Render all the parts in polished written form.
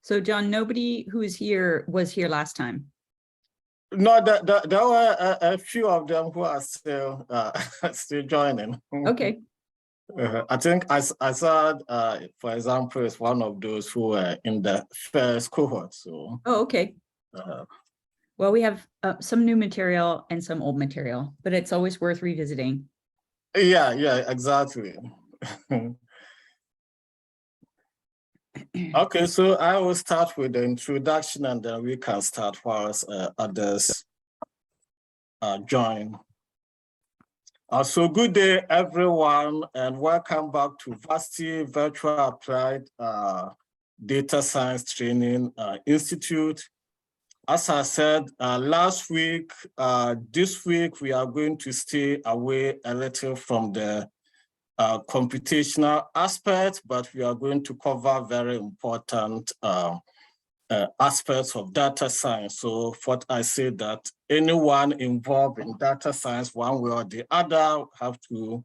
So John, nobody who is here was here last time. No, there were a few of them who are still still joining. Okay. I think I saw, for example, is one of those who were in the first cohort. So. Oh, okay. Well, we have some new material and some old material, but it's always worth revisiting. Yeah, exactly. Okay, so I will start with the introduction and then we can start whilst others join. So good day, everyone, and welcome back to VADSTI Virtual Applied Data Science Training Institute. As I said last week, this week we are going to stay away a little from the computational aspect, but we are going to cover very important aspects of data science. So what I say that anyone involved in data science, one way or the other, have to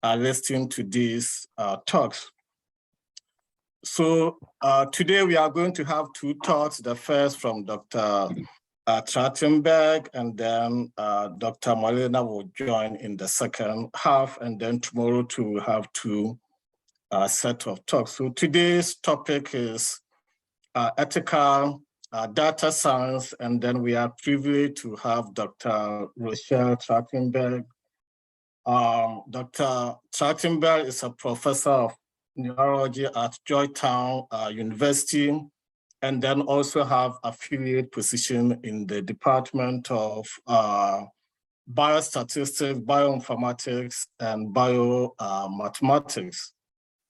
listen to these talks. So today we are going to have two talks. The first from Dr. Trachtenberg, and then Dr. Molina will join in the second half, and then tomorrow too we'll have two set of talks. So today's topic is ethical data science, and then we are privileged to have Dr. Rochelle Trachtenberg. Dr. Trachtenberg is a professor of neurology at Georgetown University, and then also have affiliate position in the Department of Biostatistics, Bioinformatics, and Biomathematics.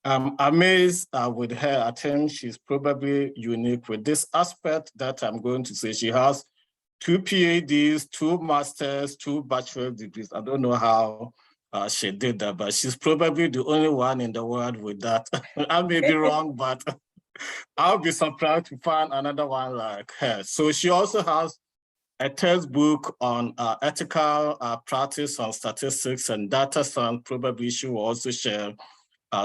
I'm amazed with her. I think she's probably unique with this aspect that I'm going to say. She has 2 PhDs, 2 masters, 2 bachelor degrees. I don't know how she did that, but she's probably the only one in the world with that. I may be wrong, but I'll be surprised to find another one like her. So she also has a textbook on ethical practice on statistics and data science. Probably she will also share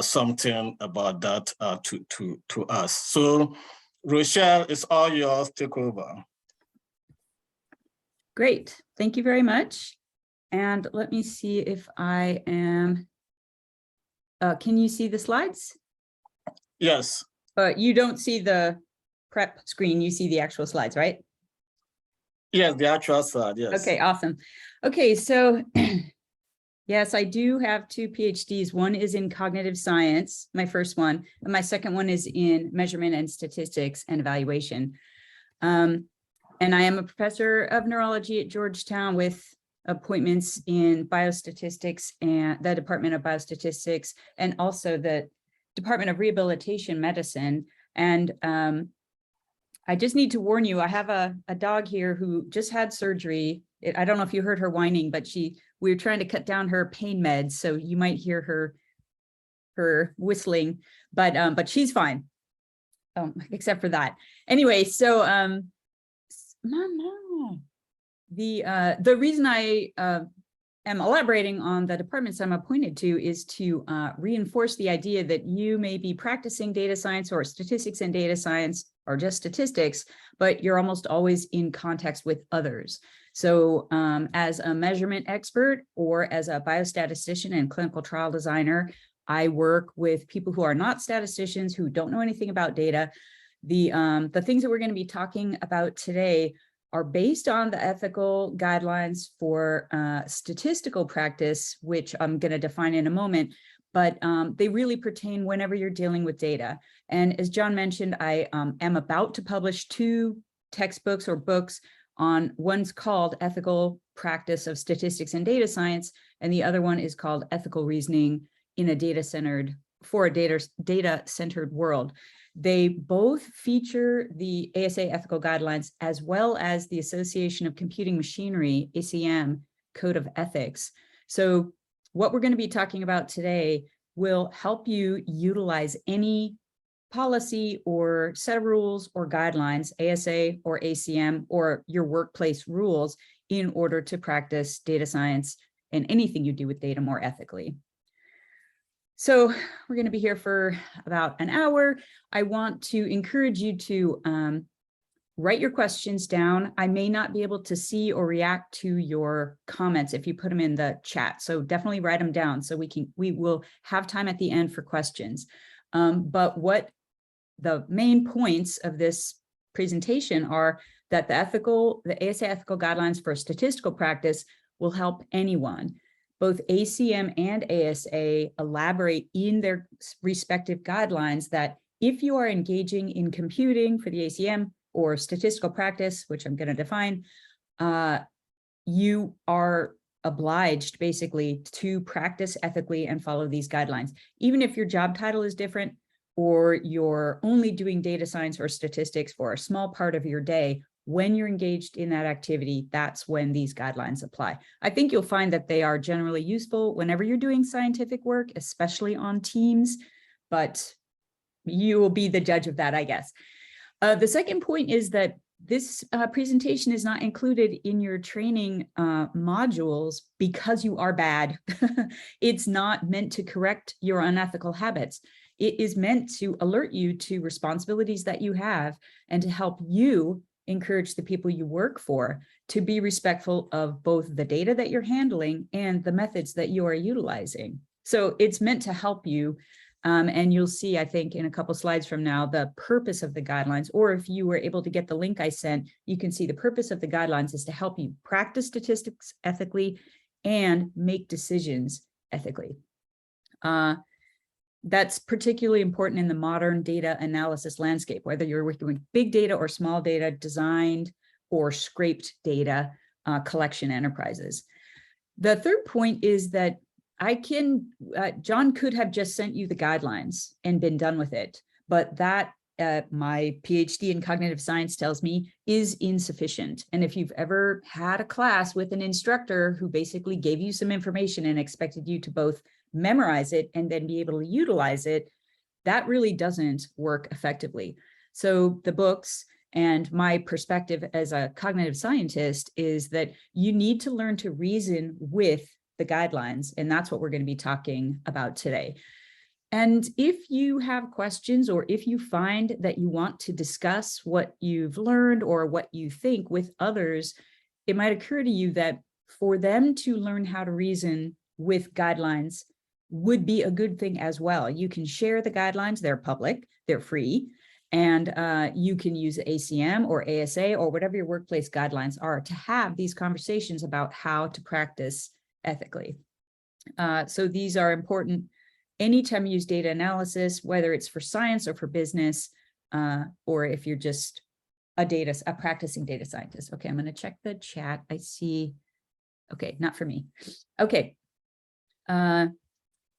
something about that to us. So Rochelle, it's all yours, take over. Great, thank you very much. And let me see if I am, can you see the slides? Yes. You don't see the prep screen, you see the actual slides, right? Yes, the actual slide, yes. Okay, awesome. Okay, so yes, I do have 2 PhDs. One is in cognitive science, my first one, and my second one is in measurement and statistics and evaluation. And I am a professor of neurology at Georgetown with appointments in biostatistics and the Department of Biostatistics, and also the Department of Rehabilitation Medicine. And I just need to warn you, I have a dog here who just had surgery. I don't know if you heard her whining, but we were trying to cut down her pain meds, so you might hear her whistling, but she's fine, except for that. Anyway, so the reason I am elaborating on the departments I'm appointed to is to reinforce the idea that you may be practicing data science or statistics and data science or just statistics, but you're almost always in context with others. So as a measurement expert or as a biostatistician and clinical trial designer, I work with people who are not statisticians, who don't know anything about data. The things that we're going to be talking about today are based on the ethical guidelines for statistical practice, which I'm going to define in a moment, but they really pertain whenever you're dealing with data. And as John mentioned, I am about to publish 2 textbooks or books on, one's called Ethical Practice of Statistics and Data Science, and the other one is called Ethical Reasoning in a Data-Centered World. They both feature the ASA ethical guidelines as well as the Association of Computing Machinery, ACM, Code of Ethics. So what we're going to be talking about today will help you utilize any policy or set of rules or guidelines, ASA or ACM, or your workplace rules in order to practice data science and anything you do with data more ethically. So we're going to be here for about an hour. I want to encourage you to write your questions down. I may not be able to see or react to your comments if you put them in the chat. So definitely write them down so we will have time at the end for questions. But what the main points of this presentation are that the ASA ethical guidelines for statistical practice will help anyone. Both ACM and ASA elaborate in their respective guidelines that if you are engaging in computing for the ACM or statistical practice, which I'm going to define, you are obliged basically to practice ethically and follow these guidelines. Even if your job title is different or you're only doing data science or statistics for a small part of your day, when you're engaged in that activity, that's when these guidelines apply. I think you'll find that they are generally useful whenever you're doing scientific work, especially on teams, but you will be the judge of that, I guess. The second point is that this presentation is not included in your training modules because you are bad. It's not meant to correct your unethical habits. It is meant to alert you to responsibilities that you have and to help you encourage the people you work for to be respectful of both the data that you're handling and the methods that you are utilizing. So it's meant to help you. And you'll see, I think, in a couple slides from now, the purpose of the guidelines, or if you were able to get the link I sent, you can see the purpose of the guidelines is to help you practice statistics ethically and make decisions ethically. That's particularly important in the modern data analysis landscape, whether you're working with big data or small data, designed or scraped data collection enterprises. The third point is that John could have just sent you the guidelines and been done with it, but that my PhD in cognitive science tells me is insufficient. And if you've ever had a class with an instructor who basically gave you some information and expected you to both memorize it and then be able to utilize it, that really doesn't work effectively. So the books and my perspective as a cognitive scientist is that you need to learn to reason with the guidelines, and that's what we're going to be talking about today. And if you have questions, or if you find that you want to discuss what you've learned or what you think with others, it might occur to you that for them to learn how to reason with guidelines would be a good thing as well. You can share the guidelines, they're public, they're free, and you can use ACM or ASA or whatever your workplace guidelines are to have these conversations about how to practice ethically. So these are important anytime you use data analysis, whether it's for science or for business, or if you're just a practicing data scientist. Okay, I'm going to check the chat. I see. Okay, not for me. Okay.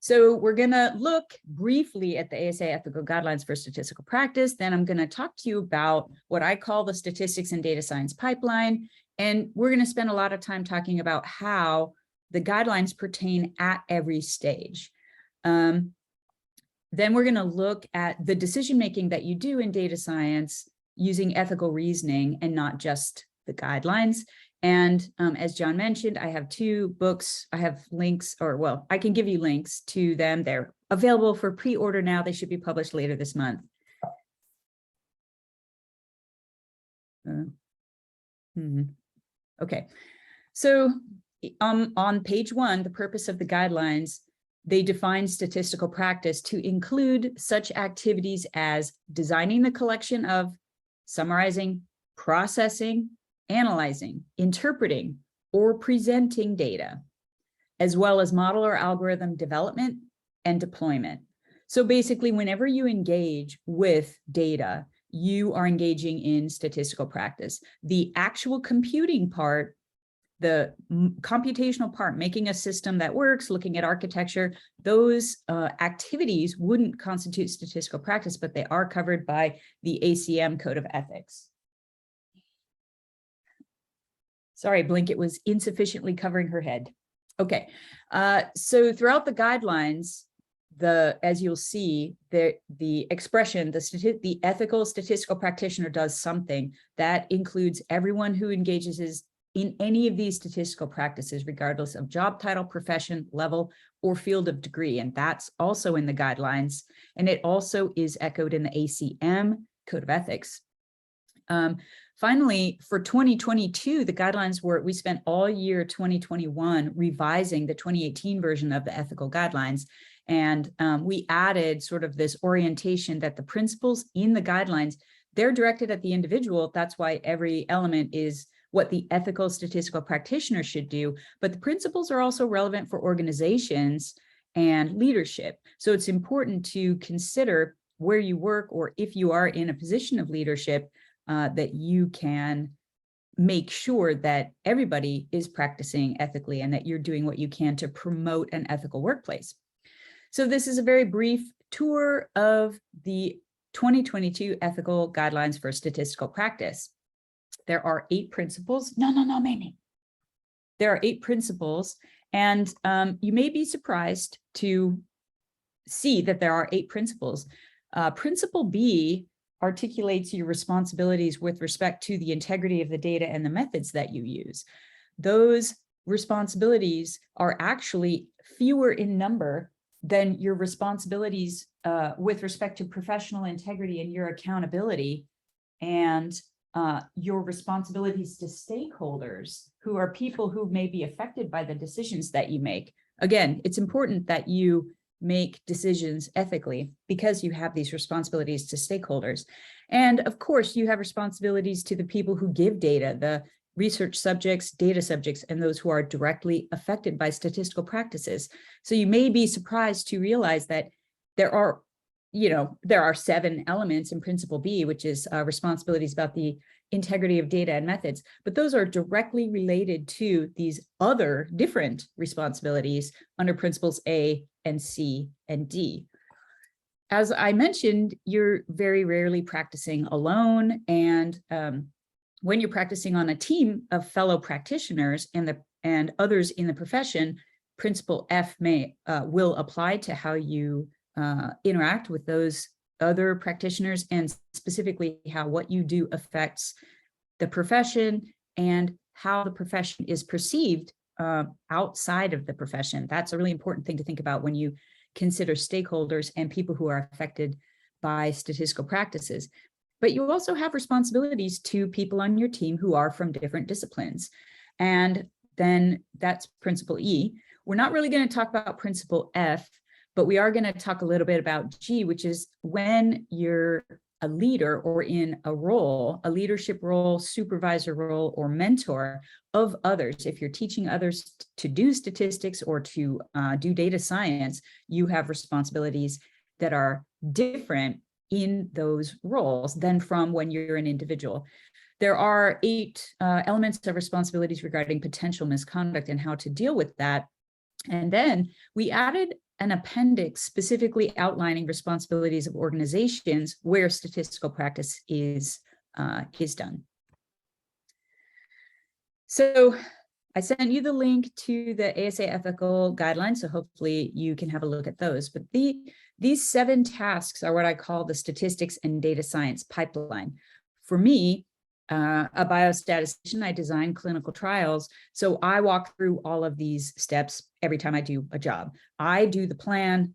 So we're going to look briefly at the ASA ethical guidelines for statistical practice. Then I'm going to talk to you about what I call the statistics and data science pipeline. And we're going to spend a lot of time talking about how the guidelines pertain at every stage. Then we're going to look at the decision-making that you do in data science using ethical reasoning and not just the guidelines. And as John mentioned, I have 2 books. I have links, or well, I can give you links to them. They're available for pre-order now. They should be published later this month. Okay, so on page 1, the purpose of the guidelines, they define statistical practice to include such activities as designing the collection of, summarizing, processing, analyzing, interpreting, or presenting data, as well as model or algorithm development and deployment. So basically, whenever you engage with data, you are engaging in statistical practice. The actual computing part, the computational part, making a system that works, looking at architecture, those activities wouldn't constitute statistical practice, but they are covered by the ACM Code of Ethics. Sorry, Blink, it was insufficiently covering her head. Okay, so throughout the guidelines, as you'll see, the expression, the ethical statistical practitioner does something that includes everyone who engages in any of these statistical practices, regardless of job title, profession, level, or field of degree, and that's also in the guidelines, and it also is echoed in the ACM Code of Ethics. Finally, for 2022, the guidelines we spent all year 2021 revising the 2018 version of the ethical guidelines. And we added sort of this orientation that the principles in the guidelines, they're directed at the individual. That's why every element is what the ethical statistical practitioner should do. But the principles are also relevant for organizations and leadership. So it's important to consider where you work, or if you are in a position of leadership, that you can make sure that everybody is practicing ethically and that you're doing what you can to promote an ethical workplace. So this is a very brief tour of the 2022 ethical guidelines for statistical practice. There are 8 principles. No, Mamie. There are 8 principles, and you may be surprised to see that there are 8 principles. Principle B articulates your responsibilities with respect to the integrity of the data and the methods that you use. Those responsibilities are actually fewer in number than your responsibilities with respect to professional integrity and your accountability, and your responsibilities to stakeholders who are people who may be affected by the decisions that you make. Again, it's important that you make decisions ethically because you have these responsibilities to stakeholders. And of course, you have responsibilities to the people who give data, the research subjects, data subjects, and those who are directly affected by statistical practices. So you may be surprised to realize that there are 7 elements in Principle B, which is responsibilities about the integrity of data and methods, but those are directly related to these other different responsibilities under Principles A and C and D. As I mentioned, you're very rarely practicing alone, and when you're practicing on a team of fellow practitioners and others in the profession, Principle F will apply to how you interact with those other practitioners, and specifically how what you do affects the profession and how the profession is perceived outside of the profession. That's a really important thing to think about when you consider stakeholders and people who are affected by statistical practices. But you also have responsibilities to people on your team who are from different disciplines. And then that's Principle E. We're not really going to talk about Principle F, but we are going to talk a little bit about G, which is when you're a leader or in a role, a leadership role, supervisor role, or mentor of others. If you're teaching others to do statistics or to do data science, you have responsibilities that are different in those roles than from when you're an individual. There are 8 elements of responsibilities regarding potential misconduct and how to deal with that. And then we added an appendix specifically outlining responsibilities of organizations where statistical practice is done. So I sent you the link to the ASA ethical guidelines, so hopefully you can have a look at those. But these 7 tasks are what I call the statistics and data science pipeline. For me, a biostatistician, I design clinical trials. So I walk through all of these steps every time I do a job. I do the plan,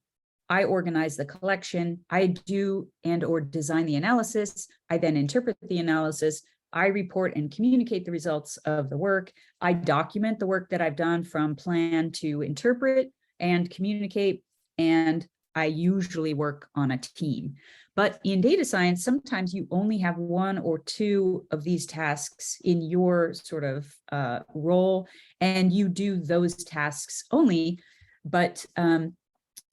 I organize the collection, I do and or design the analysis, I then interpret the analysis, I report and communicate the results of the work, I document the work that I've done from plan to interpret and communicate, and I usually work on a team. But in data science, sometimes you only have 1 or 2 of these tasks in your sort of role, and you do those tasks only. But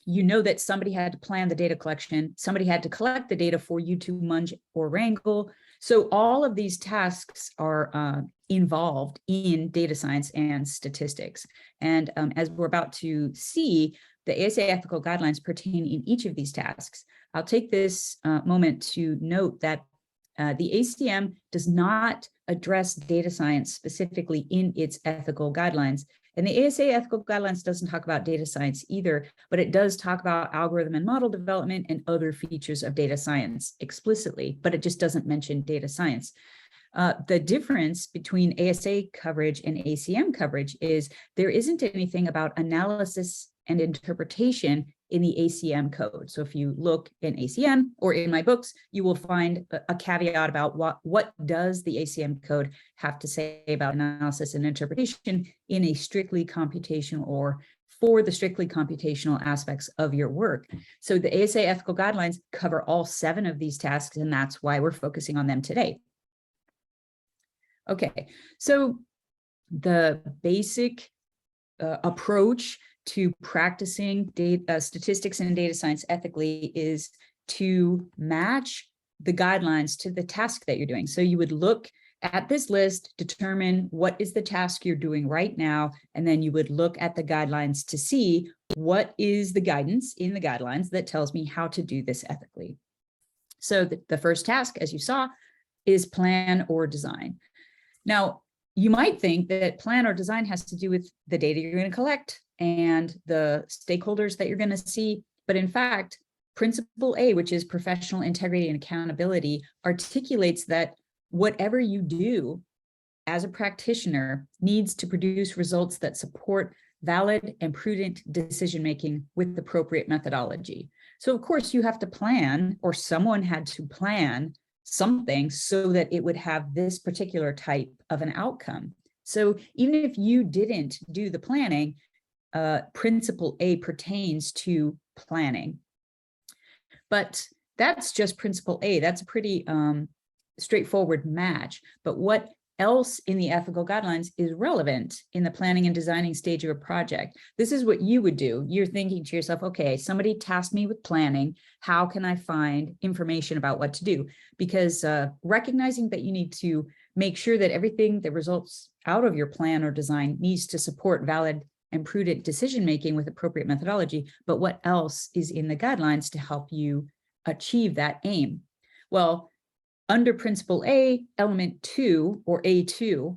you know that somebody had to plan the data collection, somebody had to collect the data for you to munge or wrangle. So all of these tasks are involved in data science and statistics. And as we're about to see, the ASA ethical guidelines pertain in each of these tasks. I'll take this moment to note that the ACM does not address data science specifically in its ethical guidelines. And the ASA ethical guidelines doesn't talk about data science either, but it does talk about algorithm and model development and other features of data science explicitly, but it just doesn't mention data science. The difference between ASA coverage and ACM coverage is there isn't anything about analysis and interpretation in the ACM code. So if you look in ACM or in my books, you will find a caveat about what does the ACM code have to say about analysis and interpretation in a strictly computational or for the strictly computational aspects of your work. So the ASA ethical guidelines cover all 7 of these tasks, and that's why we're focusing on them today. Okay, so the basic approach to practicing data, statistics and data science ethically is to match the guidelines to the task that you're doing. So you would look at this list, determine what is the task you're doing right now, and then you would look at the guidelines to see what is the guidance in the guidelines that tells me how to do this ethically. So the first task, as you saw, is plan or design. Now, you might think that plan or design has to do with the data you're going to collect and the stakeholders that you're going to see. But in fact, Principle A, which is professional integrity and accountability, articulates that whatever you do as a practitioner needs to produce results that support valid and prudent decision-making with appropriate methodology. So of course you have to plan, or someone had to plan something so that it would have this particular type of an outcome. So even if you didn't do the planning, Principle A pertains to planning. But that's just Principle A. That's a pretty straightforward match. But what else in the ethical guidelines is relevant in the planning and designing stage of a project? This is what you would do. You're thinking to yourself, okay, somebody tasked me with planning. How can I find information about what to do? Because recognizing that you need to make sure that everything that results out of your plan or design needs to support valid and prudent decision-making with appropriate methodology, but what else is in the guidelines to help you achieve that aim? Well, under Principle A, Element 2, or A2,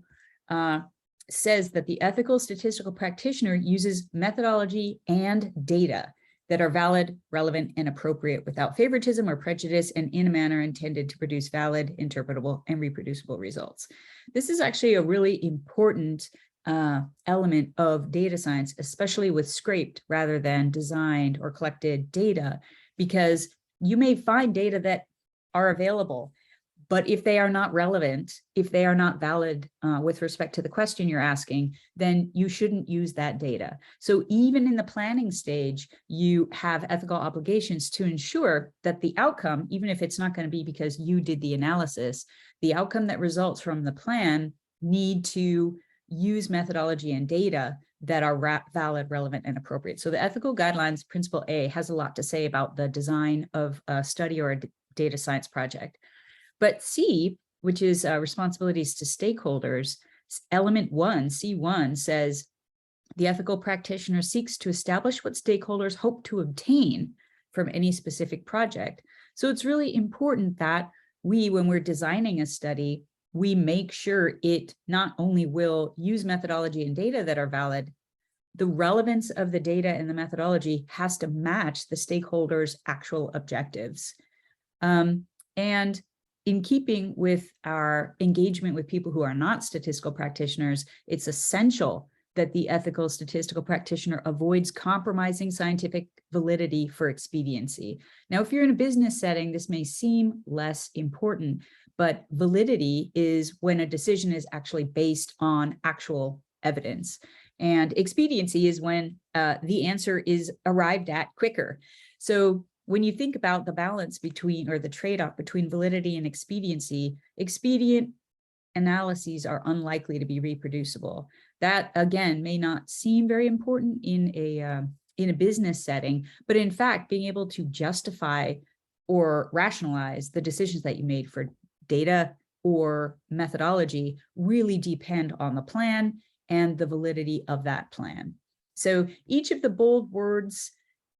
says that the ethical statistical practitioner uses methodology and data that are valid, relevant, and appropriate without favoritism or prejudice, and in a manner intended to produce valid, interpretable, and reproducible results. This is actually a really important element of data science, especially with scraped rather than designed or collected data, because you may find data that are available, but if they are not relevant, if they are not valid with respect to the question you're asking, then you shouldn't use that data. So even in the planning stage, you have ethical obligations to ensure that the outcome, even if it's not going to be because you did the analysis, the outcome that results from the plan need to use methodology and data that are valid, relevant, and appropriate. So the ethical guidelines, Principle A, has a lot to say about the design of a study or a data science project. But C, which is responsibilities to stakeholders, Element 1, C1, says the ethical practitioner seeks to establish what stakeholders hope to obtain from any specific project. So it's really important that we, when we're designing a study, we make sure it not only will use methodology and data that are valid, the relevance of the data and the methodology has to match the stakeholders' actual objectives. And in keeping with our engagement with people who are not statistical practitioners, it's essential that the ethical statistical practitioner avoids compromising scientific validity for expediency. Now, if you're in a business setting, this may seem less important, but validity is when a decision is actually based on actual evidence. And expediency is when the answer is arrived at quicker. So when you think about the balance between, or the trade-off between validity and expediency, expedient analyses are unlikely to be reproducible. That, again, may not seem very important in a business setting, but in fact, being able to justify or rationalize the decisions that you made for data or methodology really depend on the plan and the validity of that plan. So each of the bold words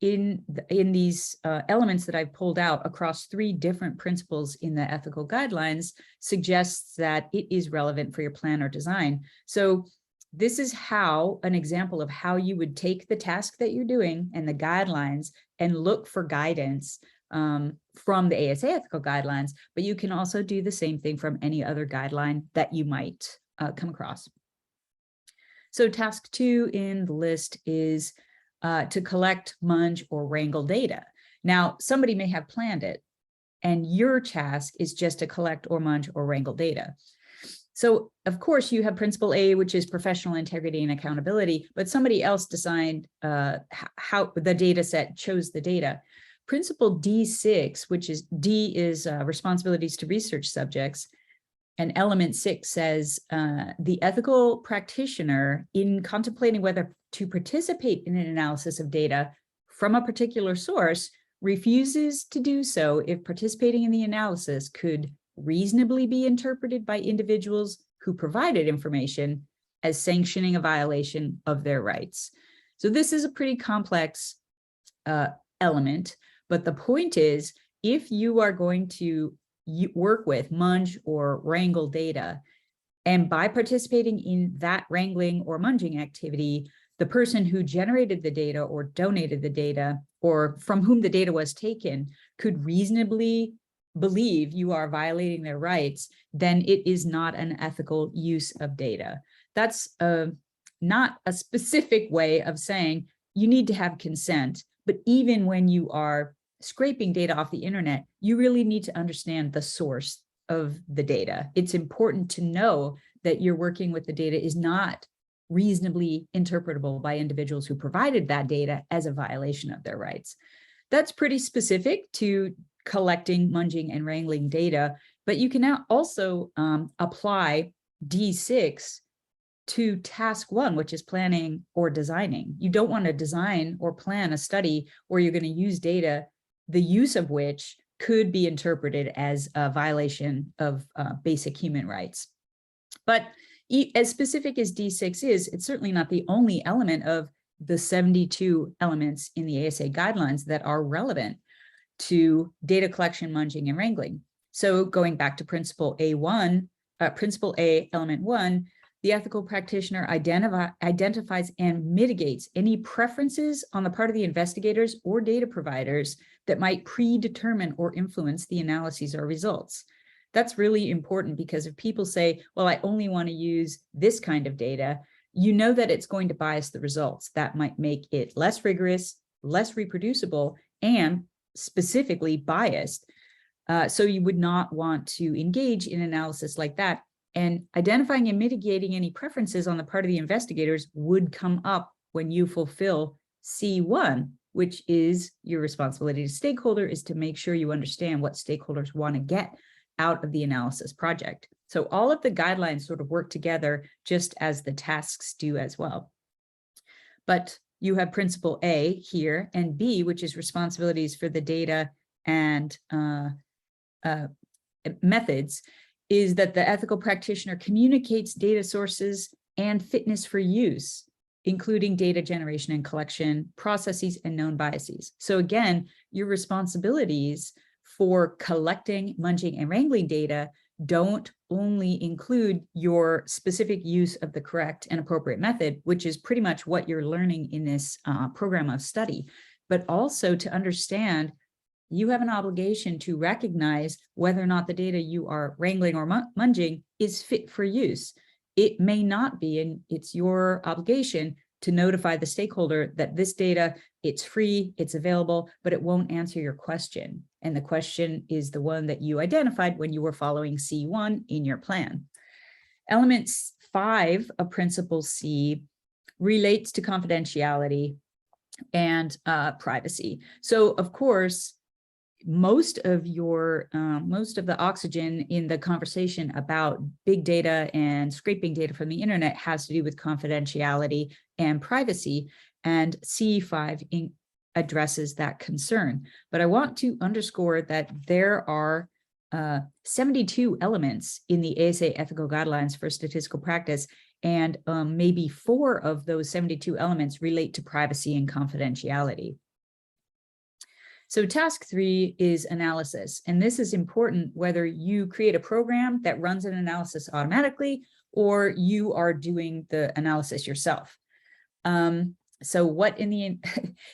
in these elements that I've pulled out across 3 different principles in the ethical guidelines suggests that it is relevant for your plan or design. So this is how an example of how you would take the task that you're doing and the guidelines and look for guidance from the ASA ethical guidelines, but you can also do the same thing from any other guideline that you might come across. So task 2 in the list is to collect, munge, or wrangle data. Now, somebody may have planned it, and your task is just to collect or munge or wrangle data. So of course you have principle A, which is professional integrity and accountability, but somebody else designed how the data set chose the data. Principle D6, which is D is responsibilities to research subjects, and element 6 says the ethical practitioner, in contemplating whether to participate in an analysis of data from a particular source, refuses to do so if participating in the analysis could reasonably be interpreted by individuals who provided information as sanctioning a violation of their rights. So this is a pretty complex element, but the point is, if you are going to work with, munge, or wrangle data, and by participating in that wrangling or munging activity, the person who generated the data or donated the data, or from whom the data was taken, could reasonably believe you are violating their rights, then it is not an ethical use of data. That's not a specific way of saying you need to have consent, but even when you are scraping data off the internet, you really need to understand the source of the data. It's important to know that you're working with the data is not reasonably interpretable by individuals who provided that data as a violation of their rights. That's pretty specific to collecting, munging, and wrangling data, but you can now also apply D6 to task 1, which is planning or designing. You don't want to design or plan a study where you're going to use data, the use of which could be interpreted as a violation of basic human rights. But as specific as D6 is, it's certainly not the only element of the 72 elements in the ASA guidelines that are relevant to data collection, munging, and wrangling. So going back to principle A1, principle A, element 1, the ethical practitioner identifies and mitigates any preferences on the part of the investigators or data providers that might predetermine or influence the analyses or results. That's really important, because if people say, well, I only want to use this kind of data, you know that it's going to bias the results. That might make it less rigorous, less reproducible, and specifically biased. So you would not want to engage in analysis like that. And identifying and mitigating any preferences on the part of the investigators would come up when you fulfill C1, which is your responsibility to stakeholder, is to make sure you understand what stakeholders want to get out of the analysis project. So all of the guidelines sort of work together just as the tasks do as well. But you have principle A here, and B, which is responsibilities for the data and methods, is that the ethical practitioner communicates data sources and fitness for use, including data generation and collection, processes, and known biases. So again, your responsibilities for collecting, munging, and wrangling data don't only include your specific use of the correct and appropriate method, which is pretty much what you're learning in this program of study, but also to understand you have an obligation to recognize whether or not the data you are wrangling or munging is fit for use. It may not be, and it's your obligation to notify the stakeholder that this data, it's free, it's available, but it won't answer your question. And the question is the one that you identified when you were following C1 in your plan. Element 5 of principle C relates to confidentiality and privacy. So of course, most of the oxygen in the conversation about big data and scraping data from the internet has to do with confidentiality and privacy, and C5 addresses that concern. But I want to underscore that there are 72 elements in the ASA ethical guidelines for statistical practice, and maybe 4 of those 72 elements relate to privacy and confidentiality. So task 3 is analysis, and this is important whether you create a program that runs an analysis automatically or you are doing the analysis yourself. So what in the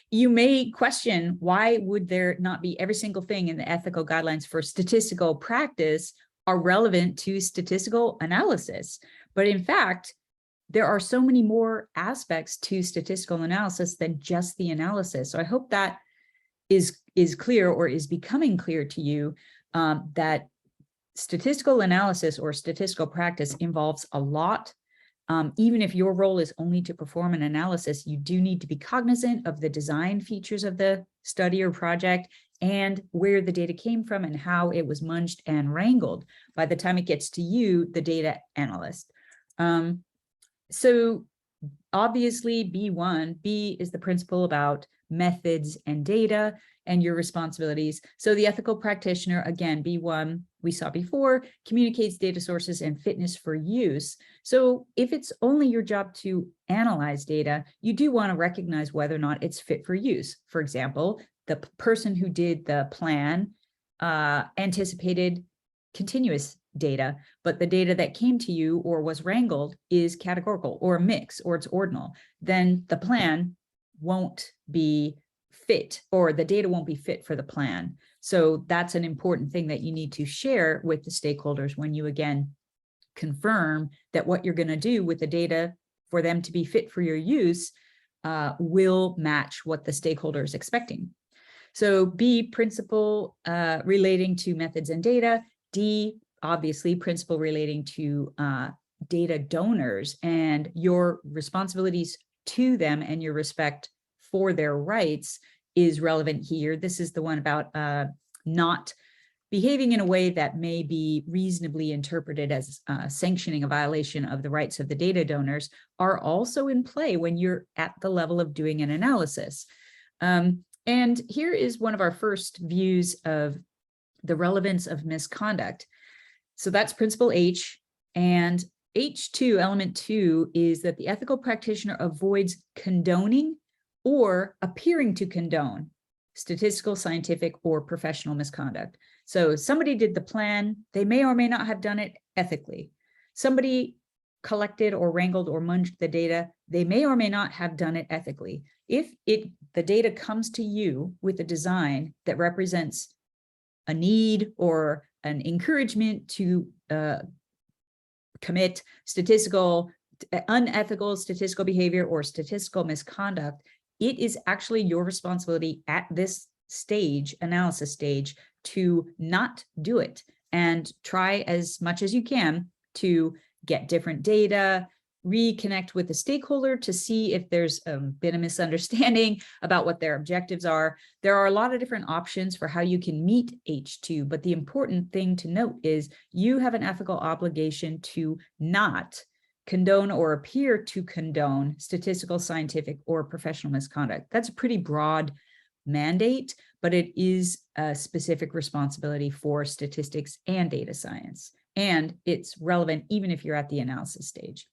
you may question, why would there not be every single thing in the ethical guidelines for statistical practice are relevant to statistical analysis? But in fact, there are so many more aspects to statistical analysis than just the analysis. So I hope that is clear, or is becoming clear to you, that statistical analysis or statistical practice involves a lot. Even if your role is only to perform an analysis, you do need to be cognizant of the design features of the study or project, and where the data came from and how it was munged and wrangled by the time it gets to you, the data analyst. So obviously B is the principle about methods and data and your responsibilities. So the ethical practitioner, again, B1, we saw before, communicates data sources and fitness for use. So if it's only your job to analyze data, you do want to recognize whether or not it's fit for use. For example, the person who did the plan anticipated continuous data, but the data that came to you or was wrangled is categorical or a mix, or it's ordinal. Then the plan won't be fit, or the data won't be fit for the plan. So that's an important thing that you need to share with the stakeholders when you, again, confirm that what you're going to do with the data for them to be fit for your use will match what the stakeholder is expecting. So B, principle relating to methods and data. D, obviously, principle relating to data donors and your responsibilities to them and your respect for their rights is relevant here. This is the one about not behaving in a way that may be reasonably interpreted as sanctioning a violation of the rights of the data donors are also in play when you're at the level of doing an analysis. And here is one of our first views of the relevance of misconduct. So that's principle H, and H2, element 2, is that the ethical practitioner avoids condoning or appearing to condone statistical, scientific, or professional misconduct. So somebody did the plan, they may or may not have done it ethically. Somebody collected or wrangled or munged the data, they may or may not have done it ethically. If the data comes to you with a design that represents a need or an encouragement to commit unethical statistical behavior or statistical misconduct, it is actually your responsibility at this stage, analysis stage, to not do it and try as much as you can to get different data, reconnect with the stakeholder to see if there's been a misunderstanding about what their objectives are. There are a lot of different options for how you can meet H2, but the important thing to note is you have an ethical obligation to not condone or appear to condone statistical, scientific, or professional misconduct. That's a pretty broad mandate, but it is a specific responsibility for statistics and data science. And it's relevant even if you're at the analysis stage.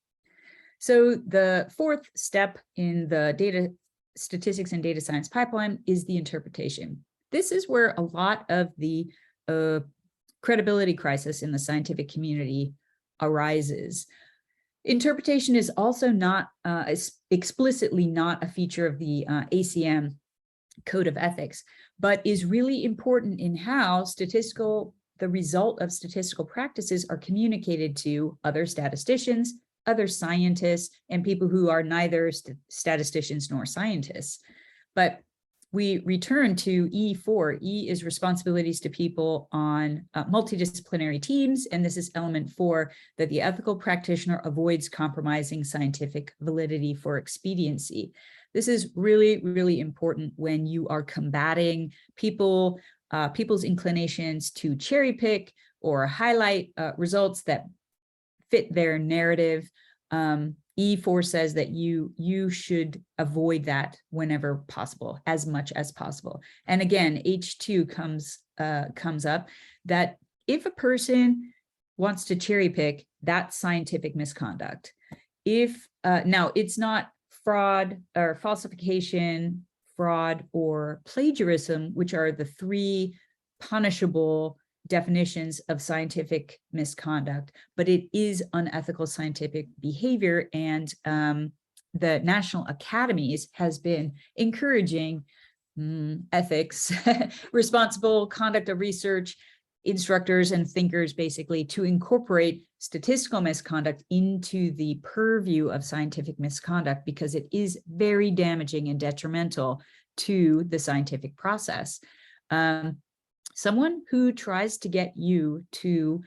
So the fourth step in the data statistics and data science pipeline is the interpretation. This is where a lot of the credibility crisis in the scientific community arises. Interpretation is also not explicitly not a feature of the ACM Code of Ethics, but is really important in how the result of statistical practices are communicated to other statisticians, other scientists, and people who are neither statisticians nor scientists. But we return to E4. E is responsibilities to people on multidisciplinary teams, and this is element 4, that the ethical practitioner avoids compromising scientific validity for expediency. This is really, really important when you are combating people's inclinations to cherry pick or highlight results that fit their narrative. E4 says that you should avoid that whenever possible, as much as possible. And again, H2 comes up that if a person wants to cherry pick, that's scientific misconduct. If now it's not fraud or falsification, fraud, or plagiarism, which are the 3 punishable definitions of scientific misconduct, but it is unethical scientific behavior. And the National Academies has been encouraging ethics, responsible conduct of research instructors and thinkers basically to incorporate statistical misconduct into the purview of scientific misconduct, because it is very damaging and detrimental to the scientific process. Someone who tries to get you to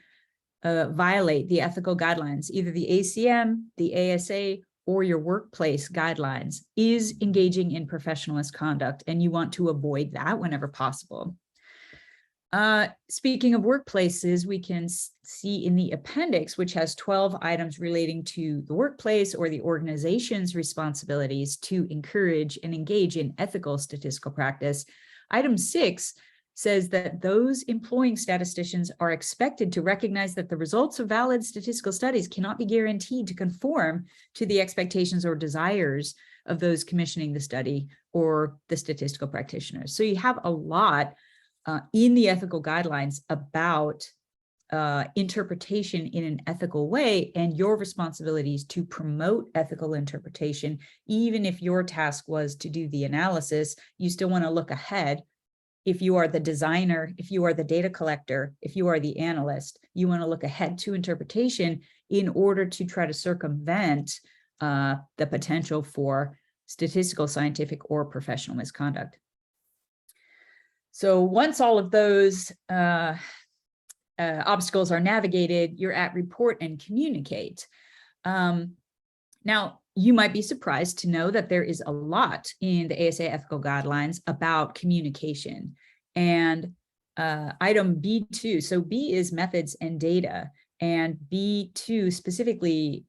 violate the ethical guidelines, either the ACM, the ASA, or your workplace guidelines, is engaging in professional misconduct, and you want to avoid that whenever possible. Speaking of workplaces, we can see in the appendix, which has 12 items relating to the workplace or the organization's responsibilities to encourage and engage in ethical statistical practice. Item 6 says that those employing statisticians are expected to recognize that the results of valid statistical studies cannot be guaranteed to conform to the expectations or desires of those commissioning the study or the statistical practitioners. So you have a lot in the ethical guidelines about interpretation in an ethical way, and your responsibilities to promote ethical interpretation. Even if your task was to do the analysis, you still want to look ahead. If you are the designer, if you are the data collector, if you are the analyst, you want to look ahead to interpretation in order to try to circumvent the potential for statistical, scientific, or professional misconduct. So once all of those obstacles are navigated, you're at report and communicate. Now, you might be surprised to know that there is a lot in the ASA ethical guidelines about communication. And item B2, so B is methods and data, and B2 specifically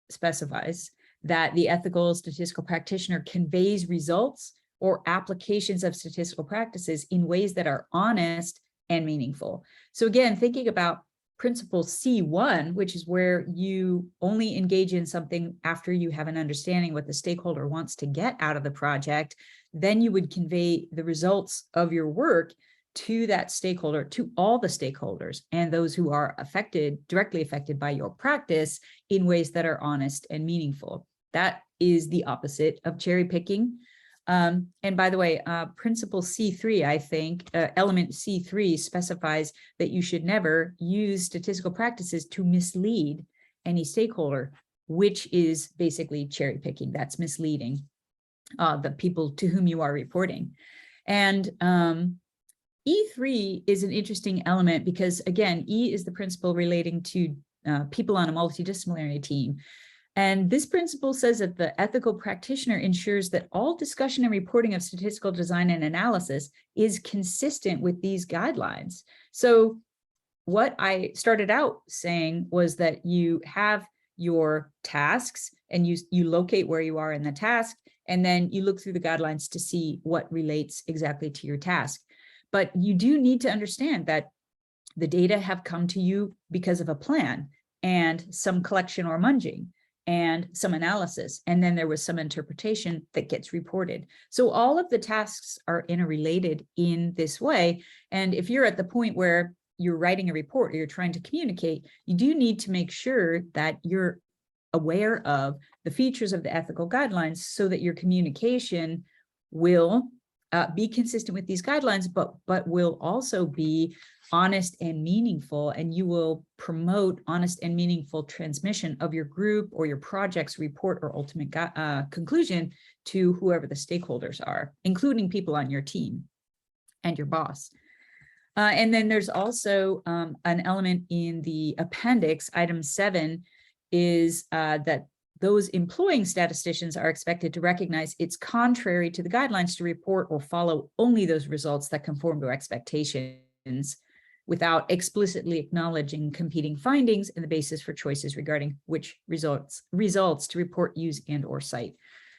specifies that the ethical statistical practitioner conveys results or applications of statistical practices in ways that are honest and meaningful. So again, thinking about principle C1, which is where you only engage in something after you have an understanding what the stakeholder wants to get out of the project, then you would convey the results of your work to that stakeholder, to all the stakeholders and those who are directly affected by your practice in ways that are honest and meaningful. That is the opposite of cherry picking. And by the way, principle C3, I think, element C3 specifies that you should never use statistical practices to mislead any stakeholder, which is basically cherry picking. That's misleading the people to whom you are reporting. And E3 is an interesting element because, again, E is the principle relating to people on a multidisciplinary team. And this principle says that the ethical practitioner ensures that all discussion and reporting of statistical design and analysis is consistent with these guidelines. So what I started out saying was that you have your tasks and you locate where you are in the task, and then you look through the guidelines to see what relates exactly to your task. But you do need to understand that the data have come to you because of a plan and some collection or munging and some analysis, and then there was some interpretation that gets reported. So all of the tasks are interrelated in this way. And if you're at the point where you're writing a report or you're trying to communicate, you do need to make sure that you're aware of the features of the ethical guidelines so that your communication will be consistent with these guidelines, but will also be honest and meaningful, and you will promote honest and meaningful transmission of your group or your project's report or ultimate conclusion to whoever the stakeholders are, including people on your team and your boss. And then there's also an element in the appendix, item 7, is that those employing statisticians are expected to recognize it's contrary to the guidelines to report or follow only those results that conform to expectations without explicitly acknowledging competing findings and the basis for choices regarding which results to report, use, and or cite.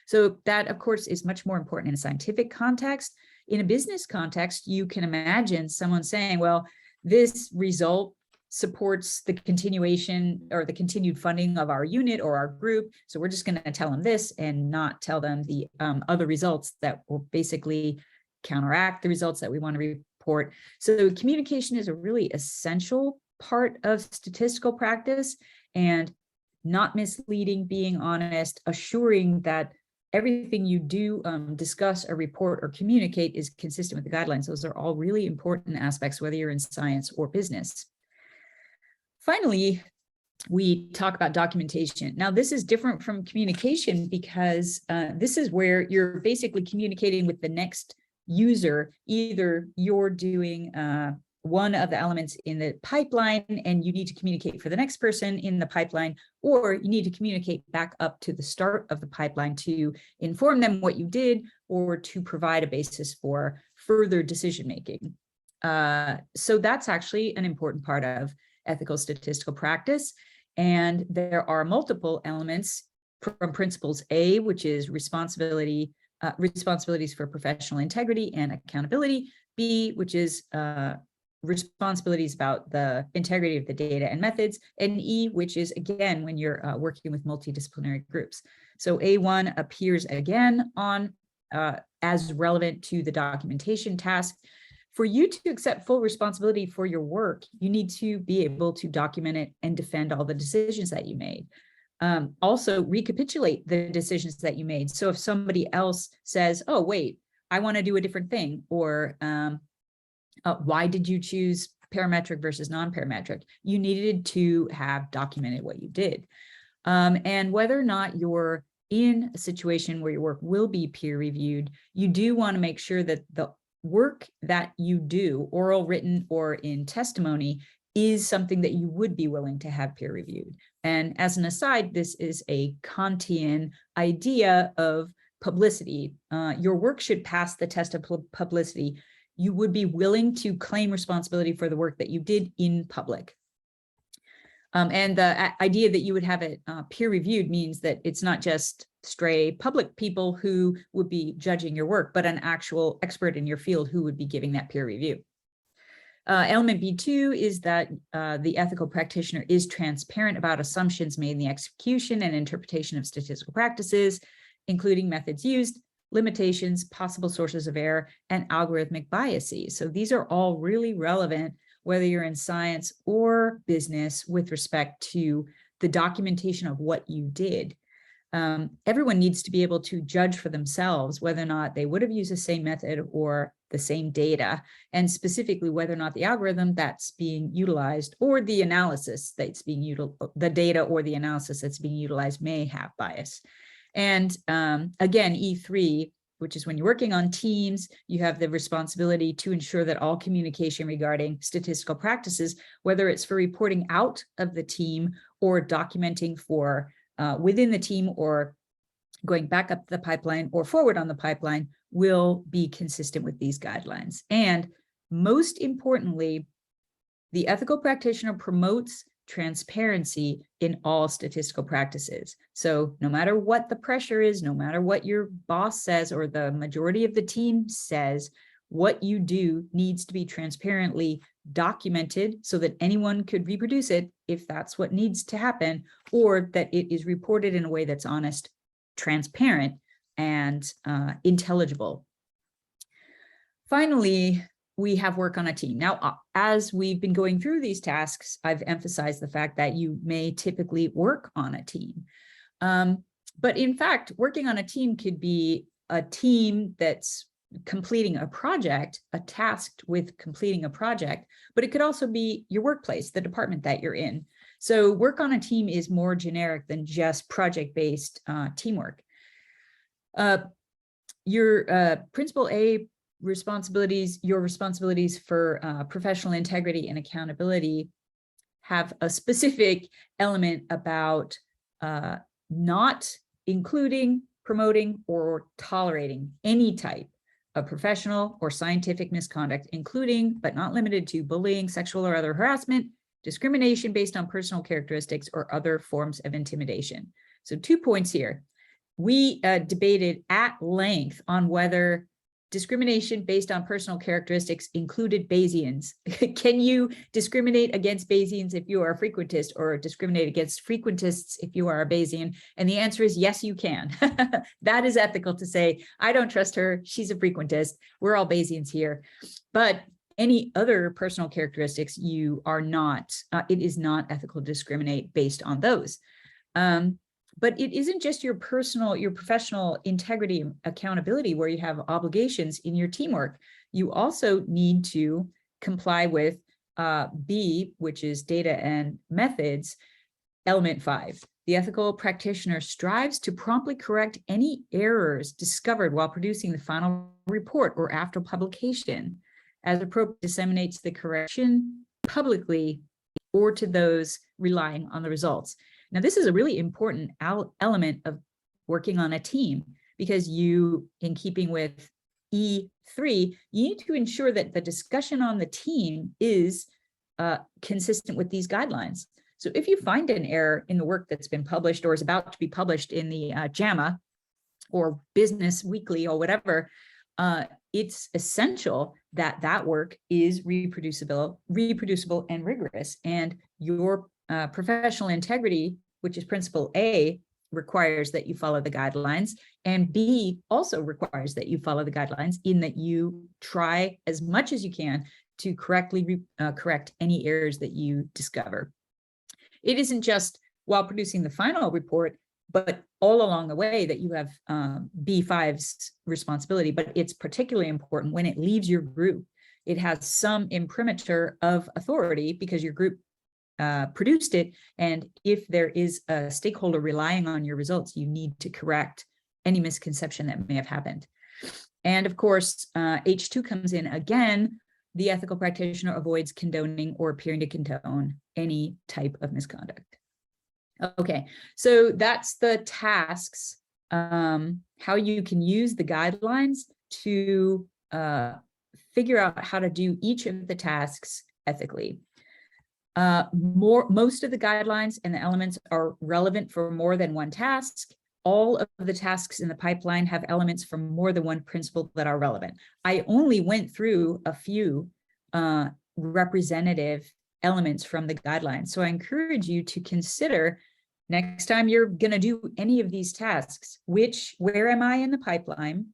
So that, of course, is much more important in a scientific context. In a business context, you can imagine someone saying, well, this result supports the continuation or the continued funding of our unit or our group. So we're just going to tell them this and not tell them the other results that will basically counteract the results that we want to report. So communication is a really essential part of statistical practice, and not misleading, being honest, assuring that everything you do discuss or report or communicate is consistent with the guidelines. Those are all really important aspects, whether you're in science or business. Finally, we talk about documentation. Now, this is different from communication because this is where you're basically communicating with the next user. Either you're doing one of the elements in the pipeline and you need to communicate for the next person in the pipeline, or you need to communicate back up to the start of the pipeline to inform them what you did or to provide a basis for further decision-making. So that's actually an important part of ethical statistical practice. And there are multiple elements from principles A, which is responsibilities for professional integrity and accountability, B, which is responsibilities about the integrity of the data and methods, and E, which is, again, when you're working with multidisciplinary groups. So A1 appears again on as relevant to the documentation task. For you to accept full responsibility for your work, you need to be able to document it and defend all the decisions that you made. Also, recapitulate the decisions that you made. So if somebody else says, oh, wait, I want to do a different thing, or why did you choose parametric versus non-parametric? You needed to have documented what you did. And whether or not you're in a situation where your work will be peer reviewed, you do want to make sure that the work that you do, oral, written, or in testimony, is something that you would be willing to have peer reviewed. And as an aside, this is a Kantian idea of publicity. Your work should pass the test of publicity. You would be willing to claim responsibility for the work that you did in public. And the idea that you would have it peer reviewed means that it's not just stray public people who would be judging your work, but an actual expert in your field who would be giving that peer review. Element B2 is that the ethical practitioner is transparent about assumptions made in the execution and interpretation of statistical practices, including methods used, limitations, possible sources of error, and algorithmic biases. So these are all really relevant, whether you're in science or business, with respect to the documentation of what you did. Everyone needs to be able to judge for themselves whether or not they would have used the same method or the same data, and specifically whether or not the algorithm that's being utilized or the analysis that's being utilized, the data or the analysis that's being utilized may have bias. And again, E3, which is when you're working on teams, you have the responsibility to ensure that all communication regarding statistical practices, whether it's for reporting out of the team or documenting for within the team or going back up the pipeline or forward on the pipeline, will be consistent with these guidelines. And most importantly, the ethical practitioner promotes transparency in all statistical practices. So no matter what the pressure is, no matter what your boss says or the majority of the team says, what you do needs to be transparently documented so that anyone could reproduce it if that's what needs to happen, or that it is reported in a way that's honest, transparent, and intelligible. Finally, we have work on a team. Now, as we've been going through these tasks, I've emphasized the fact that you may typically work on a team. But in fact, working on a team could be a team that's completing a project, tasked with completing a project, but it could also be your workplace, the department that you're in. So work on a team is more generic than just project-based teamwork. Your principle A responsibilities, your responsibilities for professional integrity and accountability have a specific element about not including, promoting, or tolerating any type of professional or scientific misconduct, including but not limited to bullying, sexual or other harassment, discrimination based on personal characteristics, or other forms of intimidation. So 2 points here. We debated at length on whether discrimination based on personal characteristics included Bayesians. Can you discriminate against Bayesians if you are a frequentist, or discriminate against frequentists if you are a Bayesian? And the answer is yes, you can. That is ethical to say, I don't trust her, she's a frequentist, we're all Bayesians here. But any other personal characteristics, you are not, it is not ethical to discriminate based on those. But it isn't just your professional integrity and accountability where you have obligations in your teamwork. You also need to comply with B, which is data and methods, element 5. The ethical practitioner strives to promptly correct any errors discovered while producing the final report or after publication. As appropriate, disseminates the correction publicly or to those relying on the results. Now, this is a really important element of working on a team, because you, in keeping with E3, you need to ensure that the discussion on the team is consistent with these guidelines. So if you find an error in the work that's been published or is about to be published in the JAMA or Business Weekly or whatever, it's essential that that work is reproducible and rigorous. And your professional integrity, which is principle A, requires that you follow the guidelines, and B also requires that you follow the guidelines in that you try as much as you can to correctly correct any errors that you discover. It isn't just while producing the final report, but all along the way that you have B5's responsibility, but it's particularly important when it leaves your group. It has some imprimatur of authority because your group produced it. And if there is a stakeholder relying on your results, you need to correct any misconception that may have happened. And of course, H2 comes in again. The ethical practitioner avoids condoning or appearing to condone any type of misconduct. Okay, so that's the tasks, how you can use the guidelines to figure out how to do each of the tasks ethically. Most of the guidelines and the elements are relevant for more than one task. All of the tasks in the pipeline have elements from more than one principle that are relevant. I only went through a few representative elements from the guidelines. So I encourage you to consider next time you're going to do any of these tasks, where am I in the pipeline?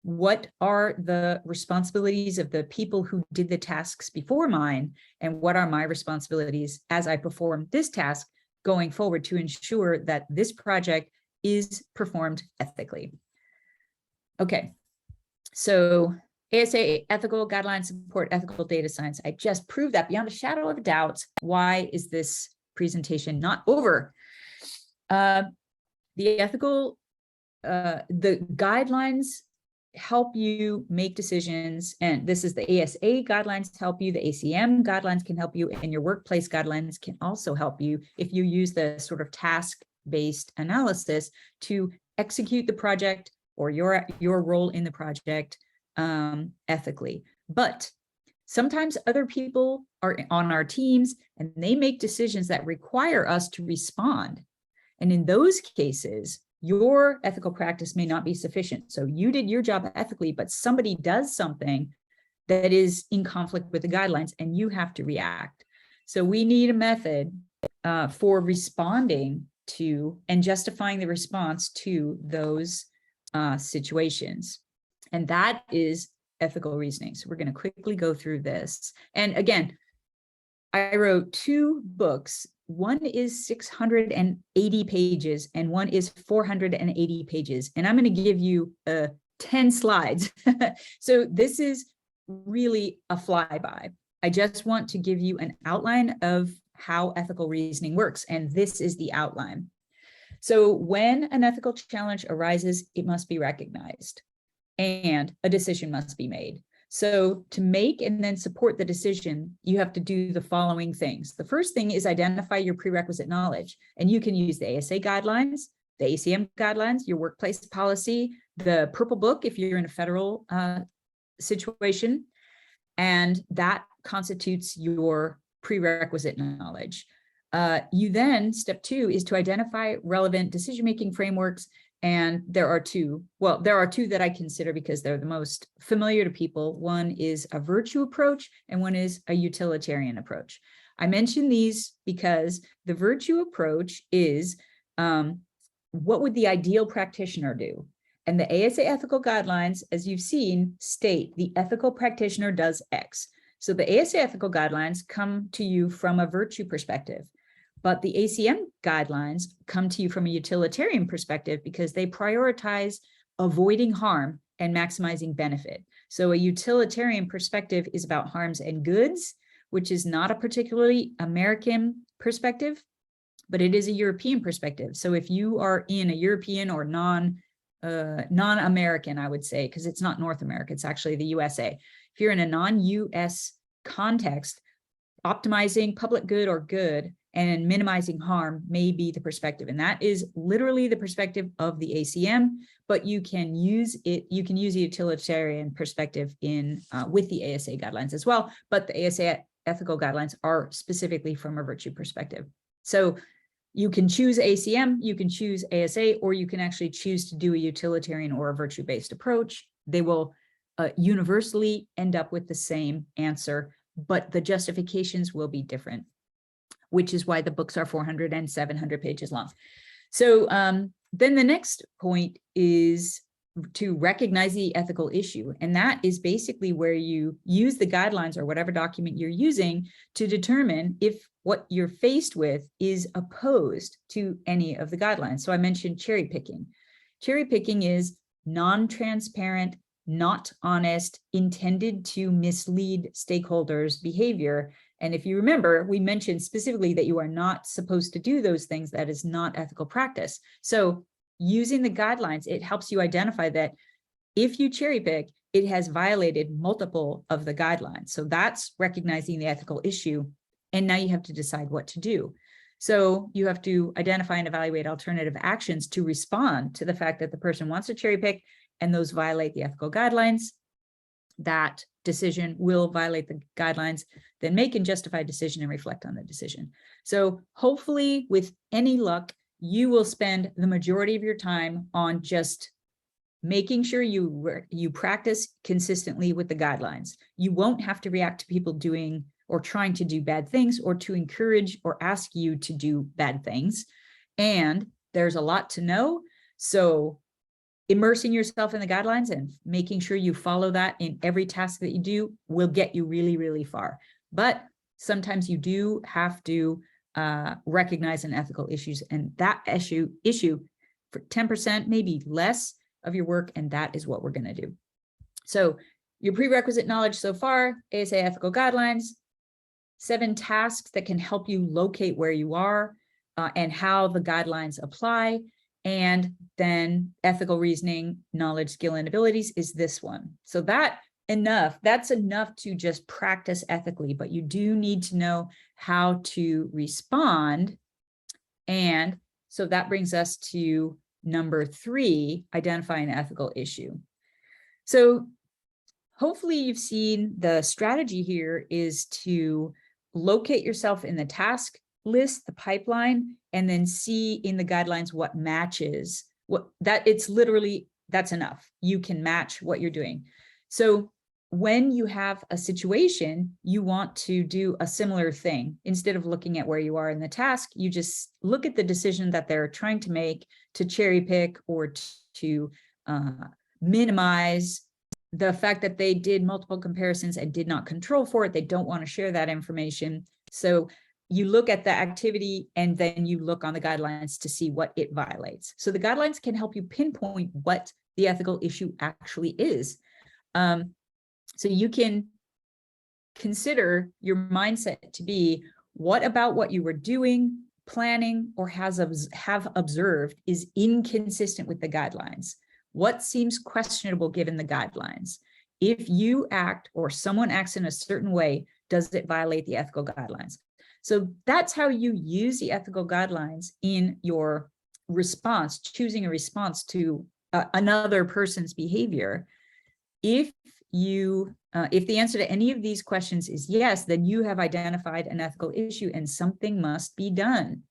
What are the responsibilities of the people who did the tasks before mine? And what are my responsibilities as I perform this task going forward to ensure that this project is performed ethically? Okay, so ASA ethical guidelines support ethical data science. I just proved that beyond a shadow of a doubt. Why is this presentation not over? The guidelines help you make decisions, and this is the ASA guidelines help you, the ACM guidelines can help you, and your workplace guidelines can also help you if you use the sort of task-based analysis to execute the project or your role in the project ethically. But sometimes other people are on our teams and they make decisions that require us to respond. And in those cases, your ethical practice may not be sufficient. So you did your job ethically, but somebody does something that is in conflict with the guidelines and you have to react. So we need a method for responding to and justifying the response to those situations. And that is ethical reasoning. So we're going to quickly go through this. And again, I wrote 2 books. One is 680 pages and one is 480 pages. And I'm going to give you 10 slides. So this is really a flyby. I just want to give you an outline of how ethical reasoning works. And this is the outline. So when an ethical challenge arises, it must be recognized and a decision must be made. So to make and then support the decision, you have to do the following things. The first thing is identify your prerequisite knowledge. And you can use the ASA guidelines, the ACM guidelines, your workplace policy, the Purple Book if you're in a federal situation. And that constitutes your prerequisite knowledge. You then, step 2 is to identify relevant decision-making frameworks. And there are 2 that I consider because they're the most familiar to people. One is a virtue approach and one is a utilitarian approach. I mention these because the virtue approach is what would the ideal practitioner do? And the ASA ethical guidelines, as you've seen, state the ethical practitioner does X. So the ASA ethical guidelines come to you from a virtue perspective. But the ACM guidelines come to you from a utilitarian perspective because they prioritize avoiding harm and maximizing benefit. So a utilitarian perspective is about harms and goods, which is not a particularly American perspective, but it is a European perspective. So if you are in a European or non-American, I would say, because it's not North America, it's actually the USA. If you're in a non-US context, optimizing public good or good and minimizing harm may be the perspective. And that is literally the perspective of the ACM, but you can use it, you can use a utilitarian perspective in with the ASA guidelines as well. But the ASA ethical guidelines are specifically from a virtue perspective. So you can choose ACM, you can choose ASA, or you can actually choose to do a utilitarian or a virtue-based approach. They will universally end up with the same answer, but the justifications will be different, which is why the books are 400 and 700 pages long. So then the next point is to recognize the ethical issue. And that is basically where you use the guidelines or whatever document you're using to determine if what you're faced with is opposed to any of the guidelines. So I mentioned cherry picking. Cherry picking is non-transparent, not honest, intended to mislead stakeholders' behavior. And if you remember, we mentioned specifically that you are not supposed to do those things. That is not ethical practice. So using the guidelines, it helps you identify that if you cherry pick, it has violated multiple of the guidelines. So that's recognizing the ethical issue. And now you have to decide what to do. So you have to identify and evaluate alternative actions to respond to the fact that the person wants to cherry pick and those violate the ethical guidelines. That decision will violate the guidelines, then make a justified decision and reflect on the decision. So hopefully with any luck, you will spend the majority of your time on just making sure you practice consistently with the guidelines. You won't have to react to people doing or trying to do bad things or to encourage or ask you to do bad things. And there's a lot to know. So immersing yourself in the guidelines and making sure you follow that in every task that you do will get you really, really far. But sometimes you do have to recognize an ethical issues, and that issue for 10%, maybe less of your work, and that is what we're going to do. So your prerequisite knowledge so far: ASA ethical guidelines, 7 tasks that can help you locate where you are and how the guidelines apply, and then ethical reasoning, knowledge, skill, and abilities is this one. So that's enough to just practice ethically, but you do need to know how to respond. And so that brings us to number 3, identify an ethical issue. So hopefully you've seen the strategy here is to locate yourself in the task list, the pipeline, and then see in the guidelines what matches that's enough. You can match what you're doing. So when you have a situation, you want to do a similar thing. Instead of looking at where you are in the task, you just look at the decision that they're trying to make to cherry pick or to minimize the fact that they did multiple comparisons and did not control for it. They don't want to share that information. So you look at the activity and then you look on the guidelines to see what it violates. So the guidelines can help you pinpoint what the ethical issue actually is. So you can consider your mindset to be, what about what you were doing, planning, or have observed is inconsistent with the guidelines? What seems questionable given the guidelines? If you act or someone acts in a certain way, does it violate the ethical guidelines? So that's how you use the ethical guidelines in your response, choosing a response to another person's behavior. If the answer to any of these questions is yes, then you have identified an ethical issue and something must be done.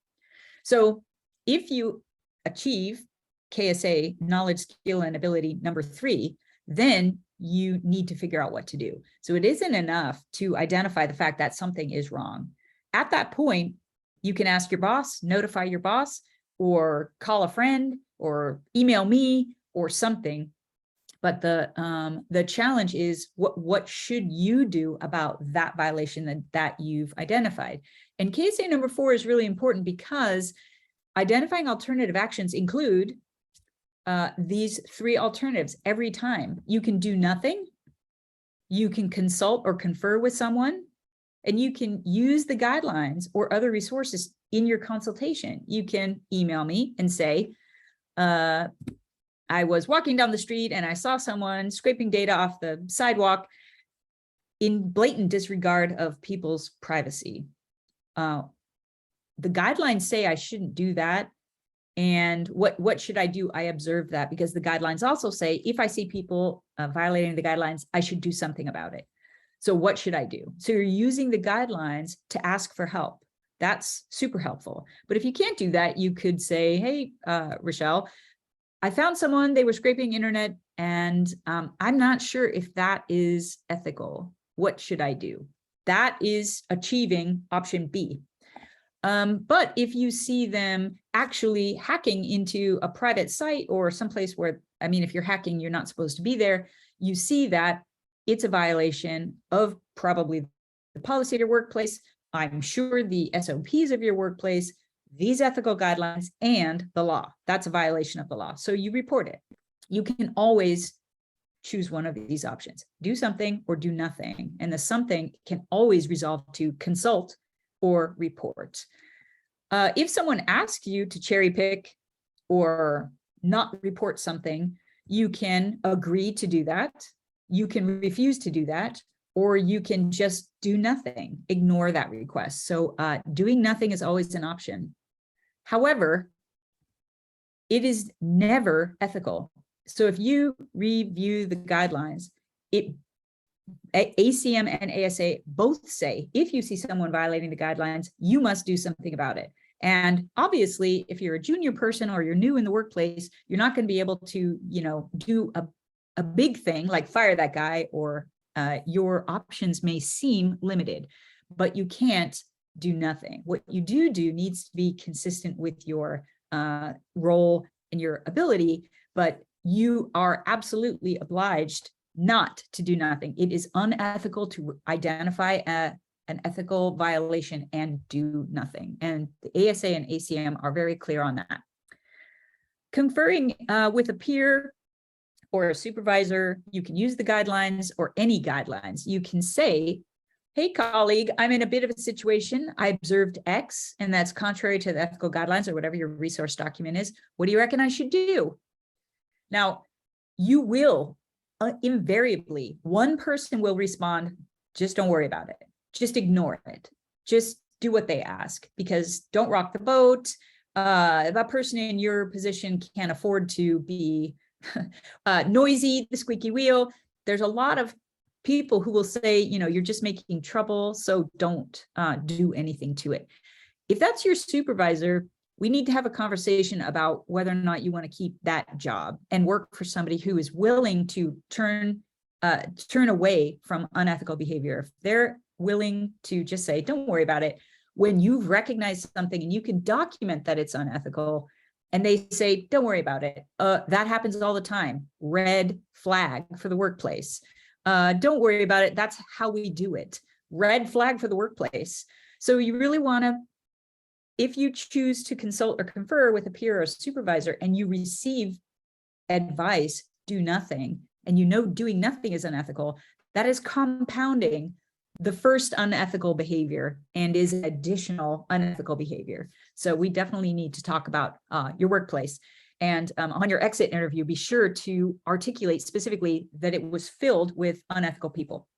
So if you achieve KSA, knowledge, skill, and ability number 3, then you need to figure out what to do. So it isn't enough to identify the fact that something is wrong. At that point, you can ask your boss, notify your boss, or call a friend, or email me, or something. But the challenge is what should you do about that violation that you've identified? And KSA number 4 is really important because identifying alternative actions include these 3 alternatives every time. You can do nothing, you can consult or confer with someone, and you can use the guidelines or other resources in your consultation. You can email me and say, I was walking down the street and I saw someone scraping data off the sidewalk in blatant disregard of people's privacy. The guidelines say I shouldn't do that. And what should I do? I observe that because the guidelines also say, if I see people violating the guidelines, I should do something about it. So what should I do? So you're using the guidelines to ask for help. That's super helpful. But if you can't do that, you could say, hey, Rochelle, I found someone, they were scraping internet, and I'm not sure if that is ethical. What should I do? That is achieving option B. But if you see them actually hacking into a private site or someplace where, I mean, if you're hacking, you're not supposed to be there, you see that it's a violation of probably the policy of your workplace, I'm sure the SOPs of your workplace, these ethical guidelines, and the law. That's a violation of the law. So you report it. You can always choose one of these options. Do something or do nothing. And the something can always resolve to consult or report. If someone asks you to cherry pick or not report something, you can agree to do that. You can refuse to do that, or you can just do nothing, ignore that request. So doing nothing is always an option. However, it is never ethical. So if you review the guidelines, ACM and ASA both say, if you see someone violating the guidelines, you must do something about it. And obviously, if you're a junior person or you're new in the workplace, you're not going to be able to, do a big thing like fire that guy, or your options may seem limited, but you can't do nothing. What you do needs to be consistent with your role and your ability, but you are absolutely obliged not to do nothing. It is unethical to identify an ethical violation and do nothing. And the ASA and ACM are very clear on that. Conferring with a peer or a supervisor, you can use the guidelines or any guidelines. You can say, hey, colleague, I'm in a bit of a situation. I observed X, and that's contrary to the ethical guidelines or whatever your resource document is. What do you reckon I should do? Now, you will invariably, one person will respond, just don't worry about it. Just ignore it. Just do what they ask, because don't rock the boat. That person in your position can't afford to be noisy, the squeaky wheel. There's a lot of people who will say, you're just making trouble, so don't do anything to it. If that's your supervisor, we need to have a conversation about whether or not you want to keep that job and work for somebody who is willing to turn away from unethical behavior. If they're willing to just say, don't worry about it, when you've recognized something and you can document that it's unethical, and they say, don't worry about it. That happens all the time. Red flag for the workplace. Don't worry about it. That's how we do it. Red flag for the workplace. So you really want to, if you choose to consult or confer with a peer or a supervisor and you receive advice, do nothing, and doing nothing is unethical, that is compounding the first unethical behavior and is additional unethical behavior. So we definitely need to talk about your workplace. And on your exit interview, be sure to articulate specifically that it was filled with unethical people.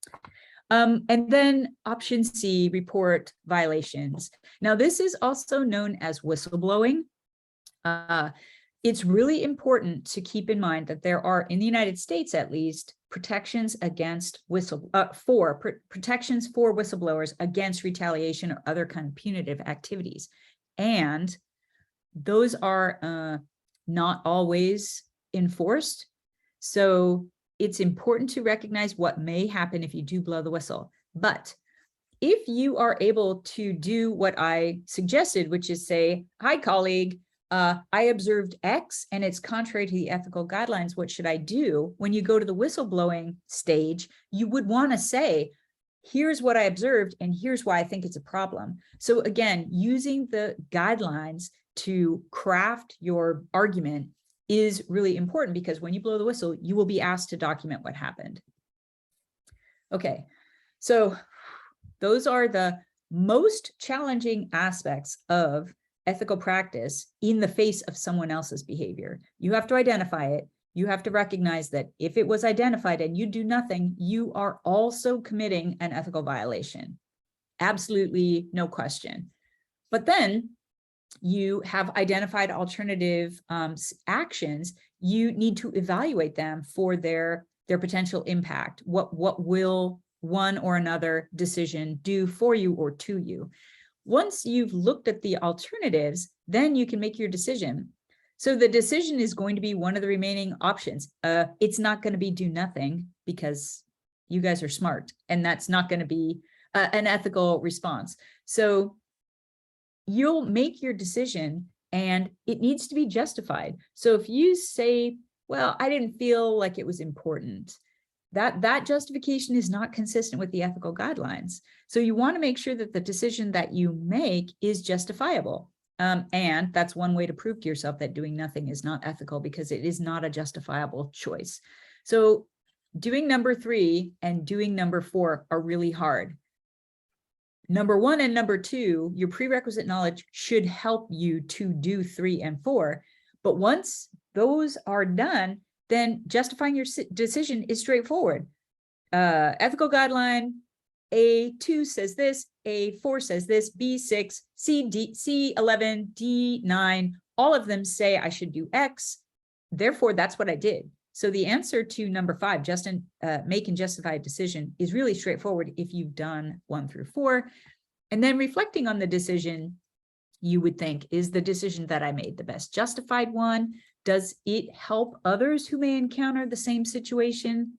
And then option C, report violations. Now, this is also known as whistleblowing. It's really important to keep in mind that there are, in the United States at least, protections against protections for whistleblowers against retaliation or other kind of punitive activities. And those are not always enforced. So it's important to recognize what may happen if you do blow the whistle. But if you are able to do what I suggested, which is say, hi, colleague, I observed X and it's contrary to the ethical guidelines. What should I do? When you go to the whistleblowing stage, you would want to say, here's what I observed and here's why I think it's a problem. So again, using the guidelines to craft your argument is really important, because when you blow the whistle, you will be asked to document what happened. Okay, so those are the most challenging aspects of ethical practice in the face of someone else's behavior. You have to identify it. You have to recognize that if it was identified and you do nothing, you are also committing an ethical violation. Absolutely no question. But then you have identified alternative actions. You need to evaluate them for their potential impact. What will one or another decision do for you or to you? Once you've looked at the alternatives, then you can make your decision. So the decision is going to be one of the remaining options. It's not going to be do nothing, because you guys are smart, and that's not going to be an ethical response. So you'll make your decision and it needs to be justified. So if you say, well, I didn't feel like it was important, that justification is not consistent with the ethical guidelines. So you want to make sure that the decision that you make is justifiable. And that's one way to prove to yourself that doing nothing is not ethical, because it is not a justifiable choice. So doing number 3 and doing number 4 are really hard. Number 1 and number 2, your prerequisite knowledge should help you to do 3 and 4. But once those are done, then justifying your decision is straightforward. Ethical guideline A2 says this, A4 says this, B6, C11, D9, all of them say I should do X. Therefore, that's what I did. So the answer to number 5, make and justify a decision, is really straightforward if you've done 1 through 4. And then reflecting on the decision, you would think, is the decision that I made the best justified one? Does it help others who may encounter the same situation?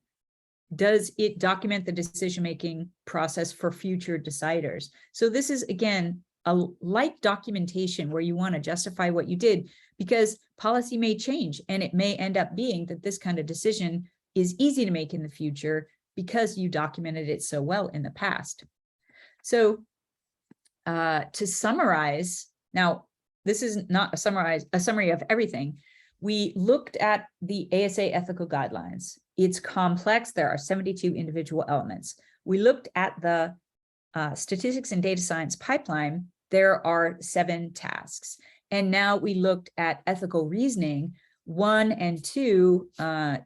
Does it document the decision-making process for future deciders? So this is, again, a light documentation where you want to justify what you did, because policy may change and it may end up being that this kind of decision is easy to make in the future because you documented it so well in the past. So to summarize, now this is not a summary of everything. We looked at the ASA ethical guidelines. It's complex. There are 72 individual elements. We looked at the statistics and data science pipeline. There are 7 tasks. And now we looked at ethical reasoning, 1 and 2,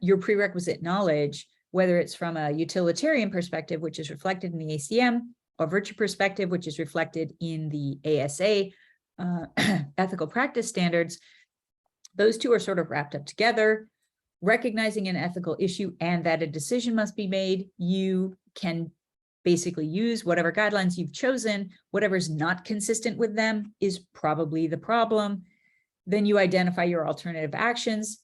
your prerequisite knowledge, whether it's from a utilitarian perspective, which is reflected in the ACM, or virtue perspective, which is reflected in the ASA ethical practice standards. Those 2 are sort of wrapped up together. Recognizing an ethical issue and that a decision must be made, you can basically use whatever guidelines you've chosen. Whatever's not consistent with them is probably the problem. Then you identify your alternative actions.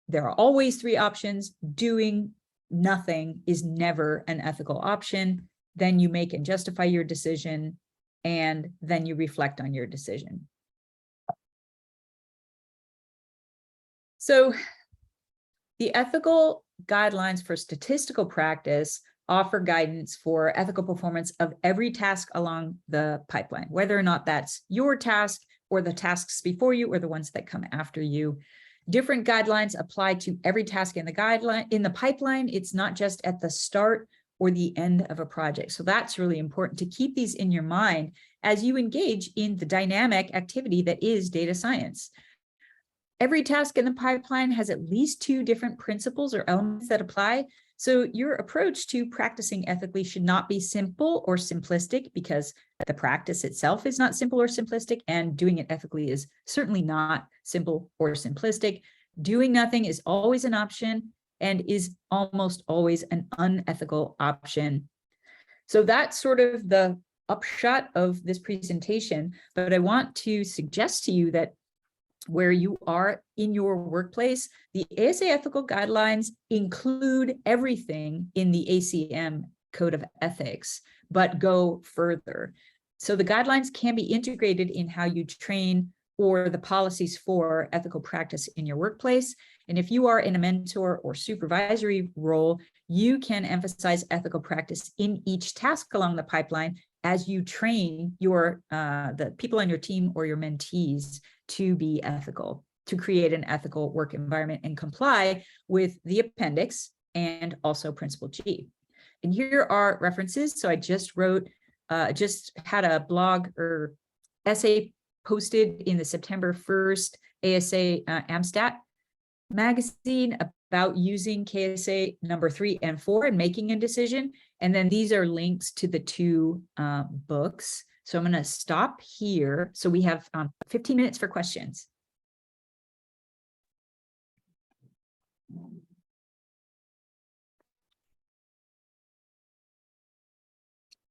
There are always 3 options. Doing nothing is never an ethical option. Then you make and justify your decision, and then you reflect on your decision. So the ethical guidelines for statistical practice offer guidance for ethical performance of every task along the pipeline, whether or not that's your task or the tasks before you or the ones that come after you. Different guidelines apply to every task in the pipeline. It's not just at the start or the end of a project. So that's really important to keep these in your mind as you engage in the dynamic activity that is data science. Every task in the pipeline has at least 2 different principles or elements that apply. So your approach to practicing ethically should not be simple or simplistic, because the practice itself is not simple or simplistic, and doing it ethically is certainly not simple or simplistic. Doing nothing is always an option and is almost always an unethical option. So that's sort of the upshot of this presentation, but I want to suggest to you that where you are in your workplace, the ASA ethical guidelines include everything in the ACM Code of Ethics, but go further. So the guidelines can be integrated in how you train or the policies for ethical practice in your workplace. And if you are in a mentor or supervisory role, you can emphasize ethical practice in each task along the pipeline as you train your the people on your team or your mentees to be ethical, to create an ethical work environment and comply with the appendix and also Principle G. And here are references. So I just wrote, just had a blog or essay posted in the September 1st ASA AMSTAT magazine about using KSA number 3 and 4 and making a decision. And then these are links to the 2 books. So I'm going to stop here. So we have 15 minutes for questions.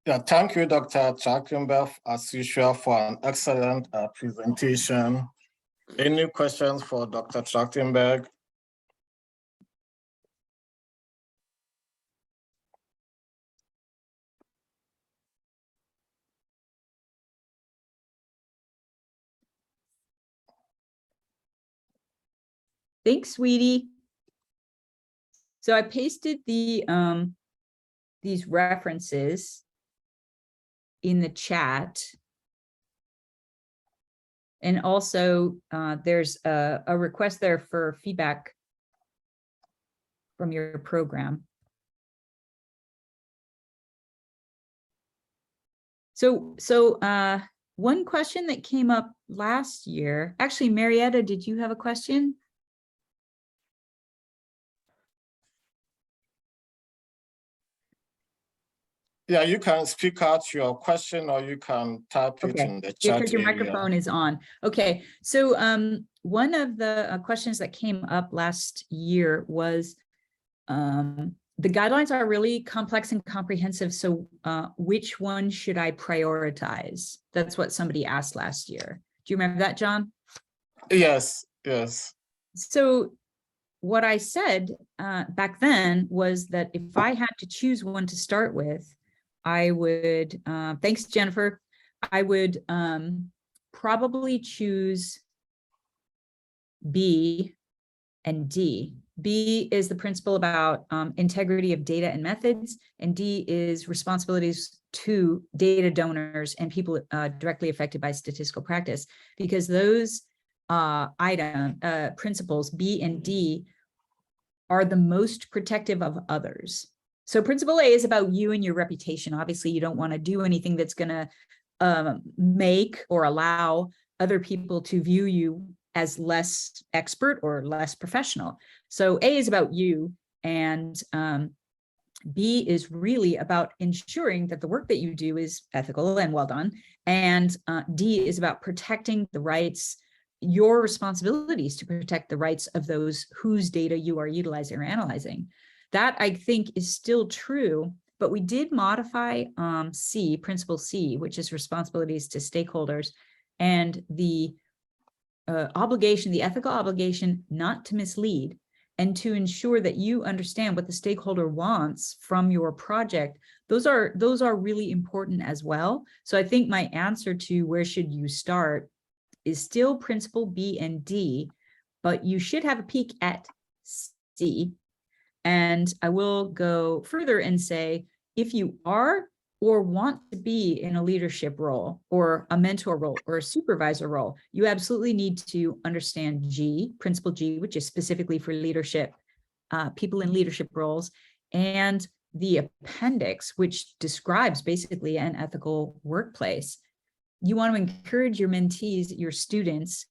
Yeah, thank you, Dr. Trachtenberg, as usual, for an excellent presentation. Any questions for Dr. Trachtenberg? Thanks, sweetie. So I pasted the these references in the chat. And also there's a request there for feedback from your program. So one question that came up last year, actually, Marietta, did you have a question? Yeah, you can speak out your question or you can type it in the chat because your area. microphone is on. Okay, so one of the questions that came up last year was the guidelines are really complex and comprehensive. So which one should I prioritize? That's what somebody asked last year. Do you remember that, John? Yes, yes. So what I said back then was that if I had to choose one to start with, I would, thanks, Jennifer, I would probably choose B and D. B is the principle about integrity of data and methods, and D is responsibilities to data donors and people directly affected by statistical practice, because those principles, B and D, are the most protective of others. So principle A is about you and your reputation. Obviously, you don't want to do anything that's going to make or allow other people to view you as less expert or less professional. So A is about you, and B is really about ensuring that the work that you do is ethical and well done. And D is about protecting the rights, your responsibilities to protect the rights of those whose data you are utilizing or analyzing. That, I think, is still true, but we did modify C, principle C, which is responsibilities to stakeholders, and the obligation, the ethical obligation not to mislead and to ensure that you understand what the stakeholder wants from your project. Those are really important as well. So I think my answer to where should you start is still principle B and D, but you should have a peek at C. And I will go further and say, if you are or want to be in a leadership role or a mentor role or a supervisor role, you absolutely need to understand G, principle G, which is specifically for leadership, people in leadership roles, and the appendix, which describes basically an ethical workplace. You want to encourage your mentees, your students,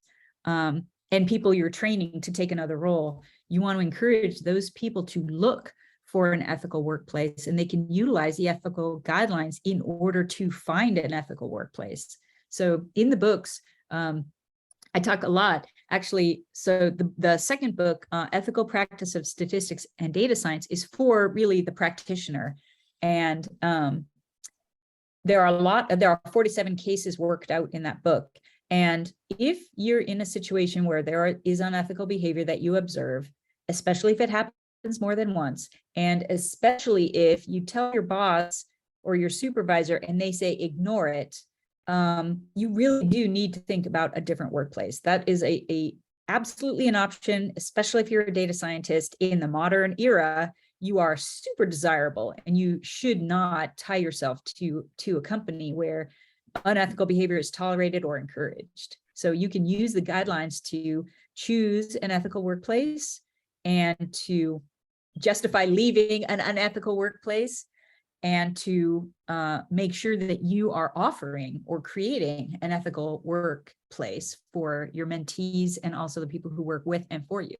and people you're training to take another role. You want to encourage those people to look for an ethical workplace, and they can utilize the ethical guidelines in order to find an ethical workplace. So in the books, I talk a lot, actually. So the second book, Ethical Practice of Statistics and Data Science, is for really the practitioner. And there are 47 cases worked out in that book. And if you're in a situation where there is unethical behavior that you observe, especially if it happens more than once, and especially if you tell your boss or your supervisor and they say ignore it, you really do need to think about a different workplace. That is absolutely an option, especially if you're a data scientist in the modern era. You are super desirable, and you should not tie yourself to a company where unethical behavior is tolerated or encouraged. So you can use the guidelines to choose an ethical workplace and to justify leaving an unethical workplace, and to make sure that you are offering or creating an ethical workplace for your mentees and also the people who work with and for you.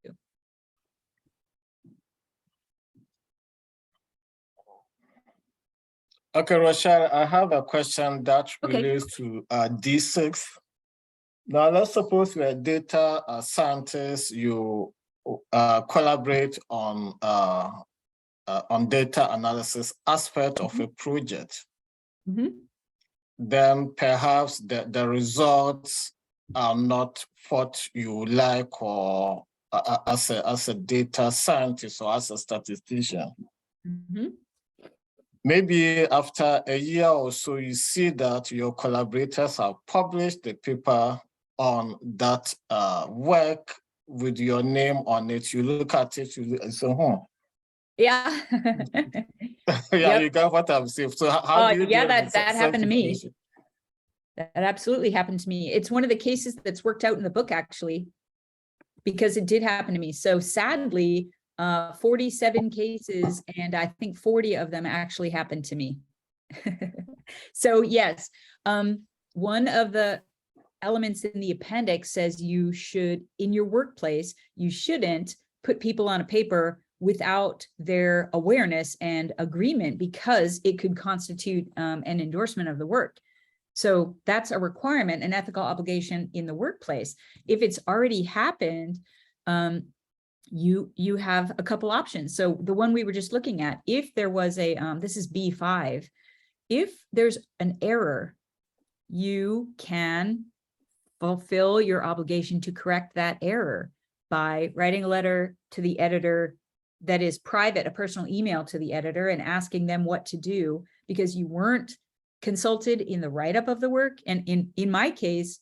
Okay, Rochelle, I have a question that relates to D6. Now, let's suppose you're a data scientist, you collaborate on data analysis aspect of a project. Then perhaps the results are not what you like, or as a data scientist or as a statistician. Maybe after a year or so, you see that your collaborators have published the paper on that work with your name on it. You look at it, and say, yeah. yeah, you got what I'm saying. So how do you deal with that happened to me. situation? That absolutely happened to me. It's one of the cases that's worked out in the book, actually, because it did happen to me. So sadly, 47 cases, and I think 40 of them actually happened to me. So yes, one of the elements in the appendix says you should, in your workplace, you shouldn't put people on a paper without their awareness and agreement, because it could constitute an endorsement of the work. So that's a requirement, an ethical obligation in the workplace. If it's already happened, you have a couple options. So the one we were just looking at, if there was a, this is B5, if there's an error, you can fulfill your obligation to correct that error by writing a letter to the editor that is private, a personal email to the editor, and asking them what to do, because you weren't consulted in the write-up of the work. And in my case,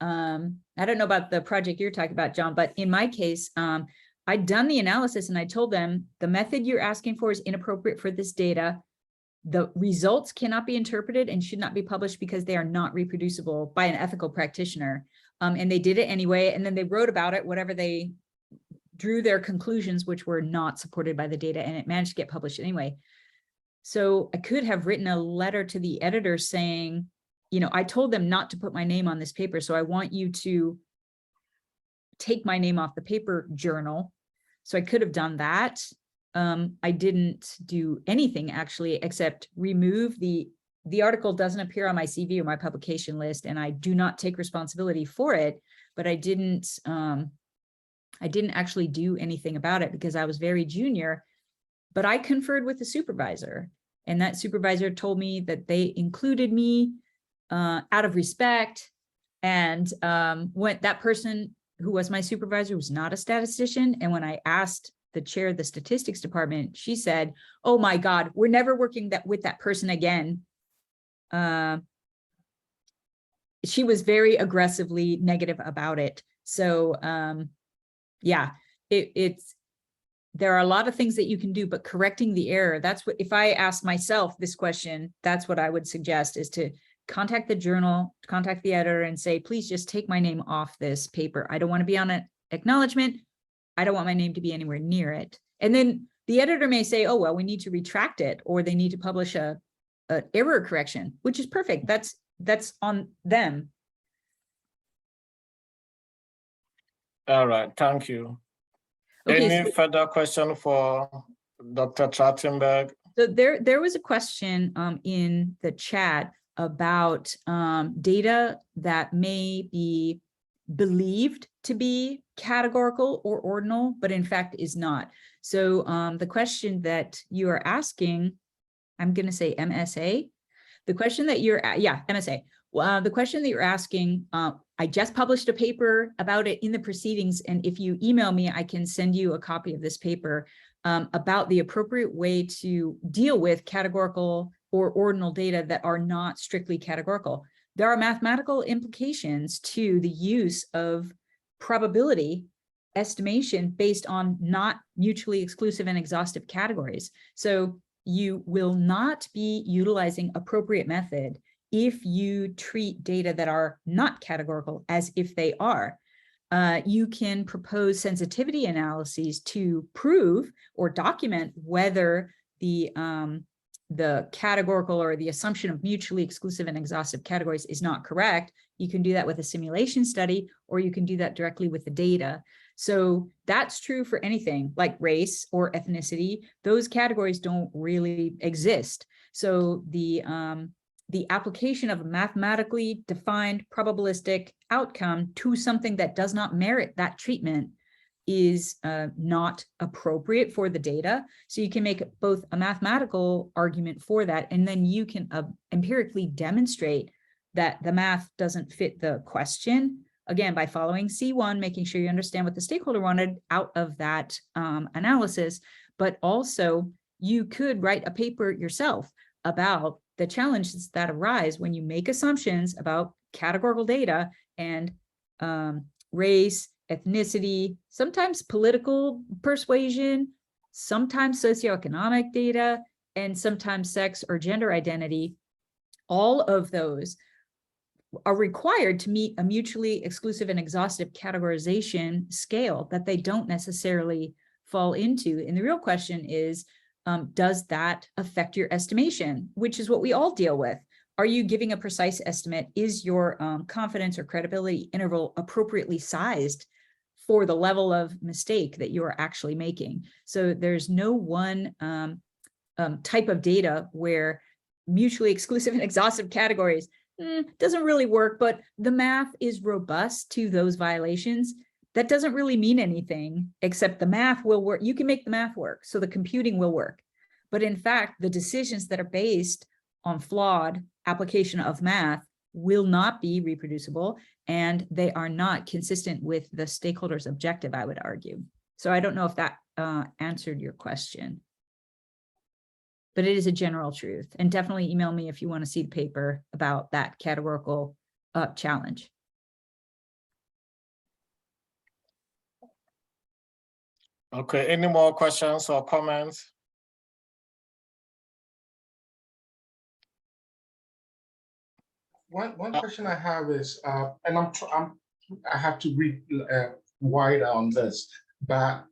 I don't know about the project you're talking about, John, but in my case, I'd done the analysis and I told them the method you're asking for is inappropriate for this data. The results cannot be interpreted and should not be published because they are not reproducible by an ethical practitioner. And they did it anyway. And then they wrote about it, whatever they drew their conclusions, which were not supported by the data, and it managed to get published anyway. So I could have written a letter to the editor saying, you know, I told them not to put my name on this paper, so I want you to take my name off the paper, journal. So I could have done that. I didn't do anything actually, except remove the article doesn't appear on my CV or my publication list, and I do not take responsibility for it, but I didn't actually do anything about it because I was very junior. But I conferred with the supervisor, and that supervisor told me that they included me out of respect. And when that person who was my supervisor was not a statistician, and when I asked the chair of the statistics department, she said, "Oh my God, we're never working with that person again." She was very aggressively negative about it. So yeah, there are a lot of things that you can do, but correcting the error, that's what, if I asked myself this question, that's what I would suggest, is to contact the journal, contact the editor and say, please just take my name off this paper. I don't want to be on an acknowledgement. I don't want my name to be anywhere near it. And then the editor may say, oh, well, we need to retract it, or they need to publish an error correction, which is perfect. That's on them. All right, thank you. Okay, Any further question for Dr. Trachtenberg? So there was a question in the chat about data that may be believed to be categorical or ordinal, but in fact is not. So the question that you are asking, I'm going to say MSA. The question that you're, MSA. The question that you're asking, I just published a paper about it in the proceedings, and if you email me, I can send you a copy of this paper about the appropriate way to deal with categorical or ordinal data that are not strictly categorical. there are mathematical implications to the use of probability estimation based on not mutually exclusive and exhaustive categories. So you will not be utilizing appropriate method if you treat data that are not categorical as if they are. You can propose sensitivity analyses to prove or document whether the categorical or the assumption of mutually exclusive and exhaustive categories is not correct. You can do that with a simulation study, or you can do that directly with the data. So that's true for anything like race or ethnicity. Those categories don't really exist. So the application of a mathematically defined probabilistic outcome to something that does not merit that treatment is not appropriate for the data. So you can make both a mathematical argument for that, and then you can empirically demonstrate that the math doesn't fit the question, again, by following C1, making sure you understand what the stakeholder wanted out of that analysis. But also you could write a paper yourself about the challenges that arise when you make assumptions about categorical data and race, ethnicity, sometimes political persuasion, sometimes socioeconomic data, and sometimes sex or gender identity. All of those are required to meet a mutually exclusive and exhaustive categorization scale that they don't necessarily fall into. And the real question is, does that affect your estimation, which is what we all deal with? Are you giving a precise estimate? Is your confidence or credibility interval appropriately sized for the level of mistake that you are actually making? So there's no one type of data where mutually exclusive and exhaustive categories doesn't really work, but the math is robust to those violations. That doesn't really mean anything, except the math will work. You can make the math work, so the computing will work. But in fact, the decisions that are based on flawed application of math will not be reproducible, and they are not consistent with the stakeholders' objective, I would argue. So I don't know if that answered your question, but it is a general truth. And definitely email me if you want to see the paper about that categorical challenge. Okay, any more questions or comments? One question I have is, and I have to read wider on this, but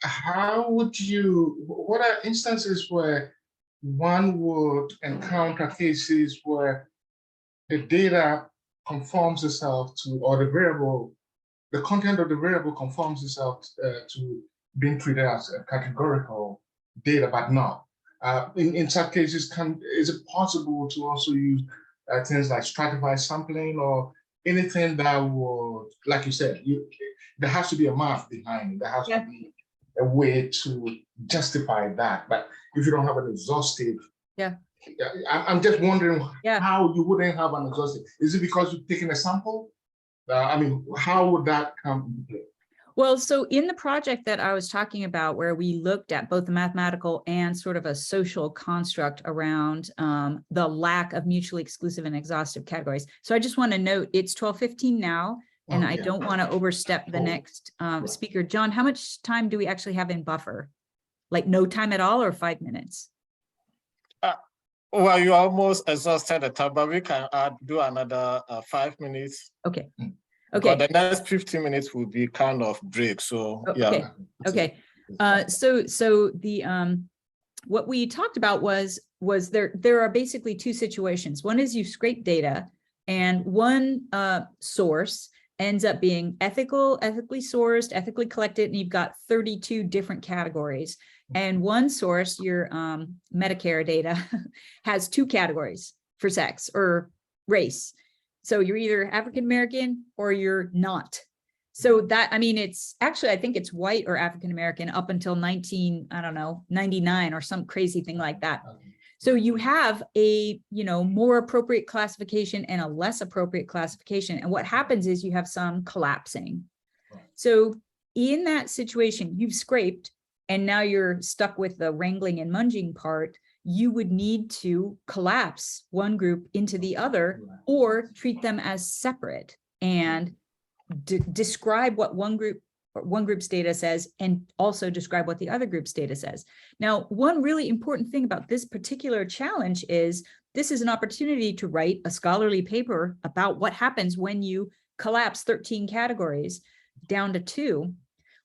how would you? What are instances where one would encounter cases where the data conforms itself to, or the content of the variable conforms itself to being treated as a categorical data, but not? In such cases, is it possible to also use things like stratified sampling or anything that would, like you said, there has to be a math behind it. There has to be a way to justify that. But if you don't have an exhaustive, I'm just wondering how you wouldn't have an exhaustive. Is it because you've taken a sample? I mean, how would that come into play? Well, so in the project that I was talking about, where we looked at both the mathematical and sort of a social construct around the lack of mutually exclusive and exhaustive categories. So I just want to note it's 12:15 now, and I don't want to overstep the next speaker. John, how much time do we actually have in buffer? Like no time at all, or 5 minutes? Well, you almost exhausted the time, but we can do another 5 minutes. Okay. Okay. But the next 15 minutes will be kind of break. So yeah. Okay. So the what we talked about was there are basically two situations. One is you scrape data, and one source ends up being ethically sourced, ethically collected, and you've got 32 different categories. And one source, your Medicare data, has 2 categories for sex or race. So you're either African-American or you're not. So that, I mean, it's actually, I think it's white or African-American up until 99 or some crazy thing like that. So you have a, more appropriate classification and a less appropriate classification. And what happens is you have some collapsing. So in that situation, you've scraped, and now you're stuck with the wrangling and munging part. you would need to collapse one group into the other or treat them as separate and describe what one group's data says and also describe what the other group's data says. Now, one really important thing about this particular challenge is this is an opportunity to write a scholarly paper about what happens when you collapse 13 categories down to 2.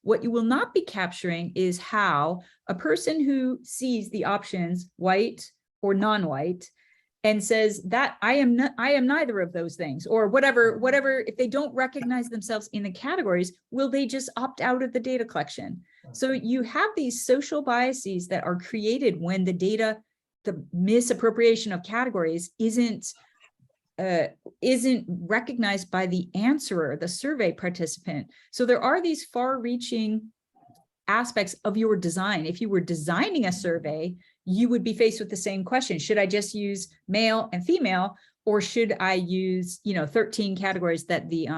What you will not be capturing is how a person who sees the options white or non-white and says that I am neither of those things, or whatever, if they don't recognize themselves in the categories, will they just opt out of the data collection? So you have these social biases that are created when the data, the misappropriation of categories isn't recognized by the answerer, the survey participant. So there are these far-reaching aspects of your design. If you were designing a survey, you would be faced with the same question. Should I just use male and female, or should I use, 13 categories that the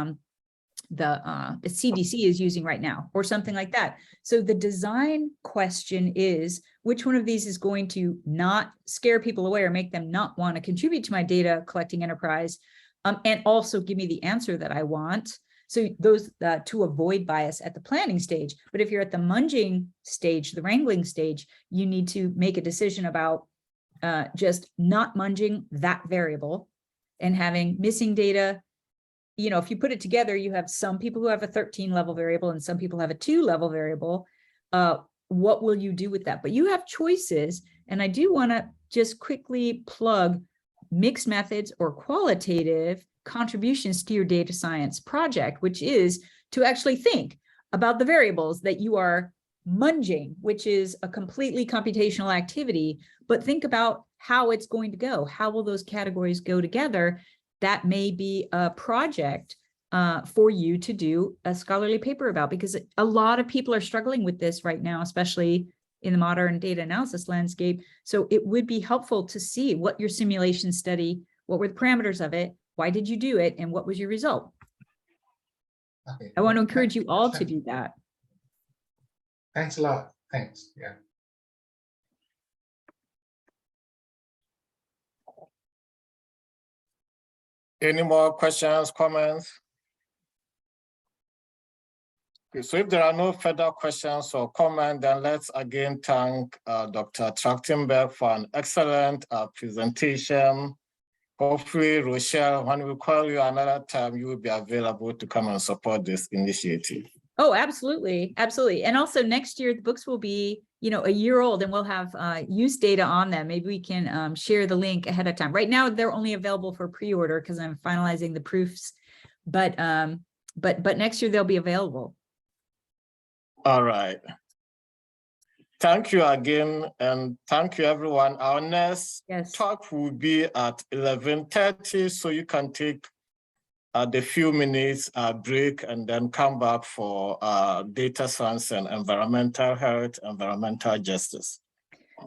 CDC is using right now, or something like that? So the design question is, which one of these is going to not scare people away or make them not want to contribute to my data collecting enterprise, and also give me the answer that I want? So those to avoid bias at the planning stage. But if you're at the munging stage, the wrangling stage, you need to make a decision about just not munging that variable and having missing data. If you put it together, you have some people who have a 13 level variable and some people have a 2 level variable. What will you do with that? But you have choices. And I do want to just quickly plug mixed methods or qualitative contributions to your data science project, which is to actually think about the variables that you are munging, which is a completely computational activity, but think about how it's going to go. How will those categories go together? That may be a project for you to do a scholarly paper about, because a lot of people are struggling with this right now, especially in the modern data analysis landscape. So it would be helpful to see what your simulation study, what were the parameters of it, why did you do it, and what was your result? Okay. I want to encourage you all to do that. Thanks a lot. Thanks. Yeah. Any more questions, comments? Okay, so if there are no further questions or comments, then let's again thank Dr. Trachtenberg for an excellent presentation. Hopefully, Rochelle, when we call you another time, you will be available to come and support this initiative. Oh, absolutely. Absolutely. And also next year, the books will be, a year old, and we'll have use data on them. Maybe we can share the link ahead of time. Right now, they're only available for pre-order because I'm finalizing the proofs, but next year they'll be available. All right. Thank you again, and thank you, everyone. Our next talk will be at 11:30, so you can take the few minutes break and then come back for data science and environmental health, environmental justice.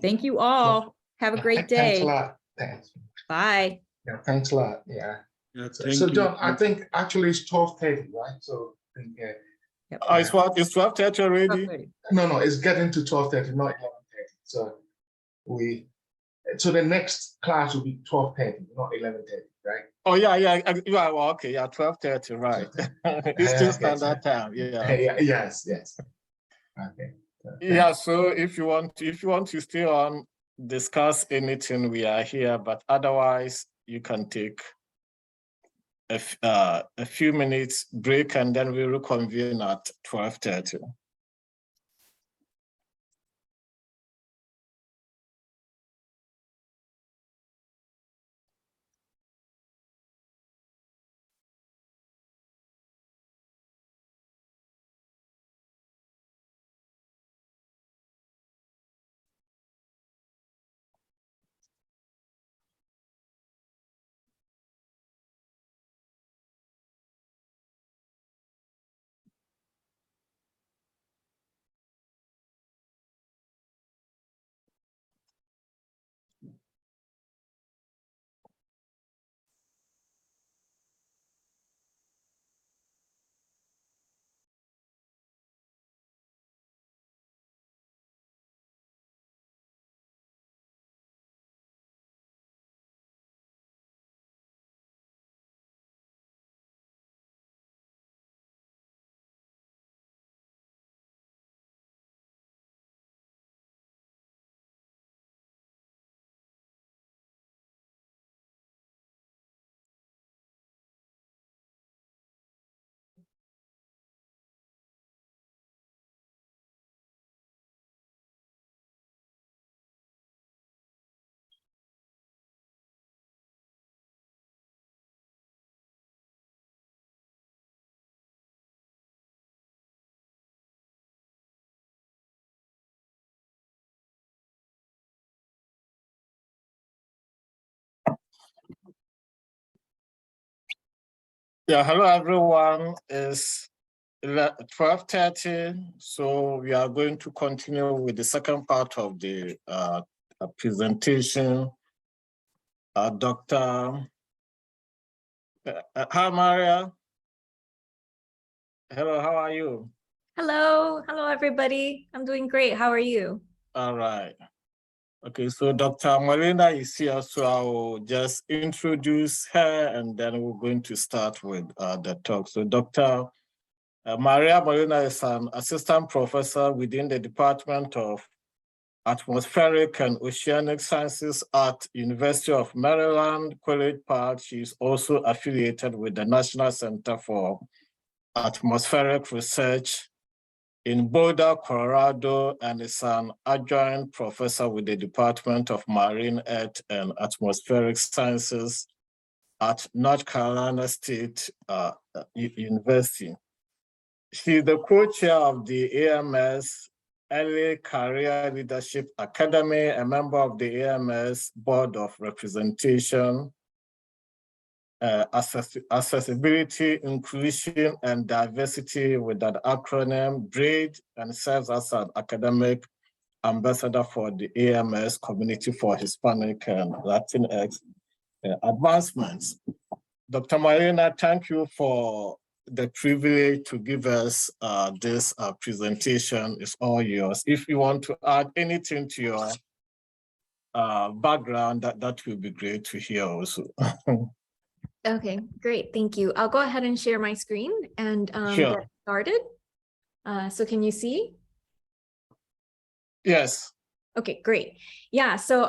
Thank you all. Have a great day. Thanks a lot. Thanks. Bye. Yeah, thanks a lot. Yeah. So John, I think actually it's 12:30, right? So I think, Yep. It's what? It's 12:30 already? 12:30. no, it's getting to 12:30, not 11:30. So the next class will be 12:30, not 11:30, right? Oh yeah, you are okay. Yeah, 12:30, right? It's still standard time. Yeah. Yes. Okay. Yeah. So if you want to stay on, discuss anything, we are here. But otherwise, you can take a few minutes break, and then we reconvene at 12:30. Yeah, hello everyone. It's 12:30, so we are going to continue with the second part of the presentation. Dr. Hi, Maria. Hello, how are you? Hello, everybody. I'm doing great. How are you? All right. Okay, so Dr. Marina is here, so I will just introduce her and then we're going to start with the talk. So Dr. Maria Molina is an assistant professor within the Department of Atmospheric and Oceanic Sciences at University of Maryland, College Park. She is also affiliated with the National Center for Atmospheric Research in Boulder, Colorado, and is an adjunct professor with the Department of Marine Earth and Atmospheric Sciences at North Carolina State University. She is the co-chair of the AMS Early Career Leadership Academy, a member of the AMS Board of Representation, Accessibility, Inclusion, and Diversity with that acronym BRAID, and serves as an academic ambassador for the AMS Community for Hispanic and Latinx advancements. Dr. Marina, thank you for the privilege to give us this presentation. Is all yours. If you want to add anything to your background, that will be great to hear also. Okay, great. Thank you. I'll go ahead and share my screen and Sure. get started. So can you see? Yes. Okay, great. Yeah, so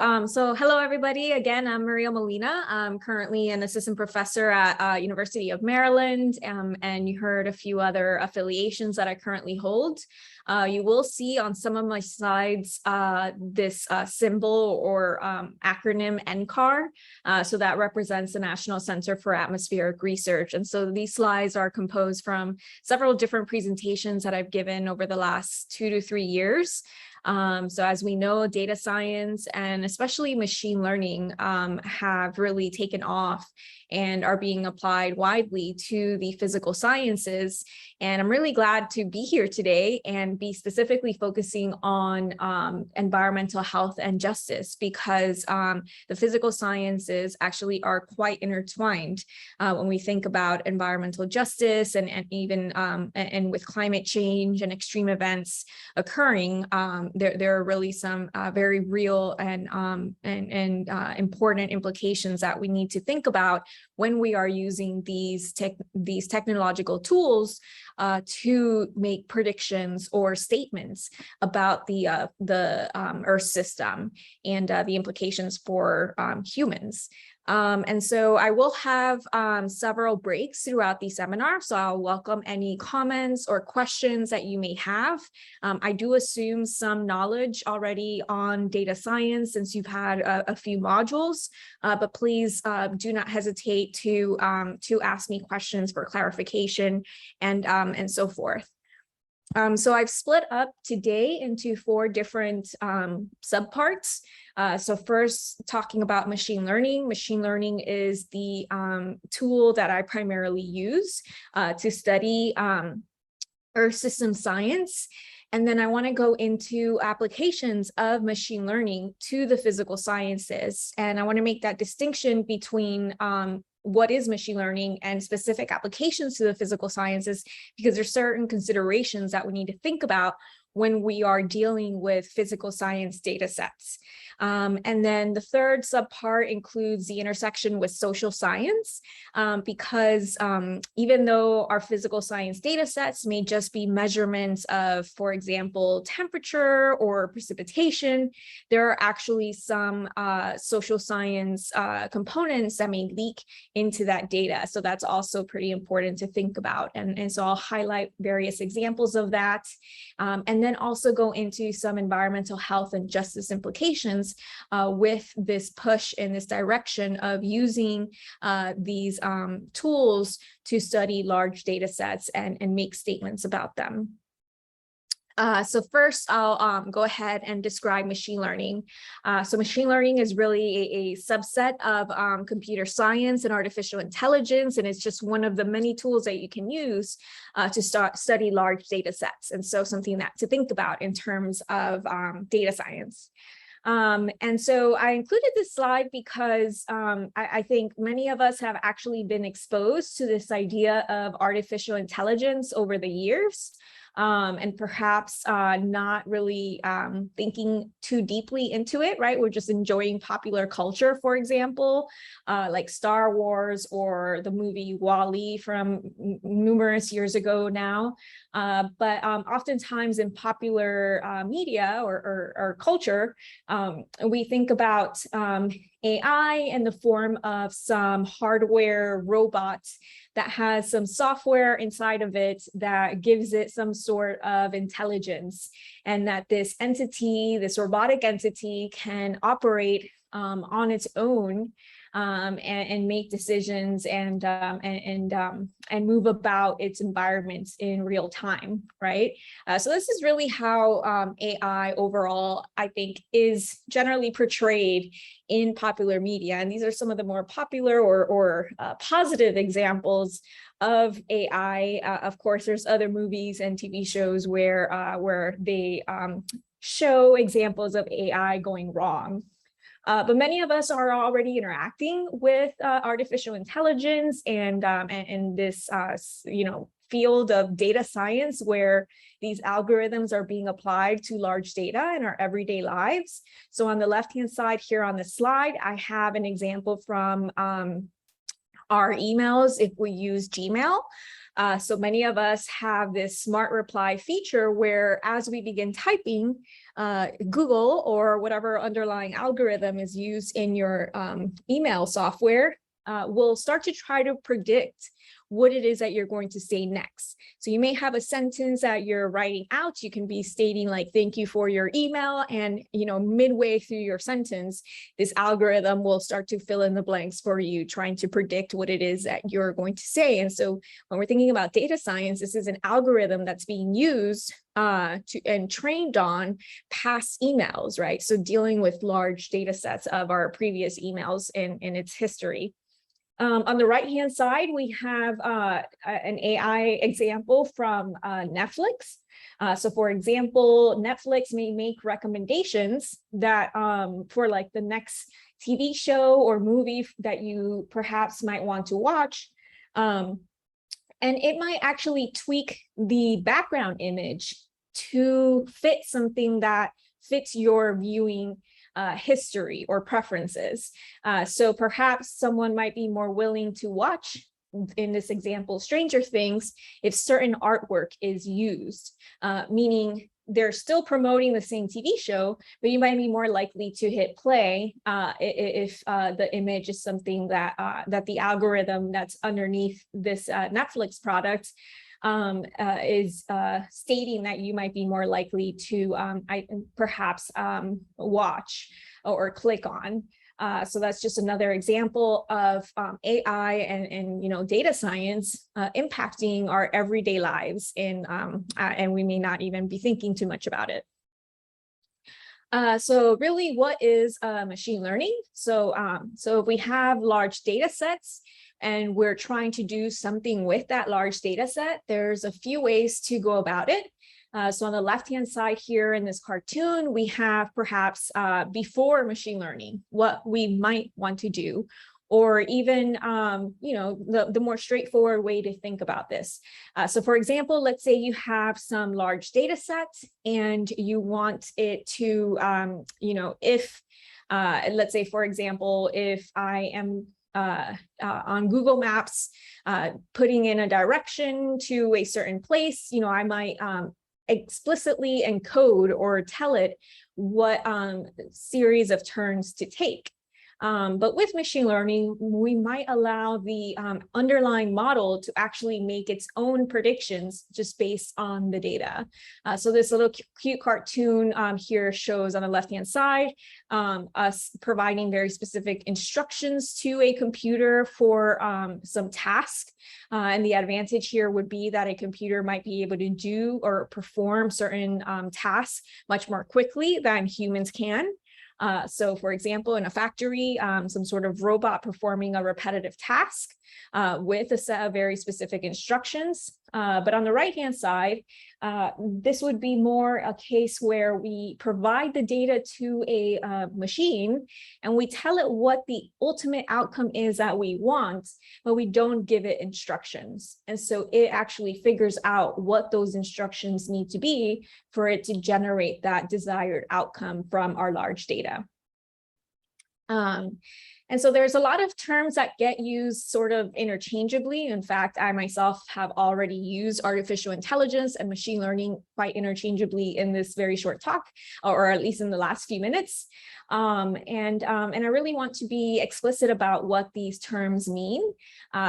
hello everybody. Again, I'm Maria Molina. I'm currently an assistant professor at University of Maryland, and you heard a few other affiliations that I currently hold. You will see on some of my slides this symbol or acronym NCAR. So that represents the National Center for Atmospheric Research. And so these slides are composed from several different presentations that I've given over the last 2 to 3 years. So as we know, data science and especially machine learning have really taken off and are being applied widely to the physical sciences. And I'm really glad to be here today and be specifically focusing on environmental health and justice, because the physical sciences actually are quite intertwined when we think about environmental justice and even and with climate change and extreme events occurring. There are really some very real and important implications that we need to think about when we are using these technological tools to make predictions or statements about the Earth system and the implications for humans. And so I will have several breaks throughout the seminar, so I'll welcome any comments or questions that you may have. I do assume some knowledge already on data science since you've had a few modules, but please do not hesitate to ask me questions for clarification and so forth. So I've split up today into 4 different subparts. So first, talking about machine learning. Machine learning is the tool that I primarily use to study Earth system science. And then I want to go into applications of machine learning to the physical sciences. And I want to make that distinction between what is machine learning and specific applications to the physical sciences, because there's certain considerations that we need to think about when we are dealing with physical science data sets. And then the third subpart includes the intersection with social science, because even though our physical science data sets may just be measurements of, for example, temperature or precipitation, there are actually some social science components that may leak into that data. So that's also pretty important to think about. And so I'll highlight various examples of that. And then also go into some environmental health and justice implications with this push in this direction of using these tools to study large data sets and make statements about them. So first, I'll go ahead and describe machine learning. So machine learning is really a subset of computer science and artificial intelligence, and it's just one of the many tools that you can use to study large data sets. And so something that to think about in terms of data science. And so I included this slide because I think many of us have actually been exposed to this idea of artificial intelligence over the years. And perhaps not really thinking too deeply into it, right? We're just enjoying popular culture, for example, like Star Wars or the movie WALL-E from numerous years ago now. But oftentimes in popular media or culture, we think about AI in the form of some hardware robot that has some software inside of it that gives it some sort of intelligence, and that this entity, this robotic entity, can operate on its own and make decisions and move about its environments in real time, right? So this is really how AI overall, I think, is generally portrayed in popular media. And these are some of the more popular or positive examples of AI. Of course, there's other movies and TV shows where they show examples of AI going wrong. But many of us are already interacting with artificial intelligence and this field of data science, where these algorithms are being applied to large data in our everyday lives. So on the left-hand side here on the slide, I have an example from our emails if we use Gmail. So many of us have this smart reply feature where as we begin typing, Google or whatever underlying algorithm is used in your email software will start to try to predict what it is that you're going to say next. So you may have a sentence that you're writing out. You can be stating like, thank you for your email. And, midway through your sentence, this algorithm will start to fill in the blanks for you, trying to predict what it is that you're going to say. And so when we're thinking about data science, this is an algorithm that's being used and trained on past emails, right? So dealing with large data sets of our previous emails in its history. On the right-hand side, we have an AI example from Netflix. So for example, Netflix may make recommendations that for like the next TV show or movie that you perhaps might want to watch. And it might actually tweak the background image to fit something that fits your viewing history or preferences. So perhaps someone might be more willing to watch, in this example, Stranger Things, if certain artwork is used, meaning they're still promoting the same TV show, but you might be more likely to hit play if the image is something that the algorithm that's underneath this Netflix product is stating that you might be more likely to perhaps watch or click on. So that's just another example of AI and data science impacting our everyday lives, and we may not even be thinking too much about it. So really, what is machine learning? So if we have large data sets and we're trying to do something with that large data set, there's a few ways to go about it. So on the left-hand side here in this cartoon, we have perhaps before machine learning, what we might want to do, or even, the more straightforward way to think about this. So for example, let's say you have some large data set and you want it to, let's say, for example, if I am on Google Maps, putting in a direction to a certain place, I might explicitly encode or tell it what series of turns to take. But with machine learning, we might allow the underlying model to actually make its own predictions just based on the data. So this little cute cartoon here shows on the left-hand side us providing very specific instructions to a computer for some task. And the advantage here would be that a computer might be able to do or perform certain tasks much more quickly than humans can. So for example, in a factory, some sort of robot performing a repetitive task with a set of very specific instructions. But on the right-hand side, this would be more a case where we provide the data to a machine and we tell it what the ultimate outcome is that we want, but we don't give it instructions. And so it actually figures out what those instructions need to be for it to generate that desired outcome from our large data. And so there's a lot of terms that get used sort of interchangeably. In fact, I myself have already used artificial intelligence and machine learning quite interchangeably in this very short talk, or at least in the last few minutes. And I really want to be explicit about what these terms mean.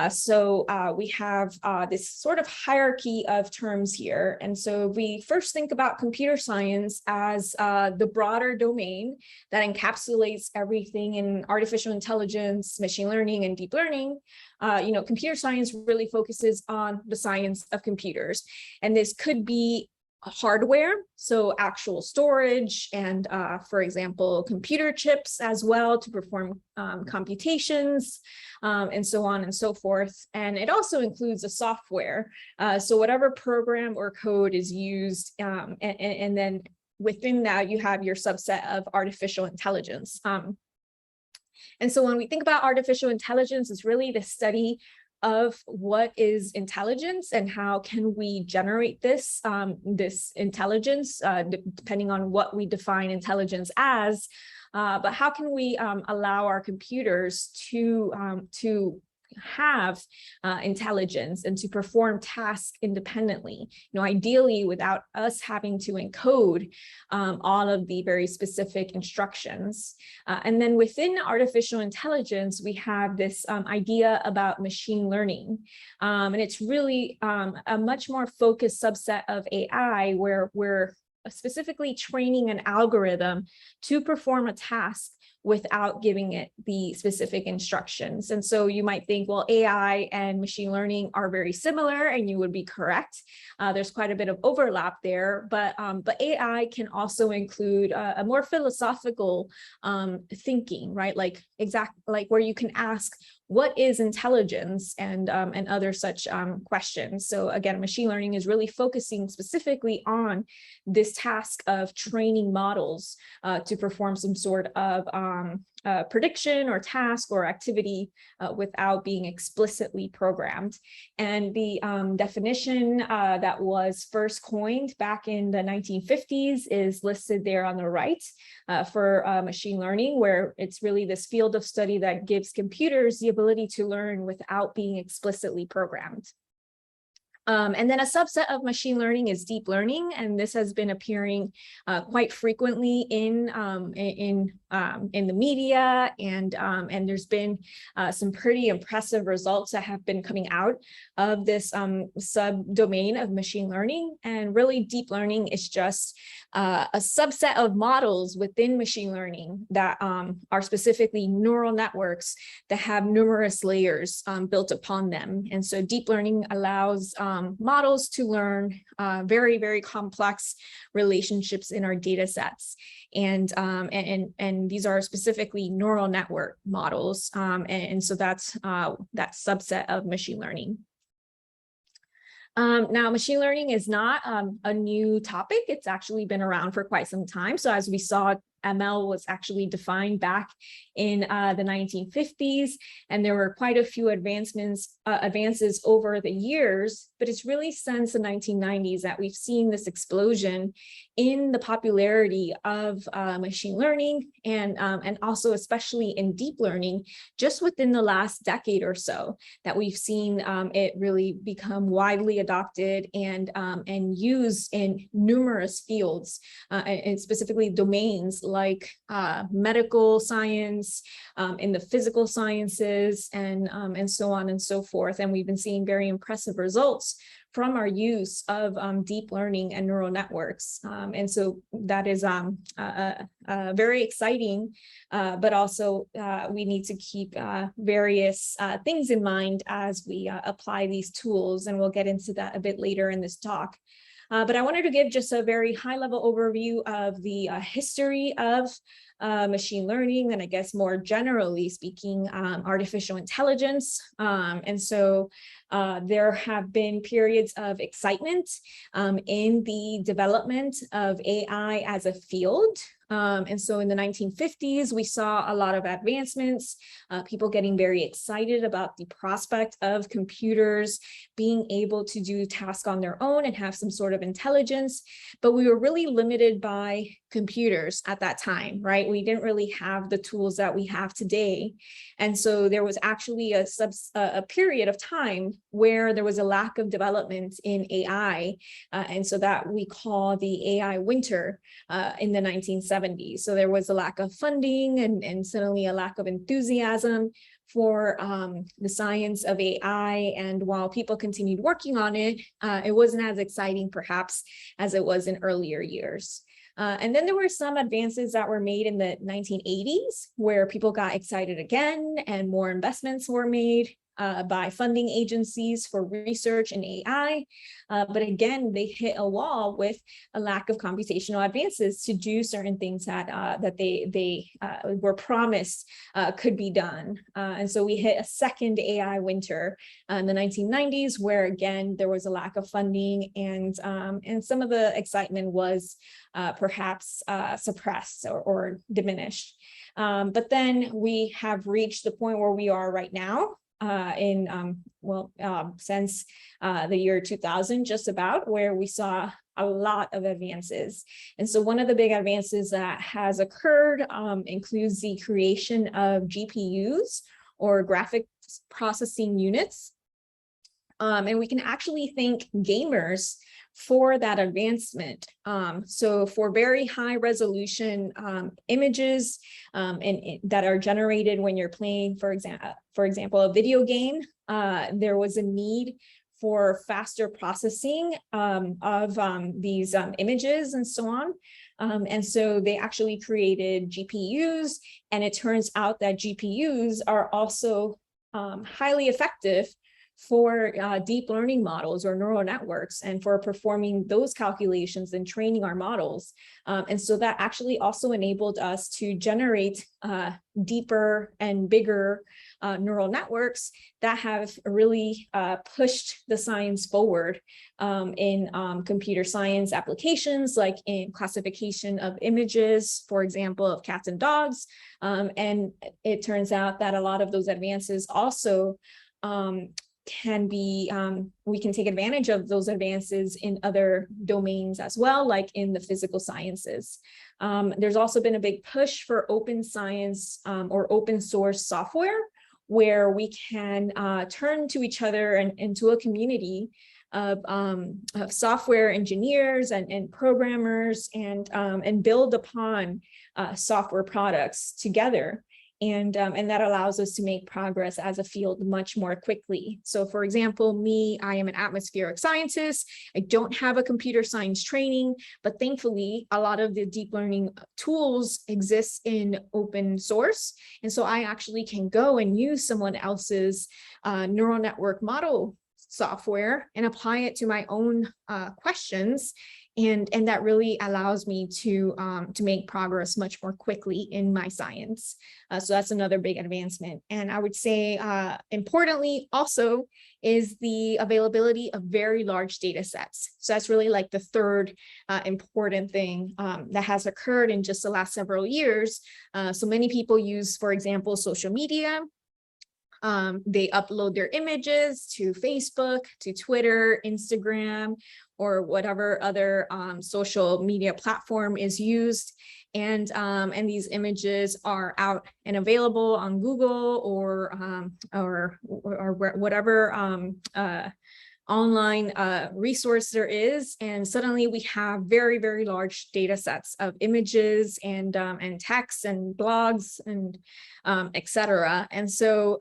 So we have this sort of hierarchy of terms here. And so we first think about computer science as the broader domain that encapsulates everything in artificial intelligence, machine learning, and deep learning. Computer science really focuses on the science of computers. And this could be hardware, so actual storage and, for example, computer chips as well to perform computations, and so on and so forth. And it also includes a software, so whatever program or code is used, and then within that you have your subset of artificial intelligence. And so when we think about artificial intelligence, it's really the study of what is intelligence and how can we generate this intelligence, depending on what we define intelligence as. But how can we allow our computers to have intelligence and to perform tasks independently, ideally without us having to encode all of the very specific instructions. And then within artificial intelligence, we have this idea about machine learning. And it's really a much more focused subset of AI where we're specifically training an algorithm to perform a task without giving it the specific instructions. And so you might think, well, AI and machine learning are very similar, and you would be correct. There's quite a bit of overlap there, but AI can also include a more philosophical thinking, right? Like where you can ask, what is intelligence, and other such questions. So again, machine learning is really focusing specifically on this task of training models to perform some sort of prediction or task or activity without being explicitly programmed. And the definition that was first coined back in the 1950s is listed there on the right for machine learning, where it's really this field of study that gives computers the ability to learn without being explicitly programmed. And then a subset of machine learning is deep learning, and this has been appearing quite frequently in the media, and there's been some pretty impressive results that have been coming out of this subdomain of machine learning. And really, deep learning is just a subset of models within machine learning that are specifically neural networks that have numerous layers built upon them. And so deep learning allows models to learn very, very complex relationships in our data sets. And these are specifically neural network models. And so that's that subset of machine learning. Now, machine learning is not a new topic. It's actually been around for quite some time. So as we saw, ML was actually defined back in the 1950s, and there were quite a few advances over the years, but it's really since the 1990s that we've seen this explosion in the popularity of machine learning, and also especially in deep learning, just within the last decade or so, that we've seen it really become widely adopted and used in numerous fields, and specifically domains like medical science, in the physical sciences, and so on and so forth. And we've been seeing very impressive results from our use of deep learning and neural networks. And so that is very exciting, but also we need to keep various things in mind as we apply these tools, and we'll get into that a bit later in this talk. But I wanted to give just a very high-level overview of the history of machine learning, and I guess more generally speaking, artificial intelligence. And so there have been periods of excitement in the development of AI as a field. And so in the 1950s, we saw a lot of advancements, people getting very excited about the prospect of computers being able to do tasks on their own and have some sort of intelligence. But we were really limited by computers at that time, right? We didn't really have the tools that we have today. And so there was actually a period of time where there was a lack of development in AI. And so that we call the AI winter in the 1970s. So there was a lack of funding and suddenly a lack of enthusiasm for the science of AI. And while people continued working on it, it wasn't as exciting perhaps as it was in earlier years. And then there were some advances that were made in the 1980s where people got excited again and more investments were made by funding agencies for research in AI. But again, they hit a wall with a lack of computational advances to do certain things that, they were promised could be done. And so we hit a second AI winter in the 1990s, where again, there was a lack of funding and some of the excitement was perhaps suppressed or diminished. But then we have reached the point where we are right now. Since the year 2000, just about, where we saw a lot of advances. And so one of the big advances that has occurred includes the creation of GPUs, or graphics processing units. And we can actually thank gamers for that advancement. So for very high resolution images that are generated when you're playing, for example, a video game, there was a need for faster processing of these images and so on. And so they actually created GPUs, and it turns out that GPUs are also highly effective for deep learning models or neural networks, and for performing those calculations and training our models. And so that actually also enabled us to generate deeper and bigger neural networks that have really pushed the science forward in computer science applications, like in classification of images, for example, of cats and dogs. And it turns out that a lot of those advances also can be, we can take advantage of those advances in other domains as well, like in the physical sciences. There's also been a big push for open science or open source software, where we can turn to each other and into a community of software engineers and programmers and build upon software products together. And that allows us to make progress as a field much more quickly. So for example, I am an atmospheric scientist. I don't have a computer science training, but thankfully a lot of the deep learning tools exist in open source. And so I actually can go and use someone else's neural network model software and apply it to my own questions. And that really allows me to make progress much more quickly in my science. So that's another big advancement. And I would say, importantly, also is the availability of very large data sets. So that's really like the third important thing that has occurred in just the last several years. So many people use, for example, social media. They upload their images to Facebook, to Twitter, Instagram, or whatever other social media platform is used. And these images are out and available on Google or whatever online resource there is, and suddenly we have very, very large data sets of images and texts and blogs and etc. And so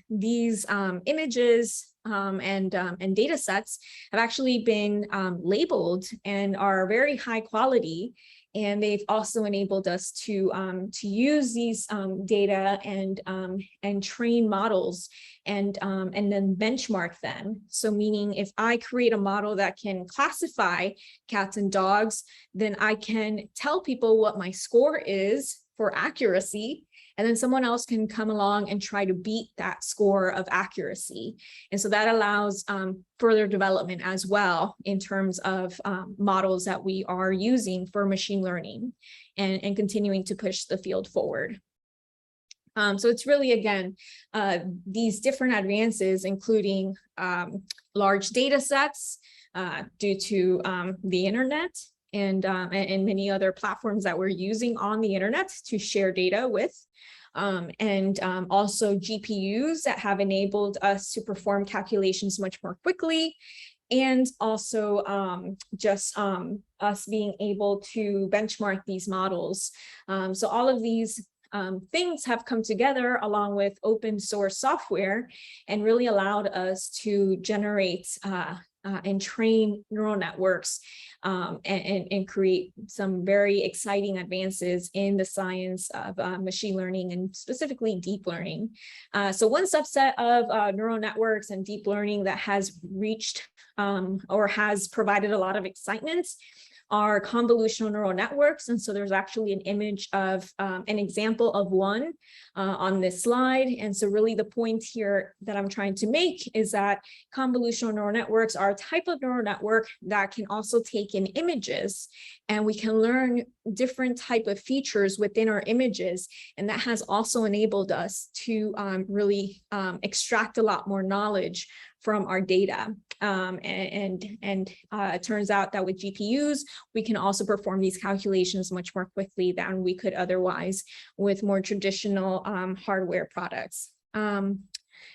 these images and data sets have actually been labeled and are very high quality. And they've also enabled us to use these data and train models and then benchmark them. So meaning if I create a model that can classify cats and dogs, then I can tell people what my score is for accuracy. And then someone else can come along and try to beat that score of accuracy. And so that allows further development as well in terms of models that we are using for machine learning and continuing to push the field forward. So it's really, again, these different advances, including large data sets due to the internet and many other platforms that we're using on the internet to share data with. And also GPUs that have enabled us to perform calculations much more quickly, and also just us being able to benchmark these models. So all of these things have come together along with open source software and really allowed us to generate and train neural networks and create some very exciting advances in the science of machine learning and specifically deep learning. So one subset of neural networks and deep learning that has reached or has provided a lot of excitement are convolutional neural networks. And so there's actually an image of an example of one on this slide. And so really the point here that I'm trying to make is that convolutional neural networks are a type of neural network that can also take in images, and we can learn different type of features within our images. And that has also enabled us to really extract a lot more knowledge from our data. It turns out that with GPUs, we can also perform these calculations much more quickly than we could otherwise with more traditional hardware products.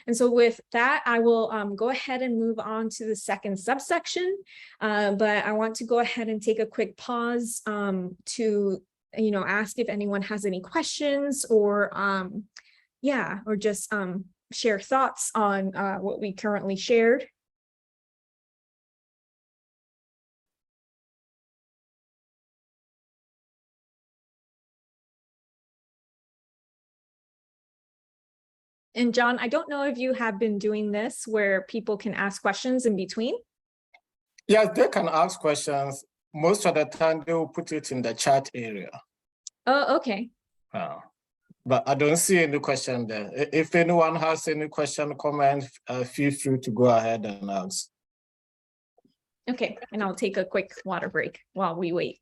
And so with that, I will go ahead and move on to the second subsection, but I want to go ahead and take a quick pause to ask if anyone has any questions or or just share thoughts on what we currently shared. And John, I don't know if you have been doing this where people can ask questions in between. Yes, they can ask questions. Most of the time, they will put it in the chat area. Oh, okay. But I don't see any question there. If anyone has any question, comment, feel free to go ahead and ask. Okay, and I'll take a quick water break while we wait.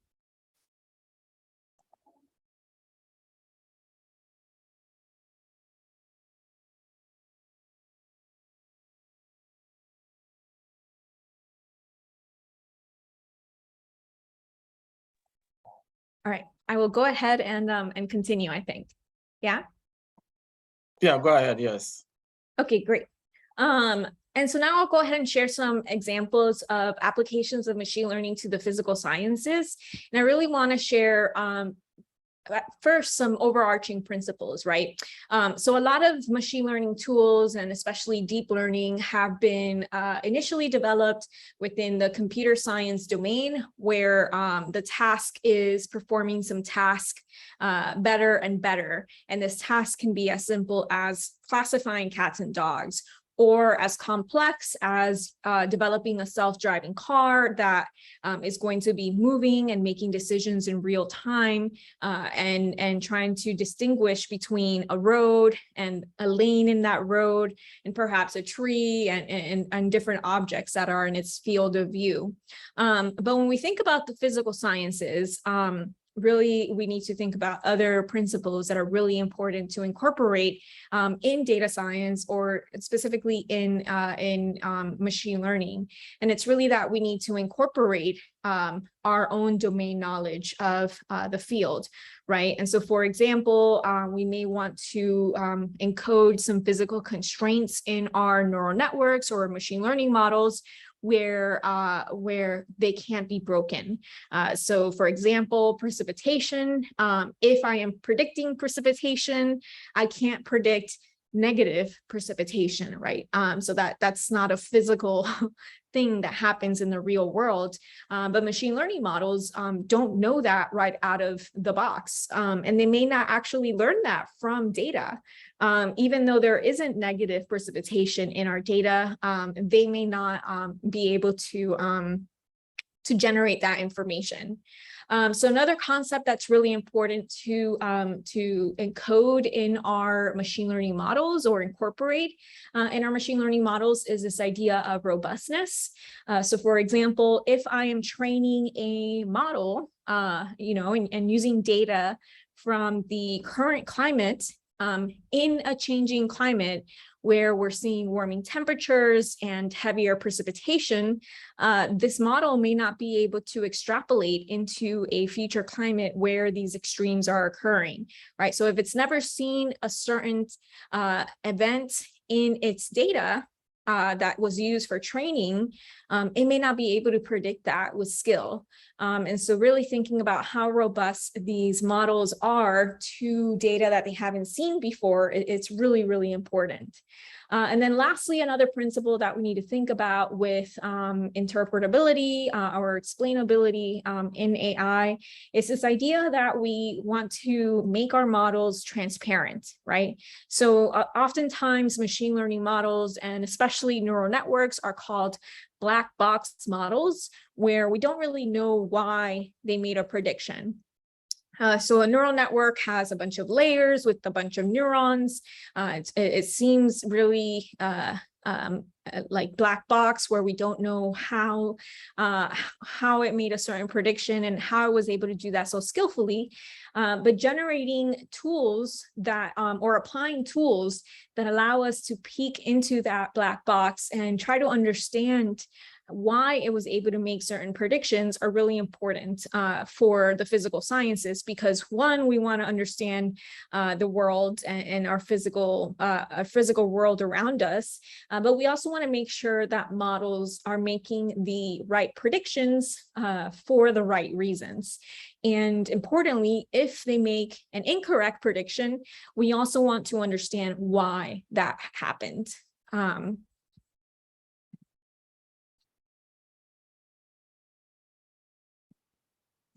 All right, I will go ahead and continue, I think. Yeah? Yeah, go ahead, yes. Okay, great. And so now I'll go ahead and share some examples of applications of machine learning to the physical sciences. And I really want to share first some overarching principles, right? So a lot of machine learning tools and especially deep learning have been initially developed within the computer science domain, where the task is performing some task better and better. And this task can be as simple as classifying cats and dogs, or as complex as developing a self-driving car that is going to be moving and making decisions in real time, and trying to distinguish between a road and a lane in that road, and perhaps a tree and different objects that are in its field of view. But when we think about the physical sciences, really, we need to think about other principles that are really important to incorporate in data science, or specifically in machine learning. And it's really that we need to incorporate our own domain knowledge of the field, right? And so, for example, we may want to encode some physical constraints in our neural networks or machine learning models, where they can't be broken. So for example, precipitation, if I am predicting precipitation, I can't predict negative precipitation, right? So that's not a physical thing that happens in the real world, but machine learning models don't know that right out of the box, and they may not actually learn that from data. Even though there isn't negative precipitation in our data, they may not be able to generate that information. So another concept that's really important to encode in our machine learning models or incorporate in our machine learning models is this idea of robustness. So for example, if I am training a model, and using data from the current climate in a changing climate, where we're seeing warming temperatures and heavier precipitation, this model may not be able to extrapolate into a future climate where these extremes are occurring, right? So if it's never seen a certain event in its data that was used for training, it may not be able to predict that with skill. And so really thinking about how robust these models are to data that they haven't seen before, it's really, really important. And then lastly, another principle that we need to think about with interpretability or explainability in AI is this idea that we want to make our models transparent, right? So oftentimes machine learning models and especially neural networks are called black box models, where we don't really know why they made a prediction. So a neural network has a bunch of layers with a bunch of neurons. It seems really like black box, where we don't know how it made a certain prediction and how it was able to do that so skillfully. But generating tools that or applying tools that allow us to peek into that black box and try to understand why it was able to make certain predictions are really important for the physical sciences, because one, we want to understand the world and our physical world around us, but we also want to make sure that models are making the right predictions for the right reasons. And importantly, if they make an incorrect prediction, we also want to understand why that happened.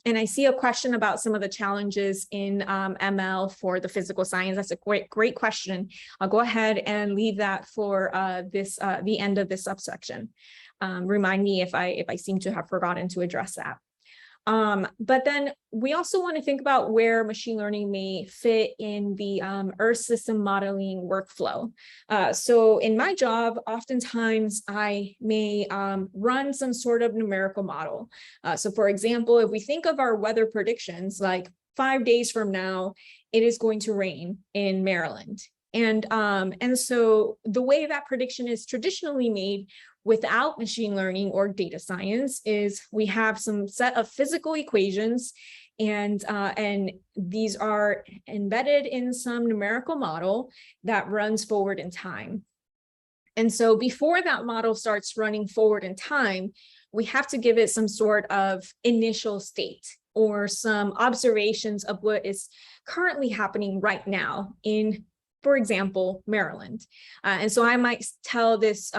And I see a question about some of the challenges in ML for the physical science. That's a great question. I'll go ahead and leave that for the end of this subsection. Remind me if I seem to have forgotten to address that. But then we also want to think about where machine learning may fit in the Earth system modeling workflow. So in my job, oftentimes I may run some sort of numerical model. So for example, if we think of our weather predictions, like 5 days from now, it is going to rain in Maryland. And so the way that prediction is traditionally made without machine learning or data science is we have some set of physical equations, and these are embedded in some numerical model that runs forward in time. And so before that model starts running forward in time, we have to give it some sort of initial state or some observations of what is currently happening right now in, for example, Maryland. And so I might tell this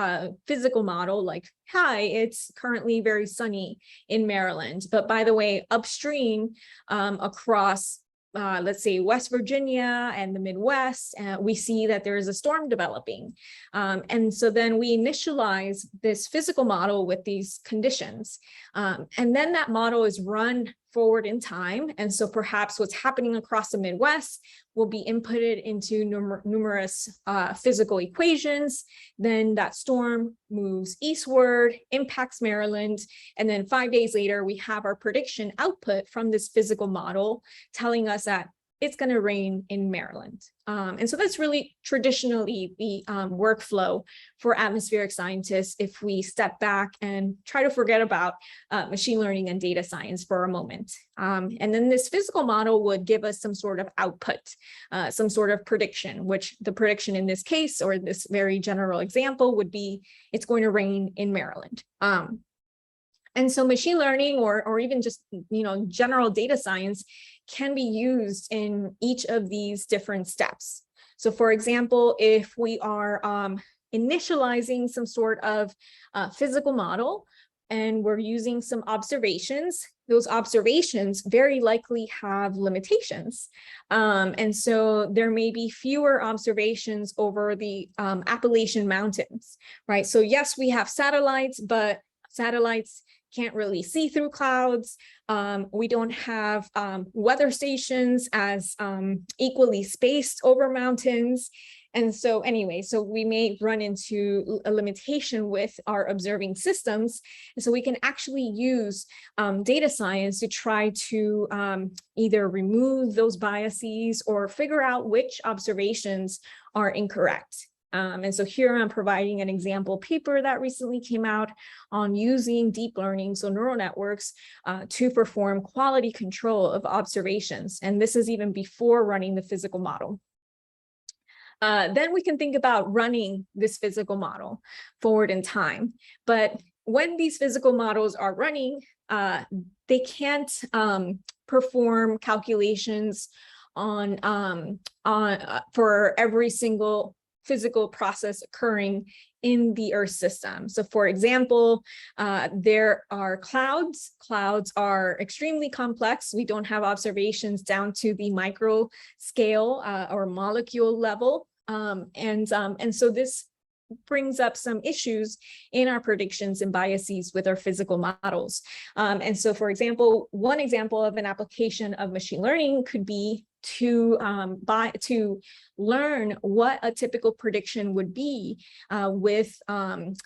physical model like, hi, it's currently very sunny in Maryland. But by the way, upstream across, let's say, West Virginia and the Midwest, we see that there is a storm developing. And so then we initialize this physical model with these conditions. And then that model is run forward in time. And so perhaps what's happening across the Midwest will be inputted into numerous physical equations. Then that storm moves eastward, impacts Maryland. And then 5 days later, we have our prediction output from this physical model telling us that it's going to rain in Maryland. And so that's really traditionally the workflow for atmospheric scientists if we step back and try to forget about machine learning and data science for a moment. And then this physical model would give us some sort of output, some sort of prediction, which the prediction in this case, or this very general example, would be it's going to rain in Maryland. And so machine learning or even just, general data science can be used in each of these different steps. So for example, if we are initializing some sort of physical model and we're using some observations, those observations very likely have limitations. And so there may be fewer observations over the Appalachian Mountains, right? So yes, we have satellites, but satellites can't really see through clouds. We don't have weather stations as equally spaced over mountains. And so anyway, so we may run into a limitation with our observing systems. And so we can actually use data science to try to either remove those biases or figure out which observations are incorrect. And so here I'm providing an example paper that recently came out on using deep learning, so neural networks, to perform quality control of observations. And this is even before running the physical model. Then we can think about running this physical model forward in time. But when these physical models are running, they can't perform calculations on for every single physical process occurring in the Earth system. So for example, there are clouds. Clouds are extremely complex. We don't have observations down to the micro scale or molecule level. And so this brings up some issues in our predictions and biases with our physical models. And so for example, one example of an application of machine learning could be to learn what a typical prediction would be with the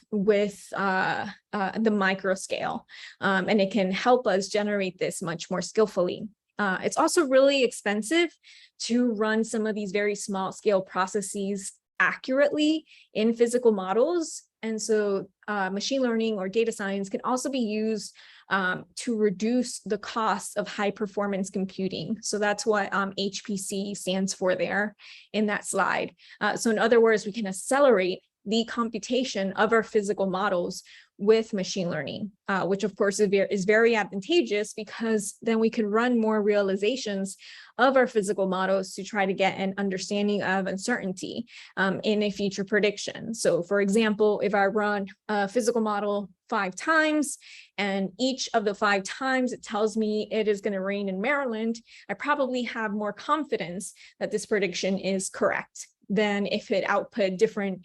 micro scale, and it can help us generate this much more skillfully. It's also really expensive to run some of these very small scale processes accurately in physical models. And so machine learning or data science can also be used to reduce the cost of high performance computing. So that's what HPC stands for there in that slide. So in other words, we can accelerate the computation of our physical models with machine learning, which of course is very advantageous because then we can run more realizations of our physical models to try to get an understanding of uncertainty in a future prediction. So for example, if I run a physical model 5 times and each of the 5 times it tells me it is going to rain in Maryland, I probably have more confidence that this prediction is correct than if it output different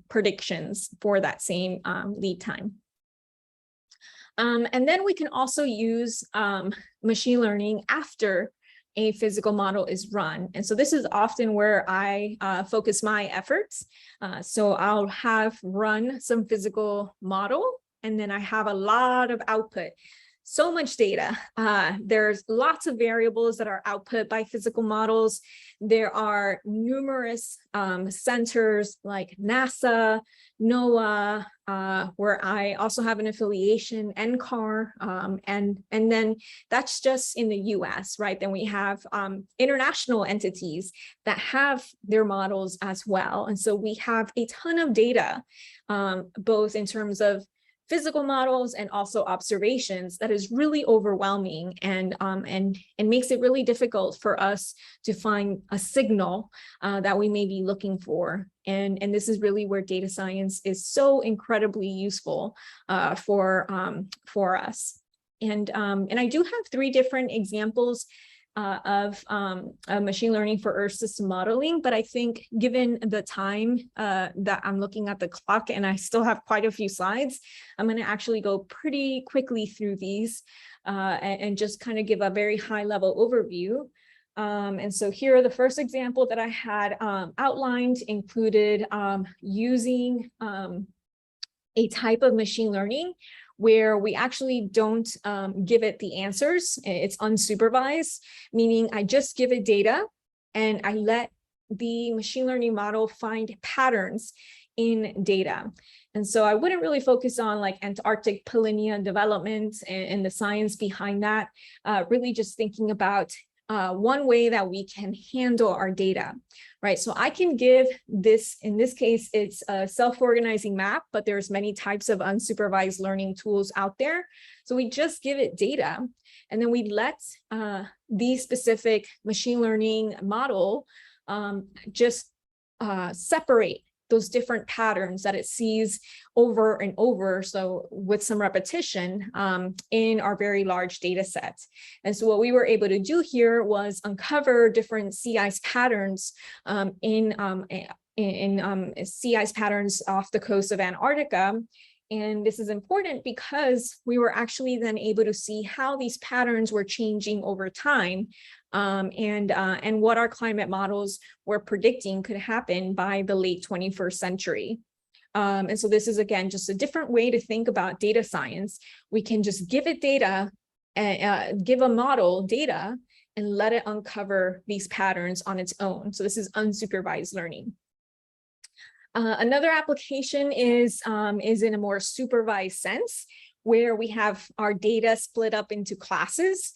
predictions for that same lead time. And then we can also use machine learning after a physical model is run. And so this is often where I focus my efforts. So I'll have run some physical model, and then I have a lot of output. So much data. There's lots of variables that are output by physical models. There are numerous centers like NASA, NOAA, where I also have an affiliation, NCAR, and then that's just in the US, right? Then we have international entities that have their models as well. And so we have a ton of data, both in terms of physical models and also observations that is really overwhelming and makes it really difficult for us to find a signal that we may be looking for. And this is really where data science is so incredibly useful for us. And I do have 3 different examples of machine learning for Earth system modeling, but I think given the time that I'm looking at the clock and I still have quite a few slides, I'm going to actually go pretty quickly through these and just kind of give a very high level overview. And so here, the first example that I had outlined included using a type of machine learning where we actually don't give it the answers. It's unsupervised, meaning I just give it data and I let the machine learning model find patterns in data. And so I wouldn't really focus on like Antarctic polynya development and the science behind that, really just thinking about one way that we can handle our data, right? So I can give this, in this case, it's a self-organizing map, but there's many types of unsupervised learning tools out there. So we just give it data, and then we let the specific machine learning model just separate those different patterns that it sees over and over, so with some repetition in our very large data set. And so what we were able to do here was uncover different sea ice patterns in sea ice patterns off the coast of Antarctica. And this is important because we were actually then able to see how these patterns were changing over time, and what our climate models were predicting could happen by the late 21st century. And so this is, again, just a different way to think about data science. We can just give it data, and give a model data, and let it uncover these patterns on its own. So this is unsupervised learning. Another application is in a more supervised sense, where we have our data split up into classes.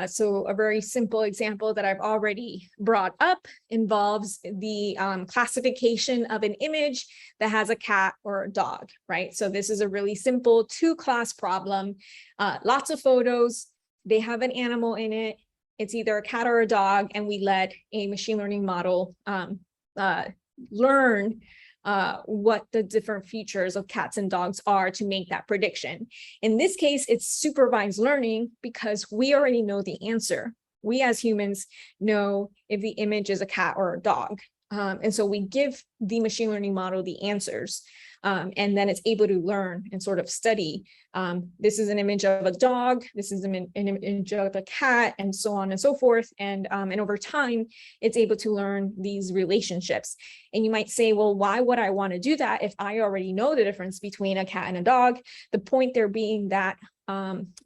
So a very simple example that I've already brought up involves the classification of an image that has a cat or a dog, right? So this is a really simple 2-class problem. Lots of photos, they have an animal in it. It's either a cat or a dog, and we let a machine learning model learn what the different features of cats and dogs are to make that prediction. In this case, it's supervised learning because we already know the answer. We as humans know if the image is a cat or a dog. And so we give the machine learning model the answers, and then it's able to learn and sort of study. This is an image of a dog, this is an image of a cat, and so on and so forth. And over time, it's able to learn these relationships. And you might say, well, why would I want to do that if I already know the difference between a cat and a dog? The point there being that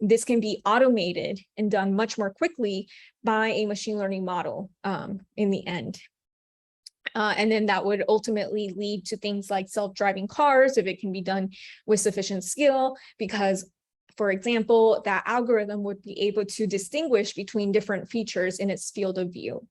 this can be automated and done much more quickly by a machine learning model in the end. And then that would ultimately lead to things like self-driving cars if it can be done with sufficient skill, because, for example, that algorithm would be able to distinguish between different features in its field of view.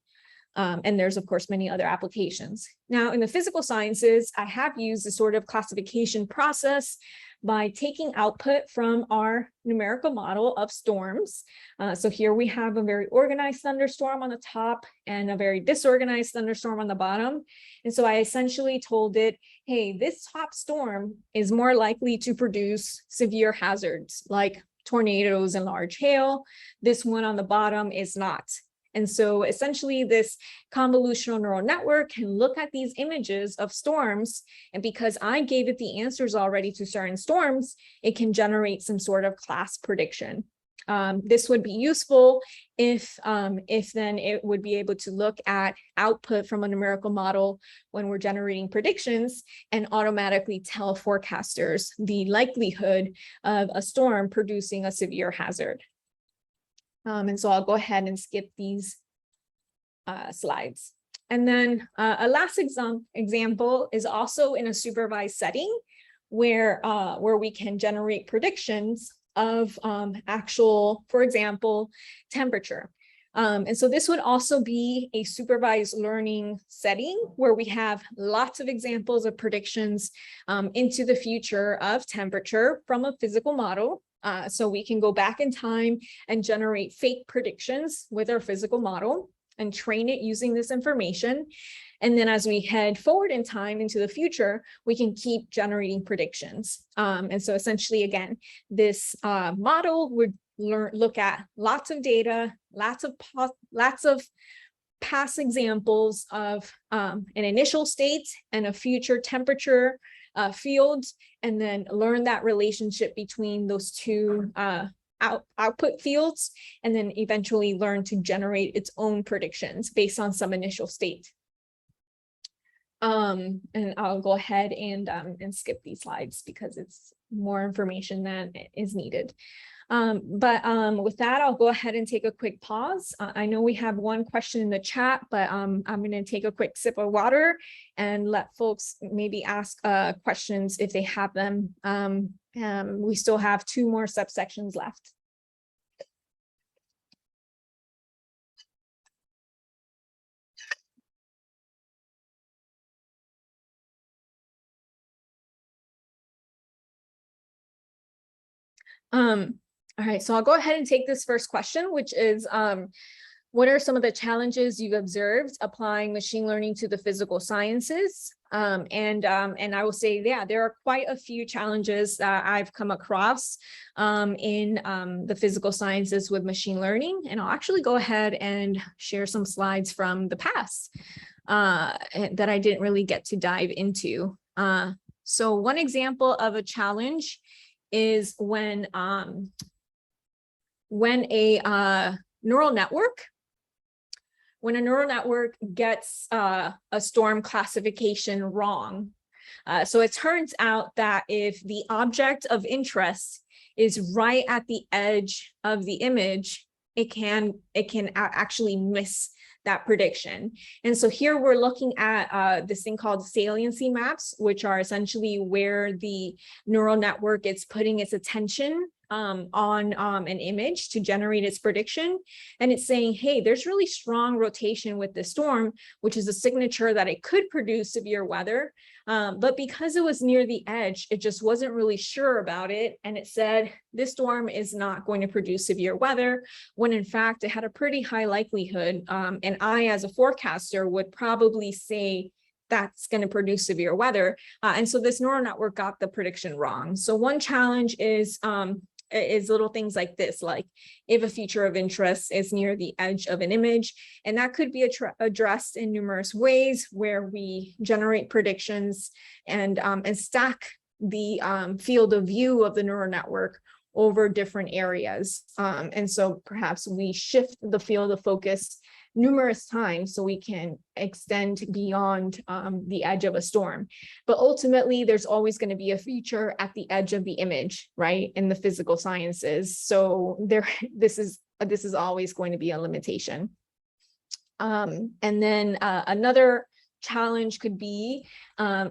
And there's, of course, many other applications. Now, in the physical sciences, I have used the sort of classification process by taking output from our numerical model of storms. So here we have a very organized thunderstorm on the top and a very disorganized thunderstorm on the bottom. And so I essentially told it, hey, this top storm is more likely to produce severe hazards like tornadoes and large hail. This one on the bottom is not. And so essentially this convolutional neural network can look at these images of storms, and because I gave it the answers already to certain storms, it can generate some sort of class prediction. This would be useful if then it would be able to look at output from a numerical model when we're generating predictions and automatically tell forecasters the likelihood of a storm producing a severe hazard. And so I'll go ahead and skip these slides. And then a last example is also in a supervised setting where we can generate predictions of actual, for example, temperature. And so this would also be a supervised learning setting where we have lots of examples of predictions into the future of temperature from a physical model. So we can go back in time and generate fake predictions with our physical model and train it using this information. And then as we head forward in time into the future, we can keep generating predictions. And so essentially, again, this model would look at lots of data, lots of past examples of an initial state and a future temperature fields, and then learn that relationship between those two output fields, and then eventually learn to generate its own predictions based on some initial state. And I'll go ahead and skip these slides because it's more information than is needed. But with that, I'll go ahead and take a quick pause. I know we have one question in the chat, but I'm going to take a quick sip of water and let folks maybe ask questions if they have them. We still have 2 more subsections left. All right, so I'll go ahead and take this first question, which is, what are some of the challenges you've observed applying machine learning to the physical sciences? And I will say, yeah, there are quite a few challenges that I've come across in the physical sciences with machine learning. And I'll actually go ahead and share some slides from the past that I didn't really get to dive into. So one example of a challenge is when a neural network gets a storm classification wrong. So it turns out that if the object of interest is right at the edge of the image, it can actually miss that prediction. And so here we're looking at this thing called saliency maps, which are essentially where the neural network is putting its attention on an image to generate its prediction. And it's saying, hey, there's really strong rotation with the storm, which is a signature that it could produce severe weather. But because it was near the edge, it just wasn't really sure about it. And it said, this storm is not going to produce severe weather, when in fact, it had a pretty high likelihood. And I, as a forecaster, would probably say that's going to produce severe weather. And so this neural network got the prediction wrong. So one challenge is little things like this, like if a feature of interest is near the edge of an image, and that could be addressed in numerous ways where we generate predictions and stack the field of view of the neural network over different areas. And so perhaps we shift the field of focus numerous times so we can extend beyond the edge of a storm. But ultimately, there's always going to be a feature at the edge of the image, right, in the physical sciences. So this is always going to be a limitation. And then another challenge could be,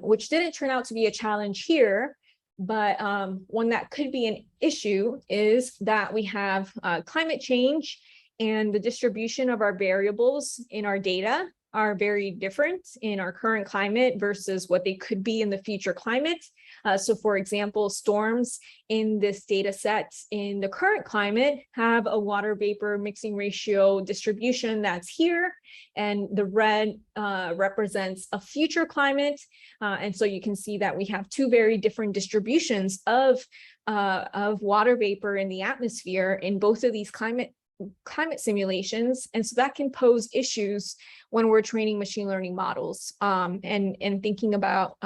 which didn't turn out to be a challenge here, but one that could be an issue is that we have climate change, and the distribution of our variables in our data are very different in our current climate versus what they could be in the future climate. So for example, storms in this data set in the current climate have a water vapor mixing ratio distribution that's here, and the red represents a future climate. And so you can see that we have 2 very different distributions of water vapor in the atmosphere in both of these climate simulations. And so that can pose issues when we're training machine learning models and thinking about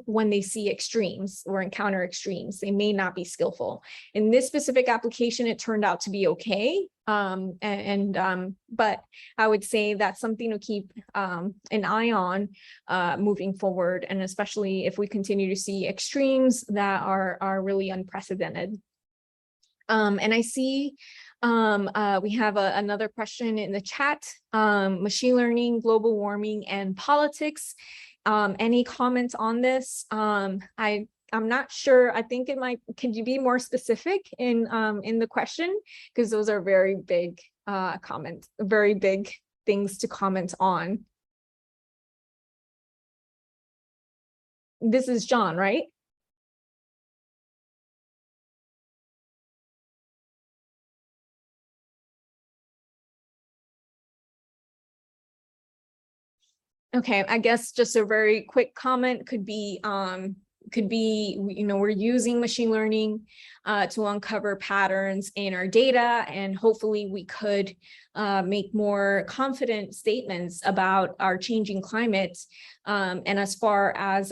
when they see extremes or encounter extremes, they may not be skillful. In this specific application, it turned out to be okay. But I would say that's something to keep an eye on moving forward, and especially if we continue to see extremes that are really unprecedented. And I see we have another question in the chat, machine learning, global warming, and politics. Any comments on this? I'm not sure. I think it might, could you be more specific in the question? Because those are very big comments, very big things to comment on. This is John, right? Okay, I guess just a very quick comment could be, we're using machine learning to uncover patterns in our data, and hopefully we could make more confident statements about our changing climate. And as far as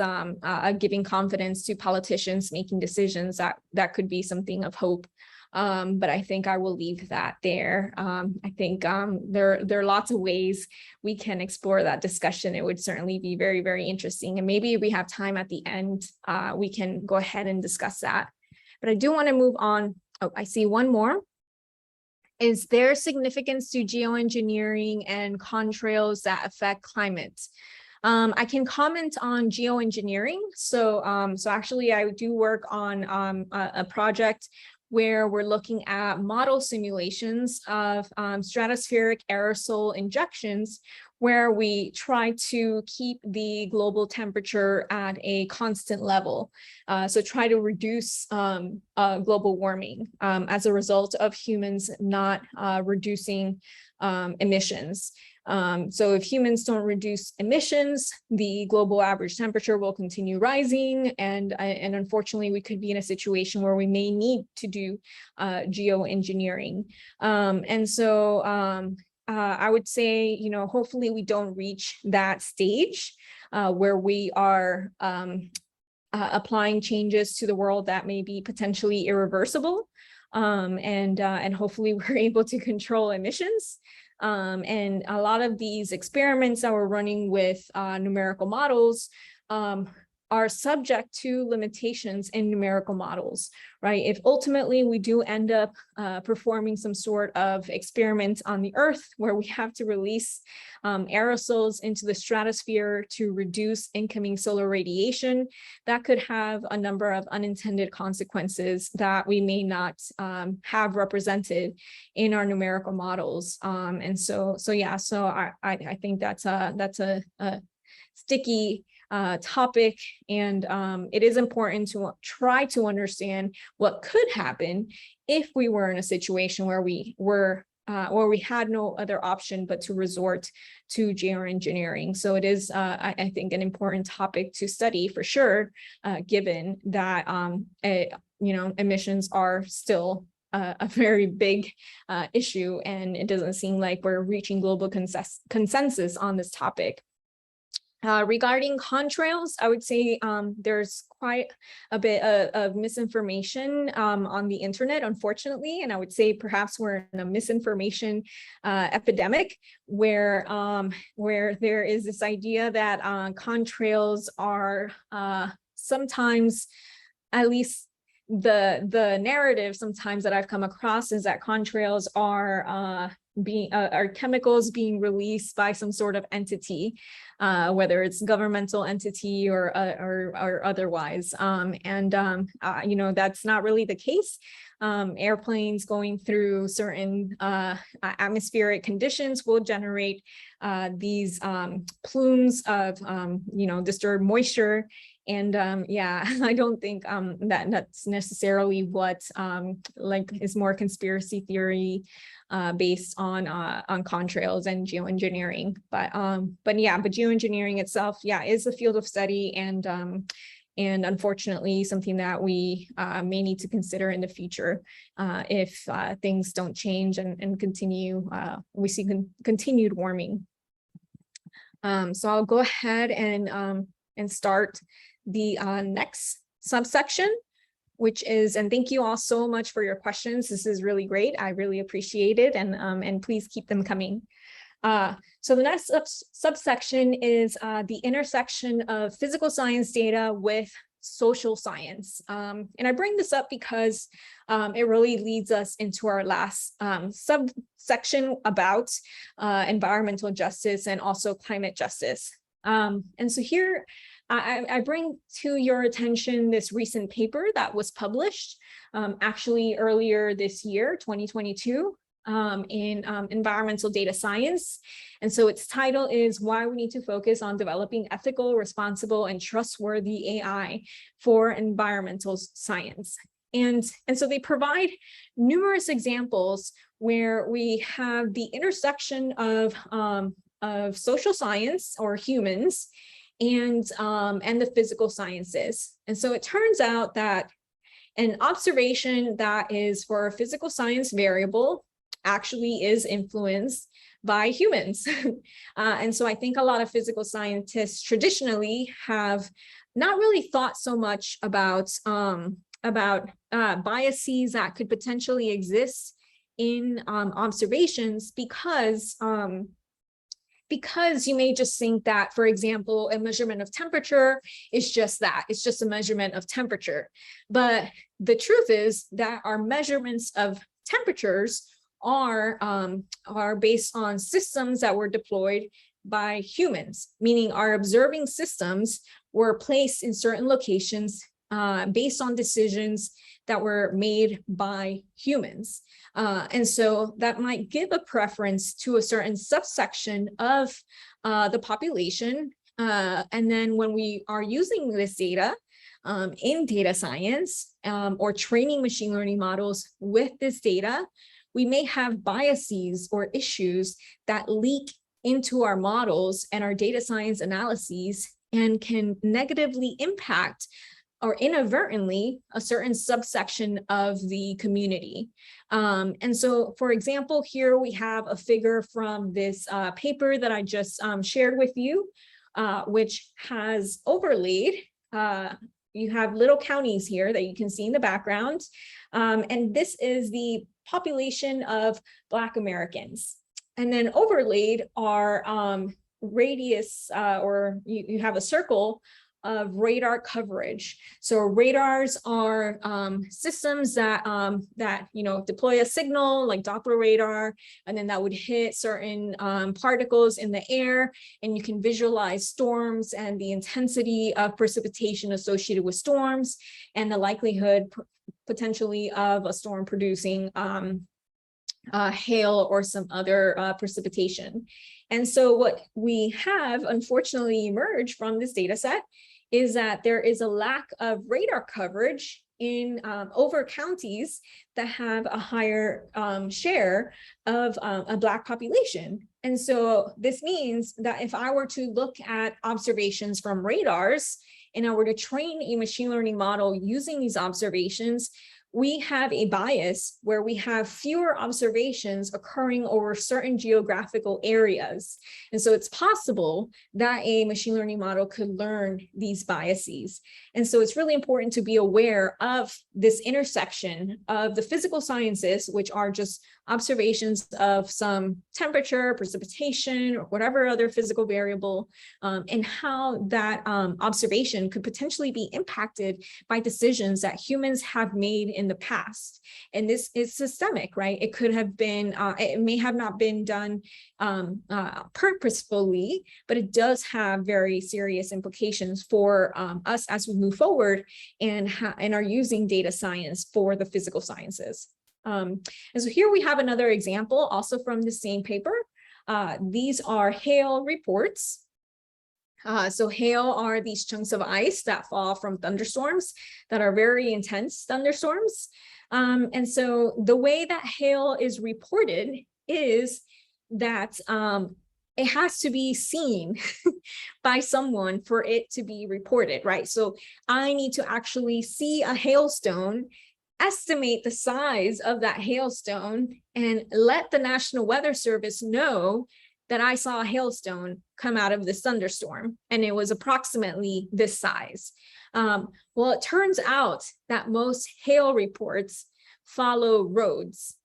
giving confidence to politicians making decisions, that could be something of hope. But I think I will leave that there. I think there are lots of ways we can explore that discussion. It would certainly be very, very interesting. And maybe if we have time at the end, we can go ahead and discuss that. But I do want to move on. Oh, I see one more. Is there significance to geoengineering and contrails that affect climate? I can comment on geoengineering. So actually I do work on a project where we're looking at model simulations of stratospheric aerosol injections, where we try to keep the global temperature at a constant level. So try to reduce global warming as a result of humans not reducing emissions. So if humans don't reduce emissions, the global average temperature will continue rising. And unfortunately, we could be in a situation where we may need to do geoengineering. And so I would say, hopefully we don't reach that stage where we are applying changes to the world that may be potentially irreversible. And hopefully we're able to control emissions. And a lot of these experiments that we're running with numerical models are subject to limitations in numerical models, right? If ultimately we do end up performing some sort of experiment on the Earth where we have to release aerosols into the stratosphere to reduce incoming solar radiation, that could have a number of unintended consequences that we may not have represented in our numerical models. And so I think that's a sticky topic, and it is important to try to understand what could happen if we were in a situation where we had no other option but to resort to geoengineering. So it is, I think, an important topic to study for sure, given that emissions are still a very big issue, and it doesn't seem like we're reaching global consensus on this topic. Regarding contrails, I would say there's quite a bit of misinformation on the internet, unfortunately, and I would say perhaps we're in a misinformation epidemic where there is this idea that contrails are sometimes, at least the narrative sometimes that I've come across is that contrails are chemicals being released by some sort of entity, whether it's governmental entity or otherwise. That's not really the case. Airplanes going through certain atmospheric conditions will generate these plumes of disturbed moisture. And I don't think that's necessarily what is more conspiracy theory based on contrails and geoengineering. But geoengineering itself, is a field of study, and unfortunately something that we may need to consider in the future if things don't change and continue. We see continued warming. So I'll go ahead and start the next subsection, which is, and thank you all so much for your questions. This is really great. I really appreciate it, and please keep them coming. So the next subsection is the intersection of physical science data with social science. And I bring this up because it really leads us into our last subsection about environmental justice and also climate justice. And so here, I bring to your attention this recent paper that was published actually earlier this year, 2022, in environmental data science. And so its title is Why We Need to Focus on Developing Ethical, Responsible, and Trustworthy AI for Environmental Science. And so they provide numerous examples where we have the intersection of social science or humans and the physical sciences. And so it turns out that an observation that is for a physical science variable actually is influenced by humans. And so I think a lot of physical scientists traditionally have not really thought so much about biases that could potentially exist in observations, because because you may just think that, for example, a measurement of temperature is just that, it's just a measurement of temperature. But the truth is that our measurements of temperatures are based on systems that were deployed by humans, meaning our observing systems were placed in certain locations based on decisions that were made by humans. And so that might give a preference to a certain subsection of the population. And then when we are using this data in data science or training machine learning models with this data, we may have biases or issues that leak into our models and our data science analyses and can negatively impact or inadvertently a certain subsection of the community. And so, for example, here we have a figure from this paper that I just shared with you, which has overlaid, you have little counties here that you can see in the background. And this is the population of Black Americans. And then overlaid are radius, or you have a circle of radar coverage. So radars are systems that deploy a signal like Doppler radar, and then that would hit certain particles in the air, and you can visualize storms and the intensity of precipitation associated with storms and the likelihood potentially of a storm producing hail or some other precipitation. And so what we have unfortunately emerged from this data set is that there is a lack of radar coverage in over counties that have a higher share of a Black population. And so this means that if I were to look at observations from radars and I were to train a machine learning model using these observations, we have a bias where we have fewer observations occurring over certain geographical areas. And so it's possible that a machine learning model could learn these biases. And so it's really important to be aware of this intersection of the physical sciences, which are just observations of some temperature, precipitation, or whatever other physical variable, and how that observation could potentially be impacted by decisions that humans have made in the past. And this is systemic, right? It could have been, it may have not been done purposefully, but it does have very serious implications for us as we move forward and are using data science for the physical sciences. And so here we have another example also from the same paper. These are hail reports. So hail are these chunks of ice that fall from thunderstorms that are very intense thunderstorms. And so the way that hail is reported is that it has to be seen by someone for it to be reported, right? So I need to actually see a hailstone, estimate the size of that hailstone, and let the National Weather Service know that I saw a hailstone come out of this thunderstorm, and it was approximately this size. Well, it turns out that most hail reports follow roads.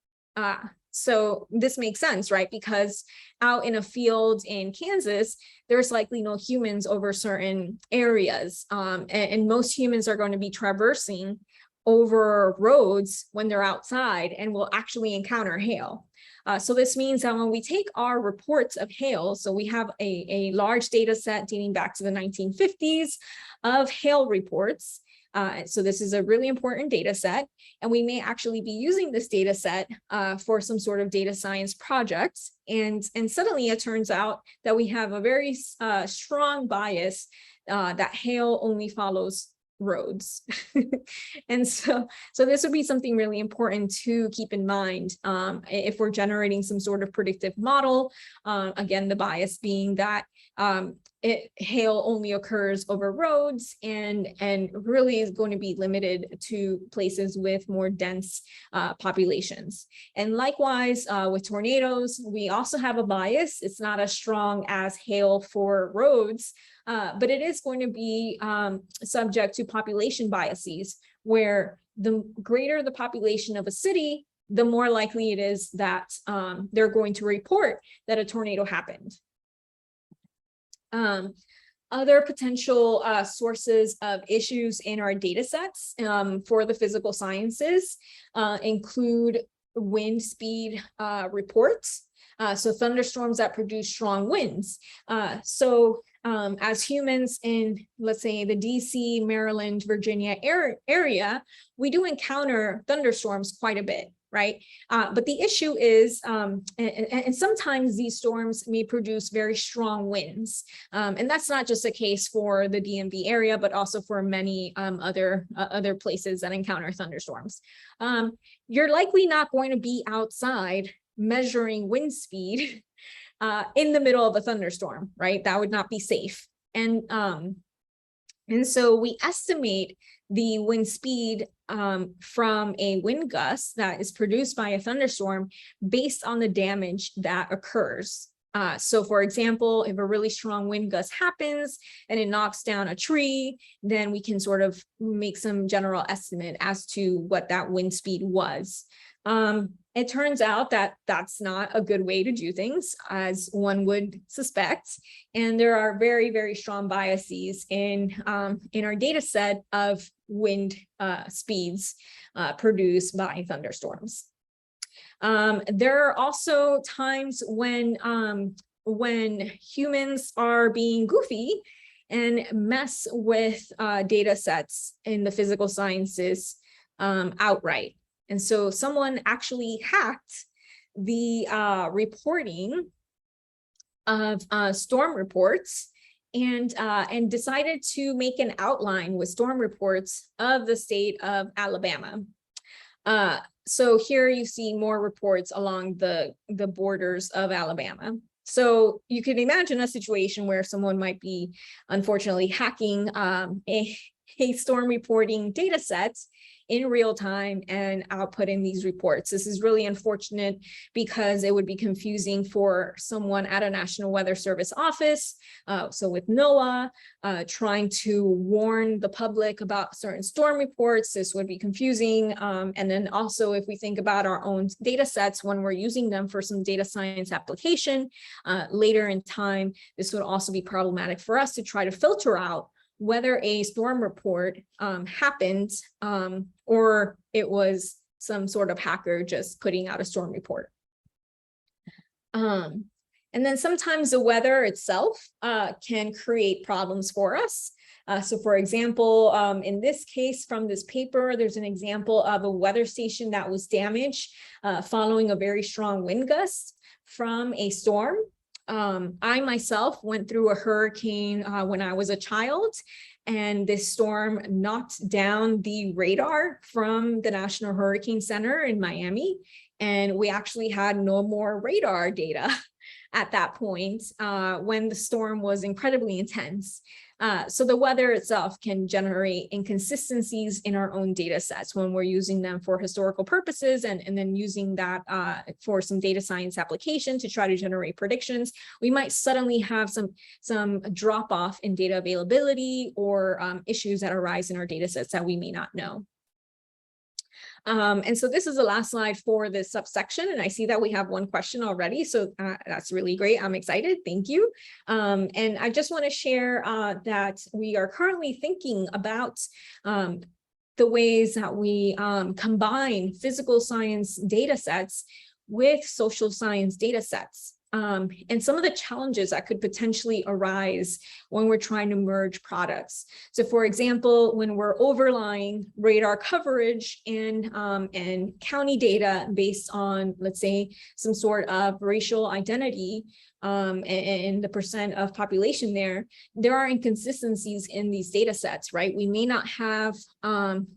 So this makes sense, right? Because out in a field in Kansas, there's likely no humans over certain areas. And most humans are going to be traversing over roads when they're outside and will actually encounter hail. So this means that when we take our reports of hail, so we have a large data set dating back to the 1950s of hail reports. So this is a really important data set, and we may actually be using this data set for some sort of data science projects. And suddenly it turns out that we have a very strong bias that hail only follows roads. And so this would be something really important to keep in mind if we're generating some sort of predictive model. Again, the bias being that hail only occurs over roads and really is going to be limited to places with more dense populations. And likewise with tornadoes, we also have a bias. It's not as strong as hail for roads, but it is going to be subject to population biases, where the greater the population of a city, the more likely it is that they're going to report that a tornado happened. Other potential sources of issues in our data sets for the physical sciences include wind speed reports. So thunderstorms that produce strong winds. As humans in, let's say, the DC, Maryland, Virginia area, we do encounter thunderstorms quite a bit, right? But the issue is, and sometimes these storms may produce very strong winds. And that's not just a case for the DMV area, but also for many other places that encounter thunderstorms. You're likely not going to be outside measuring wind speed in the middle of a thunderstorm, right? That would not be safe. And so we estimate the wind speed from a wind gust that is produced by a thunderstorm based on the damage that occurs. So for example, if a really strong wind gust happens and it knocks down a tree, then we can sort of make some general estimate as to what that wind speed was. It turns out that that's not a good way to do things, as one would suspect. And there are very, very strong biases in our data set of wind speeds produced by thunderstorms. There are also times when humans are being goofy and mess with data sets in the physical sciences outright. And so someone actually hacked the reporting of storm reports and decided to make an outline with storm reports of the state of Alabama. So here you see more reports along the borders of Alabama. So you can imagine a situation where someone might be unfortunately hacking a storm reporting data set in real time and outputting these reports. This is really unfortunate because it would be confusing for someone at a National Weather Service office. So with NOAA, trying to warn the public about certain storm reports, this would be confusing. And then also if we think about our own data sets, when we're using them for some data science application later in time, this would also be problematic for us to try to filter out whether a storm report happened or it was some sort of hacker just putting out a storm report. And then sometimes the weather itself can create problems for us. So for example, in this case from this paper, there's an example of a weather station that was damaged following a very strong wind gust from a storm. I myself went through a hurricane when I was a child, and this storm knocked down the radar from the National Hurricane Center in Miami, and we actually had no more radar data at that point when the storm was incredibly intense. So the weather itself can generate inconsistencies in our own data sets when we're using them for historical purposes and then using that for some data science application to try to generate predictions. We might suddenly have some drop off in data availability or issues that arise in our data sets that we may not know. And so this is the last slide for this subsection, and I see that we have one question already, so that's really great. I'm excited. Thank you. And I just want to share that we are currently thinking about the ways that we combine physical science data sets with social science data sets. And some of the challenges that could potentially arise when we're trying to merge products. So for example, when we're overlaying radar coverage and county data based on, let's say, some sort of racial identity and the percent of population there are inconsistencies in these data sets, right? We may not have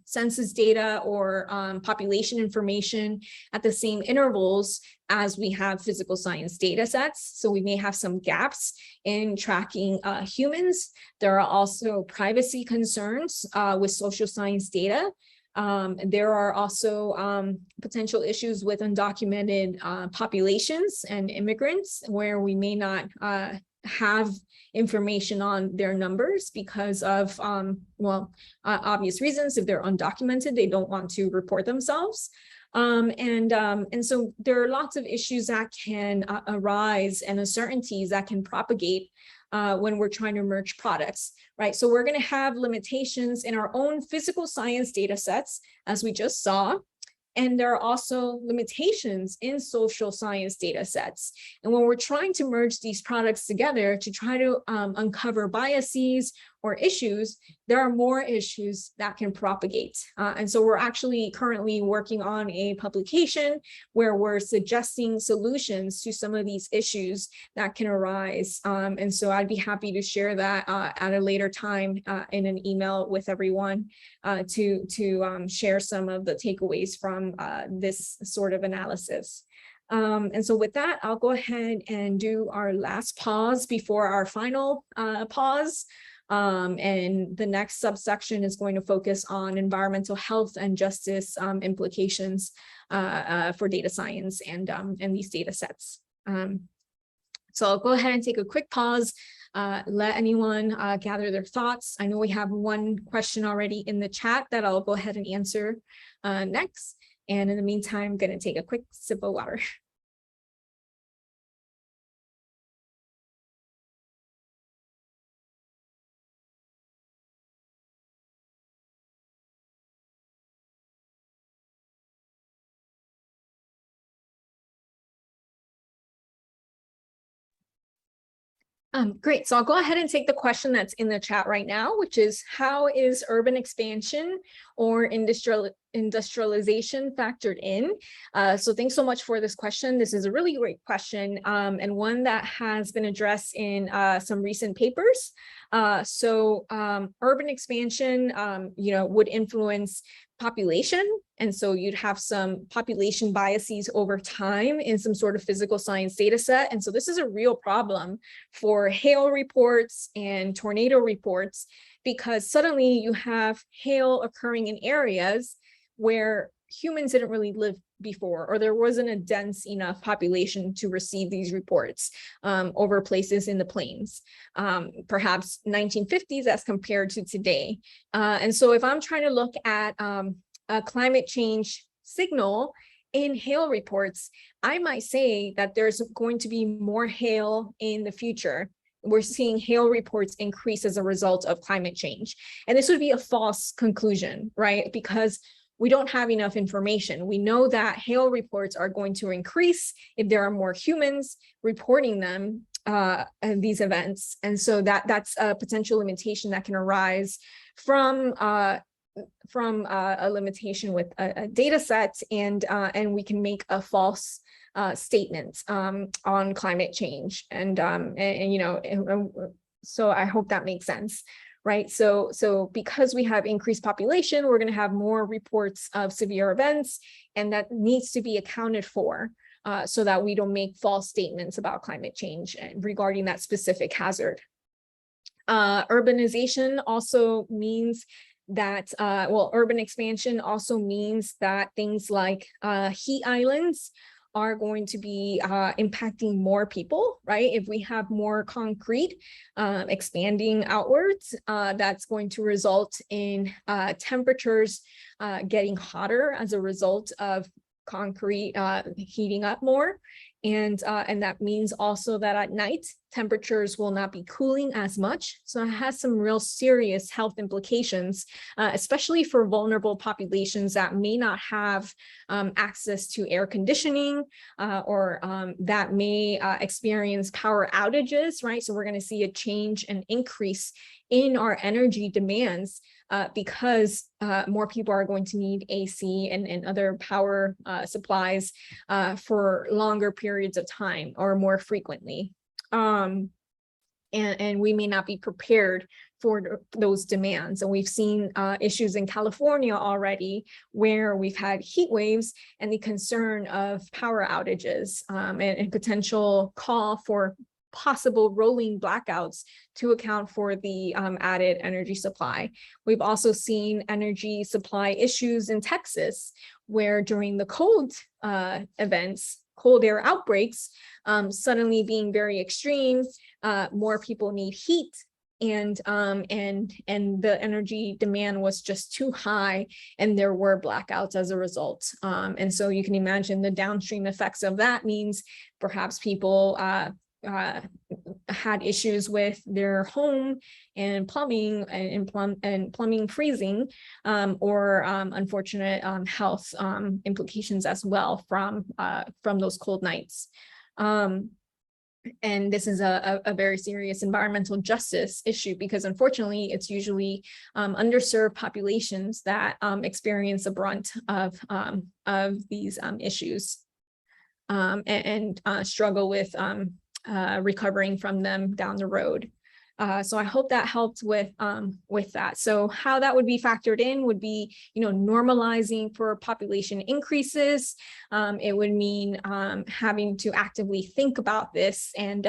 census data or population information at the same intervals as we have physical science data sets. So we may have some gaps in tracking humans. There are also privacy concerns with social science data. There are also potential issues with undocumented populations and immigrants where we may not have information on their numbers because of, obvious reasons. If they're undocumented, they don't want to report themselves. And so there are lots of issues that can arise and uncertainties that can propagate when we're trying to merge products, right? So we're going to have limitations in our own physical science data sets, as we just saw. And there are also limitations in social science data sets. And when we're trying to merge these products together to try to uncover biases or issues, there are more issues that can propagate. And so we're actually currently working on a publication where we're suggesting solutions to some of these issues that can arise. And so I'd be happy to share that at a later time in an email with everyone to share some of the takeaways from this sort of analysis. And so with that, I'll go ahead and do our last pause before our final pause. And the next subsection is going to focus on environmental health and justice implications for data science and these data sets. So I'll go ahead and take a quick pause, let anyone gather their thoughts. I know we have one question already in the chat that I'll go ahead and answer next. And in the meantime, I'm going to take a quick sip of water. Great. So I'll go ahead and take the question that's in the chat right now, which is, how is urban expansion or industrialization factored in? So thanks so much for this question. This is a really great question, and one that has been addressed in some recent papers. Urban expansion, would influence population. And so you'd have some population biases over time in some sort of physical science data set. And so this is a real problem for hail reports and tornado reports, because suddenly you have hail occurring in areas where humans didn't really live before, or there wasn't a dense enough population to receive these reports over places in the plains, perhaps 1950s as compared to today. And so if I'm trying to look at a climate change signal in hail reports, I might say that there's going to be more hail in the future. We're seeing hail reports increase as a result of climate change. And this would be a false conclusion, right? Because we don't have enough information. We know that hail reports are going to increase if there are more humans reporting them, these events. And so that's a potential limitation that can arise from a limitation with a data set, and we can make a false statement on climate change. So I hope that makes sense. Right. So because we have increased population, we're going to have more reports of severe events, and that needs to be accounted for so that we don't make false statements about climate change regarding that specific hazard. Urbanization also means that, urban expansion also means that things like heat islands are going to be impacting more people, right? If we have more concrete expanding outwards, that's going to result in temperatures getting hotter as a result of concrete heating up more. And that means also that at night, temperatures will not be cooling as much. So it has some real serious health implications, especially for vulnerable populations that may not have access to air conditioning or that may experience power outages, right? So we're going to see a change and increase in our energy demands because more people are going to need AC and other power supplies for longer periods of time or more frequently. And we may not be prepared for those demands. And we've seen issues in California already where we've had heat waves and the concern of power outages and potential call for possible rolling blackouts to account for the added energy supply. We've also seen energy supply issues in Texas, where during the cold events, cold air outbreaks, suddenly being very extreme, more people need heat, and the energy demand was just too high, and there were blackouts as a result. And so you can imagine the downstream effects of that means perhaps people had issues with their home and plumbing plumbing freezing, or unfortunate health implications as well from those cold nights. And this is a very serious environmental justice issue, because unfortunately it's usually underserved populations that experience the brunt of these issues and struggle with recovering from them down the road. So I hope that helped with that. So how that would be factored in would be, normalizing for population increases. It would mean having to actively think about this and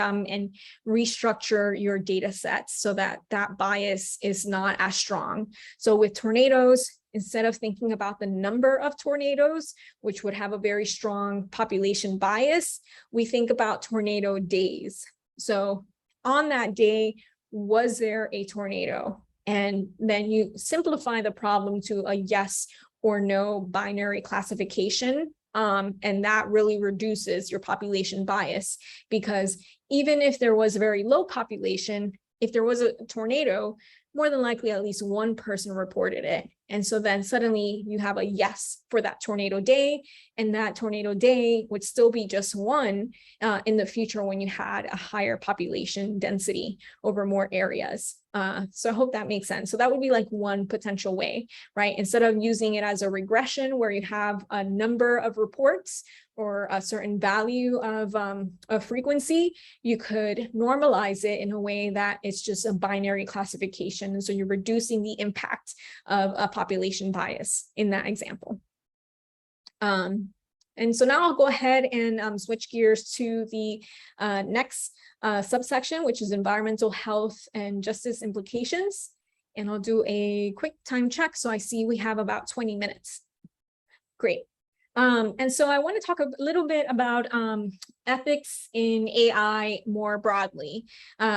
restructure your data sets so that that bias is not as strong. So with tornadoes, instead of thinking about the number of tornadoes, which would have a very strong population bias, we think about tornado days. So on that day, was there a tornado? And then you simplify the problem to a yes or no binary classification. And that really reduces your population bias, because even if there was a very low population, if there was a tornado, more than likely at least one person reported it. And so then suddenly you have a yes for that tornado day, and that tornado day would still be just one in the future when you had a higher population density over more areas. So I hope that makes sense. So that would be like one potential way, right? Instead of using it as a regression where you have a number of reports or a certain value of frequency, you could normalize it in a way that it's just a binary classification. And so you're reducing the impact of a population bias in that example. And so now I'll go ahead and switch gears to the next subsection, which is environmental health and justice implications. And I'll do a quick time check. So I see we have about 20 minutes. Great. And so I want to talk a little bit about ethics in AI more broadly.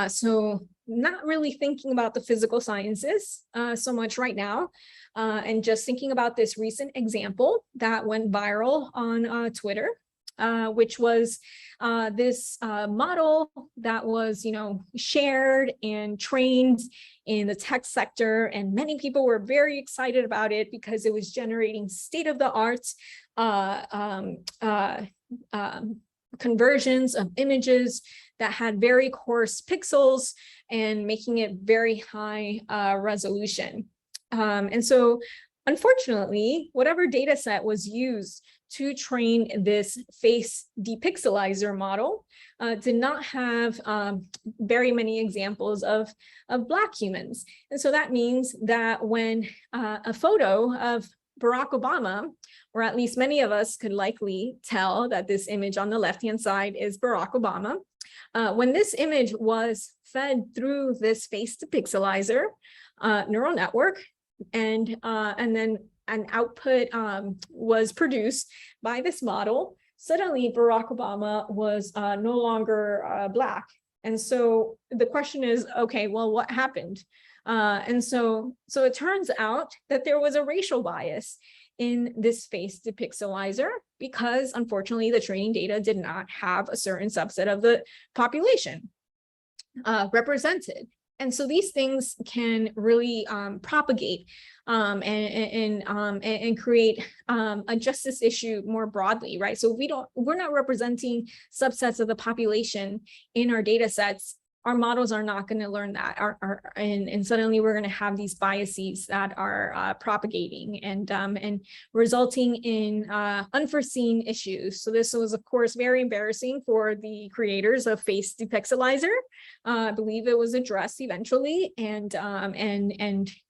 So not really thinking about the physical sciences so much right now, and just thinking about this recent example that went viral on Twitter, which was this model that was, shared and trained in the tech sector, and many people were very excited about it because it was generating state-of-the-art conversions of images that had very coarse pixels and making it very high resolution. And so unfortunately, whatever data set was used to train this face depixelizer model did not have very many examples of Black humans. And so that means that when a photo of Barack Obama, or at least many of us could likely tell that this image on the left-hand side is Barack Obama, when this image was fed through this face depixelizer neural network, and then an output was produced by this model, suddenly Barack Obama was no longer Black. And so the question is, okay, well, what happened? And so it turns out that there was a racial bias in this face depixelizer, because unfortunately the training data did not have a certain subset of the population represented. And so these things can really propagate and create a justice issue more broadly, right? So we're not representing subsets of the population in our data sets. Our models are not going to learn that, and suddenly we're going to have these biases that are propagating and resulting in unforeseen issues. So this was, of course, very embarrassing for the creators of face depixelizer. I believe it was addressed eventually, and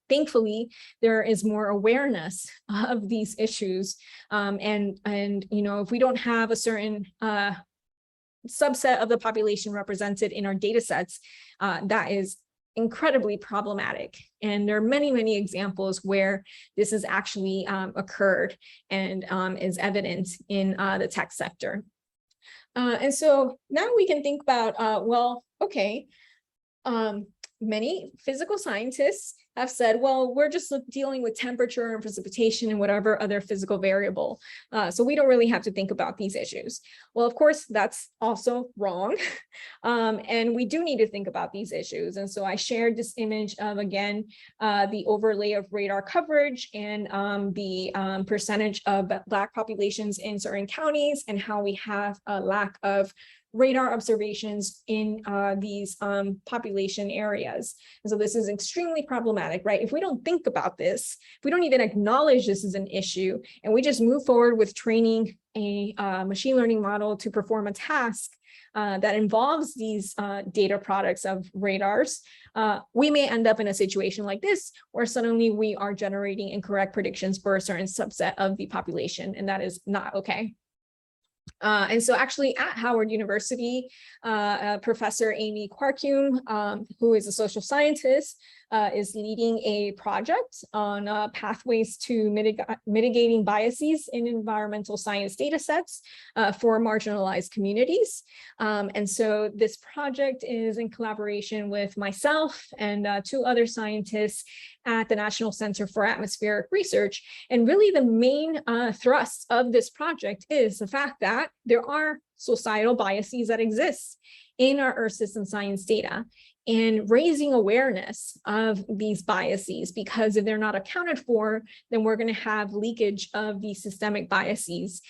thankfully there is more awareness of these issues. And if we don't have a certain subset of the population represented in our data sets, that is incredibly problematic. And there are many, many examples where this has actually occurred and is evident in the tech sector. And so now we can think about, well, okay, many physical scientists have said, well, we're just dealing with temperature and precipitation and whatever other physical variable. So we don't really have to think about these issues. Well, of course, that's also wrong. And we do need to think about these issues. And so I shared this image of, again, the overlay of radar coverage and the percentage of Black populations in certain counties and how we have a lack of radar observations in these population areas. And so this is extremely problematic, right? If we don't think about this, if we don't even acknowledge this is an issue, and we just move forward with training a machine learning model to perform a task that involves these data products of radars, we may end up in a situation like this, where suddenly we are generating incorrect predictions for a certain subset of the population, and that is not okay. And so actually at Howard University, Professor Amy Quarkum, who is a social scientist, is leading a project on pathways to mitigating biases in environmental science data sets for marginalized communities. And so this project is in collaboration with myself and 2 other scientists at the National Center for Atmospheric Research. And really the main thrust of this project is the fact that there are societal biases that exist in our Earth system science data, and raising awareness of these biases, because if they're not accounted for, then we're going to have leakage of these systemic biases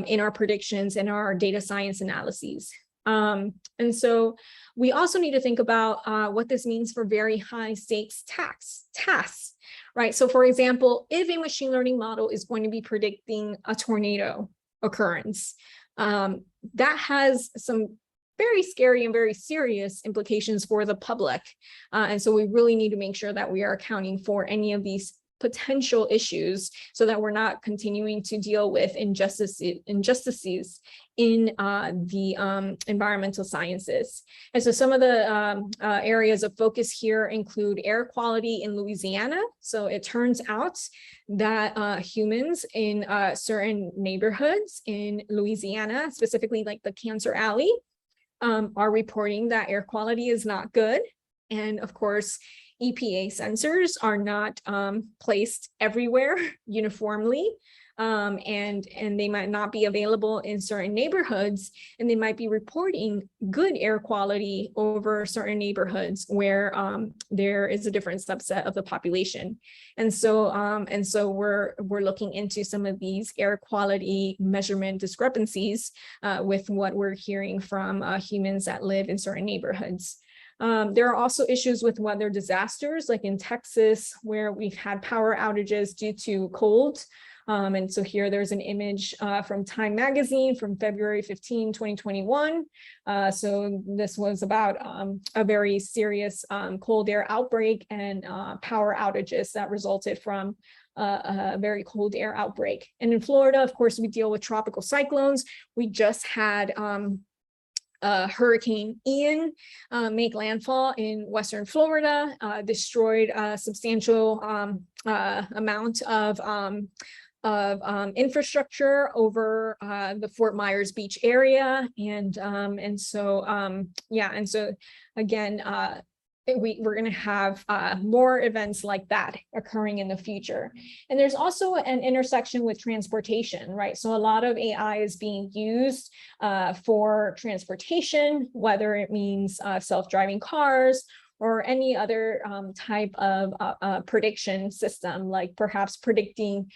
in our predictions and our data science analyses. And so we also need to think about what this means for very high stakes tasks, right? So for example, if a machine learning model is going to be predicting a tornado occurrence, that has some very scary and very serious implications for the public. And so we really need to make sure that we are accounting for any of these potential issues so that we're not continuing to deal with injustices in the environmental sciences. And so some of the areas of focus here include air quality in Louisiana. So it turns out that humans in certain neighborhoods in Louisiana, specifically like the Cancer Alley, are reporting that air quality is not good. And of course, EPA sensors are not placed everywhere uniformly, and they might not be available in certain neighborhoods, and they might be reporting good air quality over certain neighborhoods where there is a different subset of the population. And so we're looking into some of these air quality measurement discrepancies with what we're hearing from humans that live in certain neighborhoods. There are also issues with weather disasters, like in Texas, where we've had power outages due to cold. And so here there's an image from Time Magazine from February 15, 2021. So this was about a very serious cold air outbreak and power outages that resulted from a very cold air outbreak. And in Florida, of course, we deal with tropical cyclones. We just had Hurricane Ian make landfall in Western Florida, destroyed a substantial amount of infrastructure over the Fort Myers Beach area, and so again, we're going to have more events like that occurring in the future. And there's also an intersection with transportation, right? So a lot of AI is being used for transportation, whether it means self-driving cars or any other type of prediction system, like perhaps predicting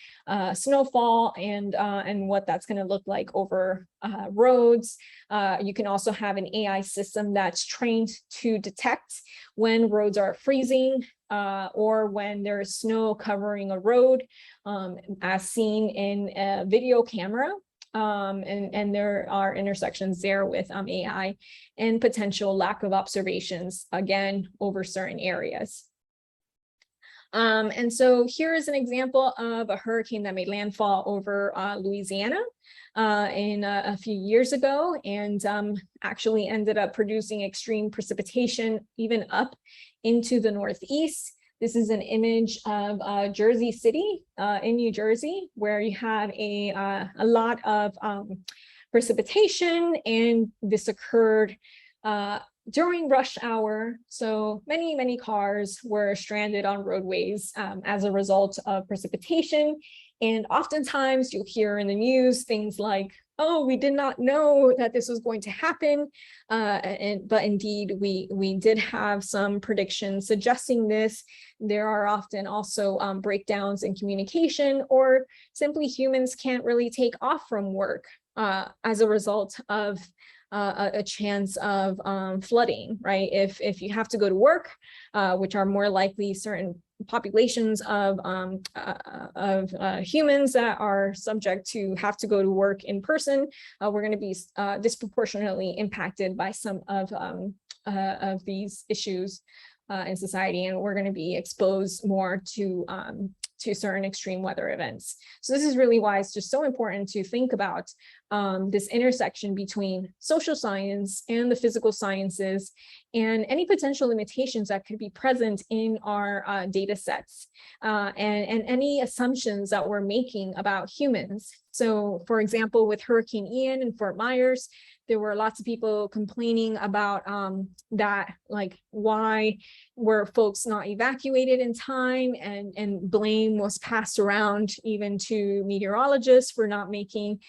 snowfall and what that's going to look like over roads. You can also have an AI system that's trained to detect when roads are freezing or when there's snow covering a road, as seen in a video camera. And there are intersections there with AI and potential lack of observations, again, over certain areas. And so here is an example of a hurricane that made landfall over Louisiana in a few years ago, and actually ended up producing extreme precipitation even up into the Northeast. This is an image of Jersey City in New Jersey, where you had a lot of precipitation, and this occurred during rush hour, so many cars were stranded on roadways as a result of precipitation. And oftentimes you'll hear in the news things like, oh, we did not know that this was going to happen. But indeed, we did have some predictions suggesting this. There are often also breakdowns in communication, or simply humans can't really take off from work as a result of a chance of flooding, right? If you have to go to work, which are more likely certain populations of humans that are subject to have to go to work in person, we're going to be disproportionately impacted by some of these issues in society, and we're going to be exposed more to certain extreme weather events. So this is really why it's just so important to think about this intersection between social science and the physical sciences, and any potential limitations that could be present in our data sets, and any assumptions that we're making about humans. So for example, with Hurricane Ian in Fort Myers, there were lots of people complaining about that, like, why were folks not evacuated in time, and blame was passed around even to meteorologists for not making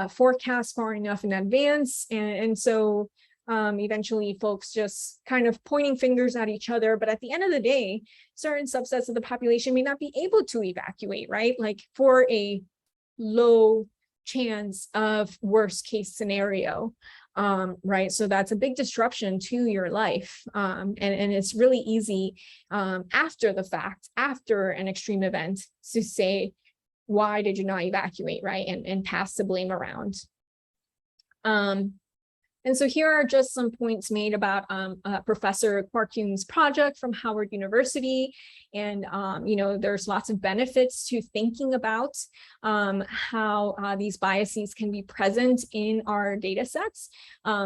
forecasts far enough in advance. And so eventually folks just kind of pointing fingers at each other. But at the end of the day, certain subsets of the population may not be able to evacuate, right? Like for a low chance of worst case scenario, right? So that's a big disruption to your life. And it's really easy after the fact, after an extreme event, to say, why did you not evacuate, right? And pass the blame around. And so here are just some points made about Professor Quarkung's project from Howard University. And, you know, there's lots of benefits to thinking about how these biases can be present in our data sets.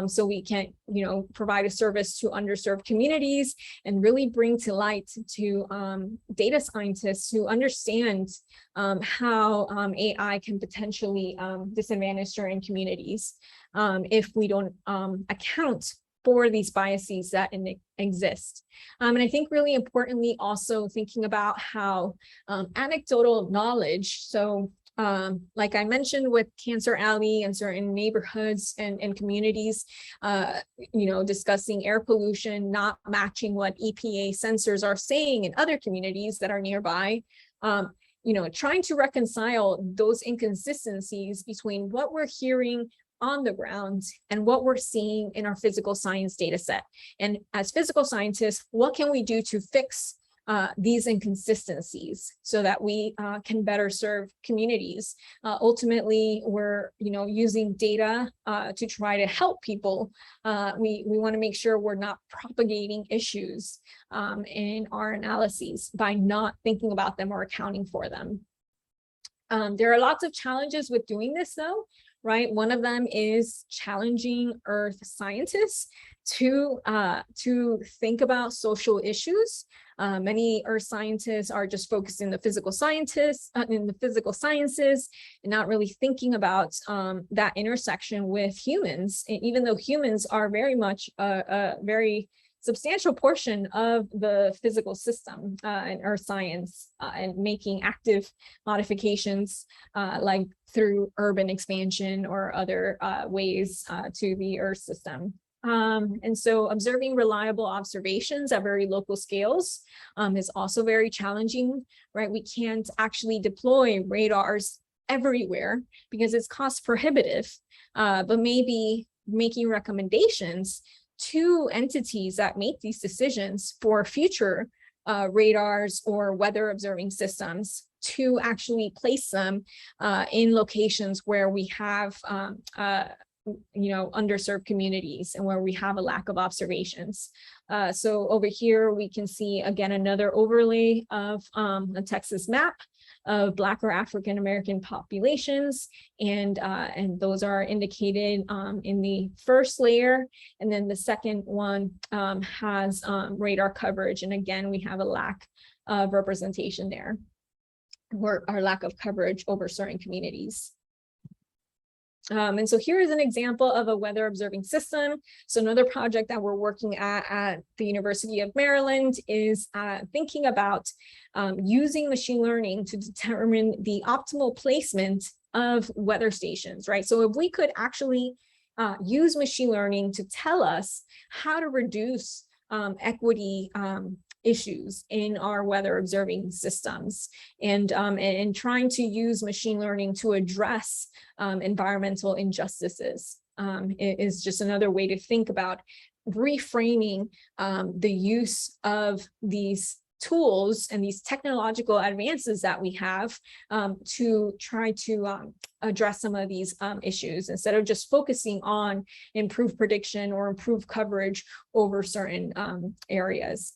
So we can, you know, provide a service to underserved communities and really bring to light to data scientists who understand how AI can potentially disadvantage certain communities if we don't account for these biases that exist. And I think really importantly, also thinking about how anecdotal knowledge, so like I mentioned with Cancer Alley and certain neighborhoods and communities, you know, discussing air pollution not matching what EPA sensors are saying in other communities that are nearby, you know, trying to reconcile those inconsistencies between what we're hearing on the ground and what we're seeing in our physical science data set. And as physical scientists, what can we do to fix these inconsistencies so that we can better serve communities? Ultimately, we're, you know, using data to try to help people. We want to make sure we're not propagating issues in our analyses by not thinking about them or accounting for them. There are lots of challenges with doing this, though. Right, one of them is challenging Earth scientists to think about social issues. Many Earth scientists are just focused in the physical sciences, and not really thinking about that intersection with humans. And even though humans are very much a very substantial portion of the physical system in Earth science, and making active modifications like through urban expansion or other ways to the Earth system. And so observing reliable observations at very local scales is also very challenging, right? We can't actually deploy radars everywhere because it's cost prohibitive, but maybe making recommendations to entities that make these decisions for future radars or weather observing systems to actually place them in locations where we have you know, underserved communities and where we have a lack of observations. So over here we can see again another overlay of a Texas map of Black or African American populations, and those are indicated in the first layer, and then the second one has radar coverage, and again we have a lack of representation there, or our lack of coverage over certain communities. And so here is an example of a weather observing system. So another project that we're working at the University of Maryland is thinking about using machine learning to determine the optimal placement of weather stations, right? So if we could actually use machine learning to tell us how to reduce equity issues in our weather observing systems, and trying to use machine learning to address environmental injustices is just another way to think about reframing the use of these tools and these technological advances that we have to try to address some of these issues, instead of just focusing on improved prediction or improved coverage over certain areas.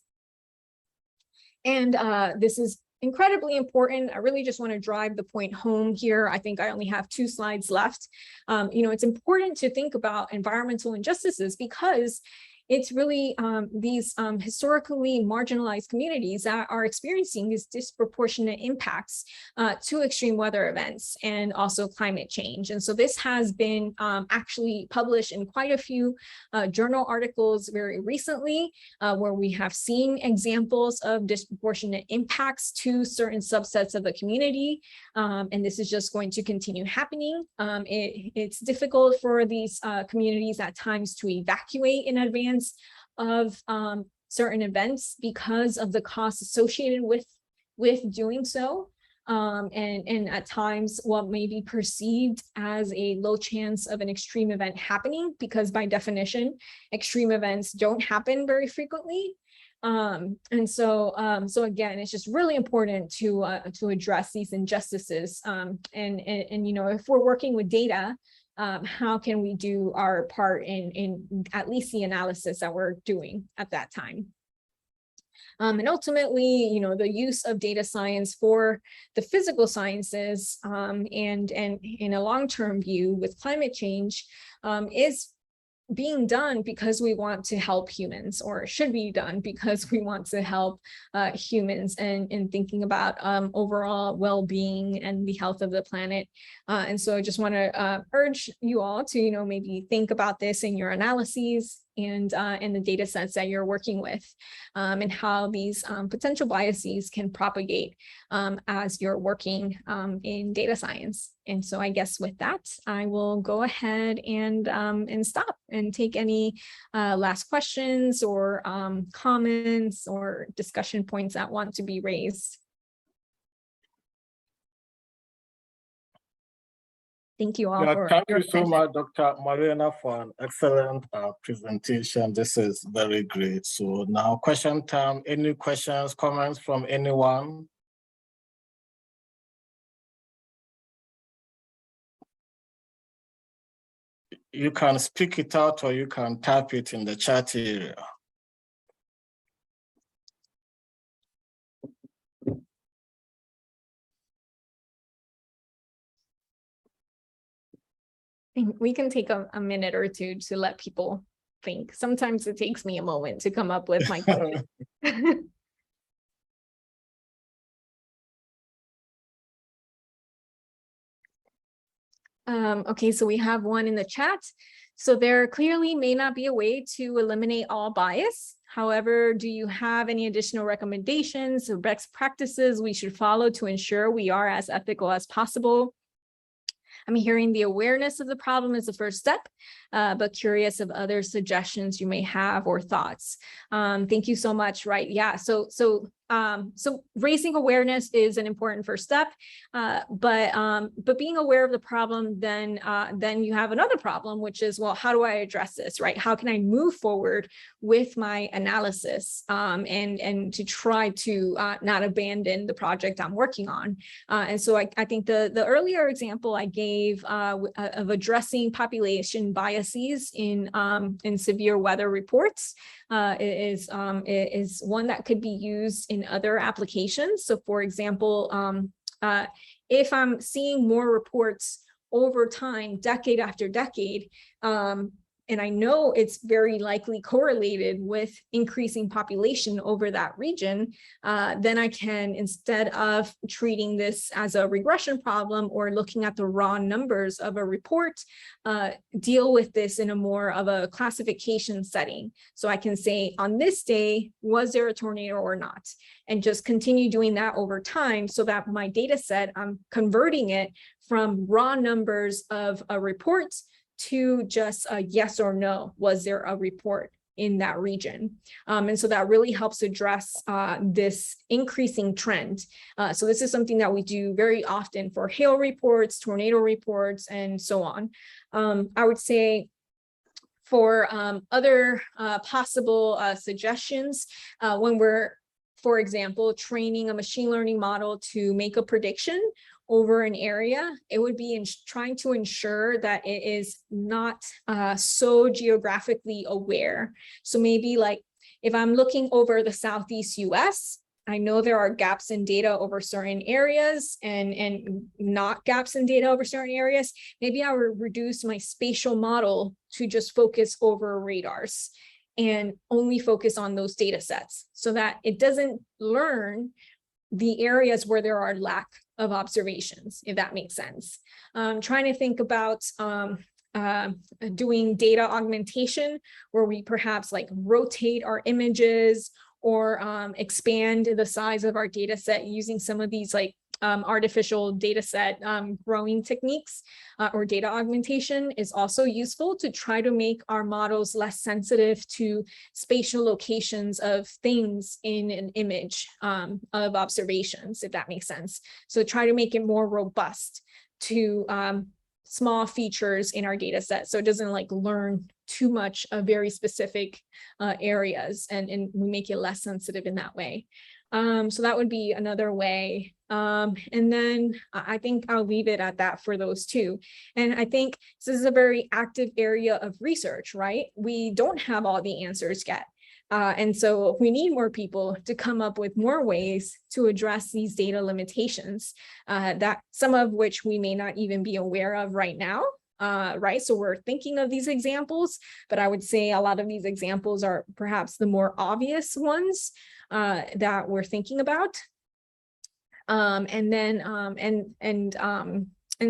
And this is incredibly important. I really just want to drive the point home here. I think I only have 2 slides left. It's important to think about environmental injustices because it's really these historically marginalized communities that are experiencing these disproportionate impacts to extreme weather events and also climate change. And so this has been actually published in quite a few journal articles very recently, where we have seen examples of disproportionate impacts to certain subsets of the community. And this is just going to continue happening. It's difficult for these communities at times to evacuate in advance of certain events because of the costs associated with doing so. And at times what may be perceived as a low chance of an extreme event happening, because by definition, extreme events don't happen very frequently. And so again, it's just really important to address these injustices. And if we're working with data, how can we do our part in at least the analysis that we're doing at that time? And ultimately, the use of data science for the physical sciences and in a long-term view with climate change is being done because we want to help humans, or should be done because we want to help humans and thinking about overall well-being and the health of the planet. And so I just want to urge you all to, maybe think about this in your analyses and the data sets that you're working with, and how these potential biases can propagate as you're working in data science. And so I guess with that, I will go ahead and stop and take any last questions or comments or discussion points that want to be raised. Thank you all for thank your you so attention. much, Dr. Mariana, for an excellent presentation. This is very great. So now question time. Any questions, comments from anyone? You can speak it out or you can type it in the chat area. We can take a minute or two to let people think. Sometimes it takes me a moment to come up with my question. Okay, so we have one in the chat. So there clearly may not be a way to eliminate all bias. However, do you have any additional recommendations or best practices we should follow to ensure we are as ethical as possible? I'm hearing the awareness of the problem is the first step, but curious of other suggestions you may have or thoughts. Thank you so much. Right. Yeah. So raising awareness is an important first step, but being aware of the problem, then you have another problem, which is, well, how do I address this, right? How can I move forward with my analysis and to try to not abandon the project I'm working on? And so I think the earlier example I gave of addressing population biases in severe weather reports is one that could be used in other applications. So for example, if I'm seeing more reports over time, decade after decade, and I know it's very likely correlated with increasing population over that region, then I can, instead of treating this as a regression problem or looking at the raw numbers of a report, deal with this in a more of a classification setting. So I can say, on this day, was there a tornado or not? And just continue doing that over time, so that my data set, I'm converting it from raw numbers of a report to just a yes or no, was there a report in that region? And so that really helps address this increasing trend. So this is something that we do very often for hail reports, tornado reports, and so on. I would say for other possible suggestions, when we're, for example, training a machine learning model to make a prediction over an area, it would be trying to ensure that it is not so geographically aware. So maybe like if I'm looking over the Southeast US, I know there are gaps in data over certain areas and not gaps in data over certain areas. Maybe I would reduce my spatial model to just focus over radars and only focus on those data sets, so that it doesn't learn the areas where there are lack of observations, if that makes sense. Trying to think about doing data augmentation, where we perhaps like rotate our images or expand the size of our data set using some of these like artificial data set growing techniques, or data augmentation is also useful to try to make our models less sensitive to spatial locations of things in an image of observations, if that makes sense. So try to make it more robust to small features in our data set, so it doesn't like learn too much of very specific areas, and we make it less sensitive in that way. So that would be another way. And then I think I'll leave it at that for those two. And I think this is a very active area of research, right? We don't have all the answers yet. And so we need more people to come up with more ways to address these data limitations, that some of which we may not even be aware of right now. Right, so we're thinking of these examples, but I would say a lot of these examples are perhaps the more obvious ones that we're thinking about. And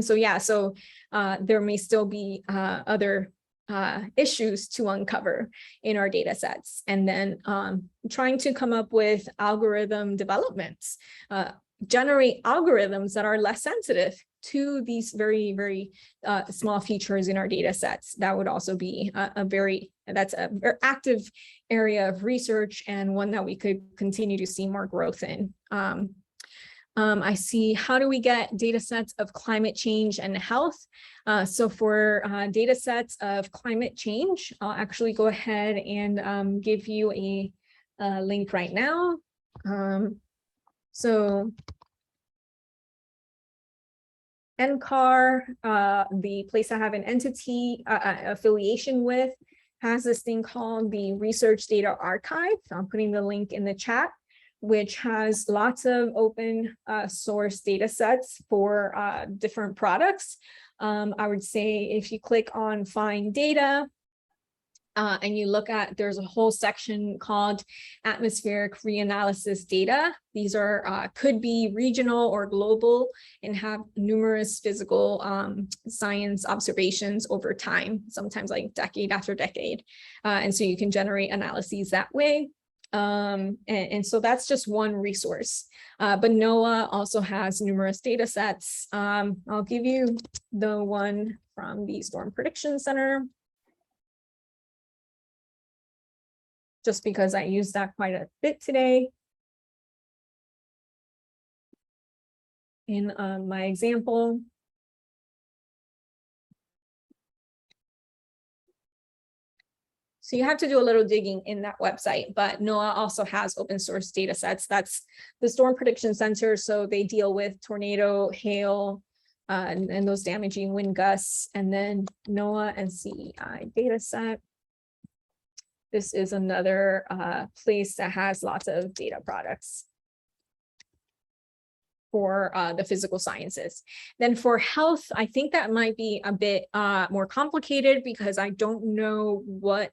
so yeah, so there may still be other issues to uncover in our data sets, and then trying to come up with algorithm developments, generate algorithms that are less sensitive to these very, very small features in our data sets. That would also be that's a very active area of research, and one that we could continue to see more growth in. I see, how do we get data sets of climate change and health? So for data sets of climate change, I'll actually go ahead and give you a link right now. So NCAR, the place I have an entity affiliation with, has this thing called the Research Data Archive. I'm putting the link in the chat, which has lots of open source data sets for different products. I would say if you click on Find Data, and you look at, there's a whole section called atmospheric reanalysis data. These are could be regional or global, and have numerous physical science observations over time, sometimes like decade after decade. And so you can generate analyses that way. And so that's just one resource, but NOAA also has numerous data sets. I'll give you the one from the Storm Prediction Center, just because I use that quite a bit today in my example. So you have to do a little digging in that website, but NOAA also has open source data sets. That's the Storm Prediction Center. So they deal with tornado, hail, and those damaging wind gusts, and then NOAA and CEI data set. This is another place that has lots of data products. for the physical sciences. Then for health, I think that might be a bit more complicated because I don't know what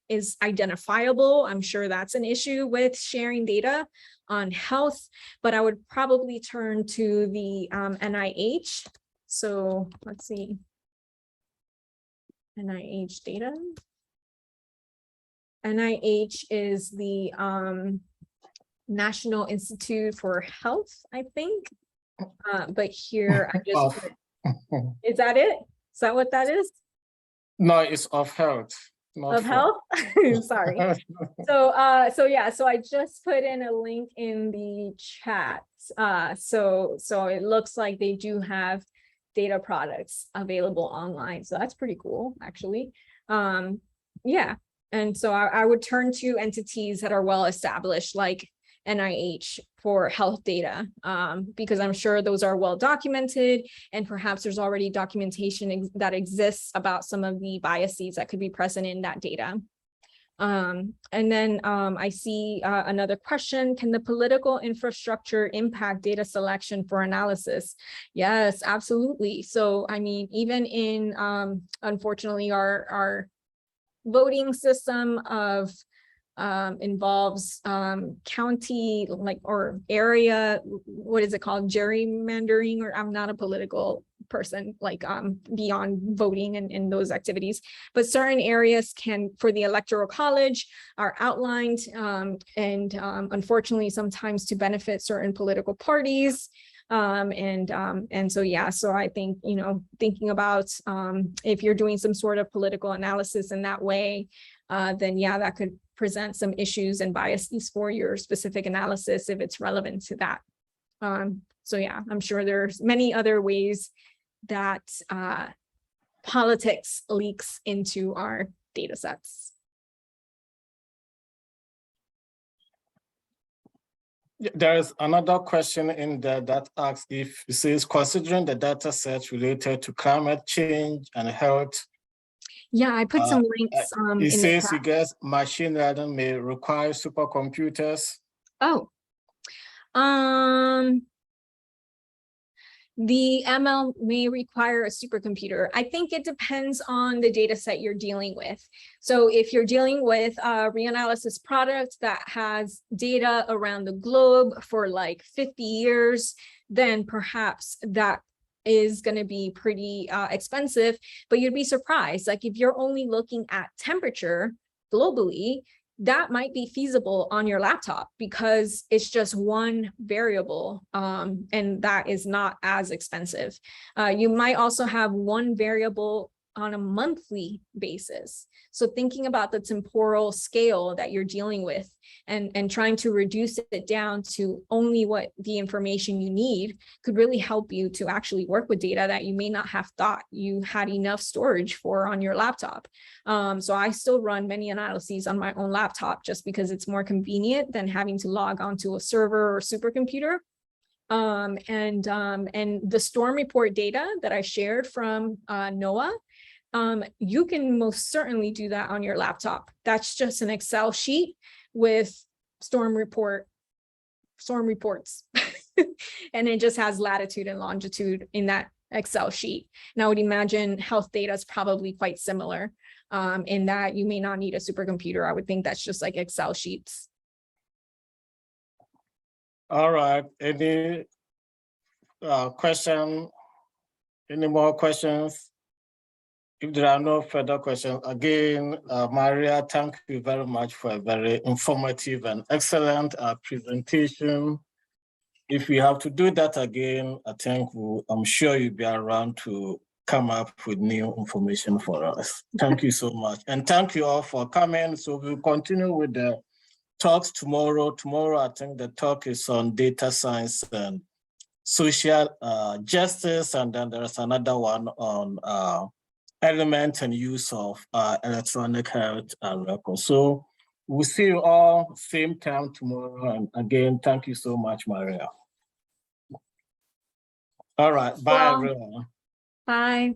is identifiable. I'm sure that's an issue with sharing data on health, but I would probably turn to the NIH. So let's see, NIH data. NIH is the National Institute for Health, I think. But here I just put, is that it? Is that what that is? No, it's of health. Not Of health? Sorry. So yeah, so I just put in a link in the chat. So it looks like they do have data products available online. So that's pretty cool, actually. Yeah. And so I would turn to entities that are well established, like NIH, for health data, because I'm sure those are well documented, and perhaps there's already documentation that exists about some of the biases that could be present in that data. And then I see another question: can the political infrastructure impact data selection for analysis? Yes, absolutely. So I mean, even in unfortunately our voting system of involves county, like, or area, what is it called, gerrymandering, or I'm not a political person, like beyond voting and those activities, but certain areas can, for the electoral college, are outlined and unfortunately sometimes to benefit certain political parties. And so, yeah, so I think, you know, thinking about if you're doing some sort of political analysis in that way, then yeah, that could present some issues and biases for your specific analysis if it's relevant to that. So yeah, I'm sure there's many other ways that politics leaks into our data sets. There is another question in there that asks if it says, considering the data sets related to climate change and health. Yeah, I put some links It in says, the you chat. guess, machine learning may require supercomputers. Oh, the ML may require a supercomputer. I think it depends on the data set you're dealing with. So if you're dealing with a reanalysis product that has data around the globe for like 50 years, then perhaps that is going to be pretty expensive, but you'd be surprised. Like if you're only looking at temperature globally, that might be feasible on your laptop because it's just one variable, and that is not as expensive. You might also have one variable on a monthly basis. So thinking about the temporal scale that you're dealing with and trying to reduce it down to only what the information you need could really help you to actually work with data that you may not have thought you had enough storage for on your laptop. So I still run many analyses on my own laptop just because it's more convenient than having to log onto a server or supercomputer. And the storm report data that I shared from NOAA, you can most certainly do that on your laptop. That's just an Excel sheet with storm reports. And it just has latitude and longitude in that Excel sheet. And I would imagine health data is probably quite similar in that you may not need a supercomputer. I would think that's just like Excel sheets. All right, any question? Any more questions? If there are no further questions, again, Maria, thank you very much for a very informative and excellent presentation. If we have to do that again, I think I'm sure you'll be around to come up with new information for us. Thank you so much. And thank you all for coming. So we'll continue with the talks tomorrow. Tomorrow, I think the talk is on data science and social justice. And then there's another one on element and use of electronic health and records. So we'll see you all same time tomorrow. And again, thank you so much, Maria. All right, bye, everyone. Bye.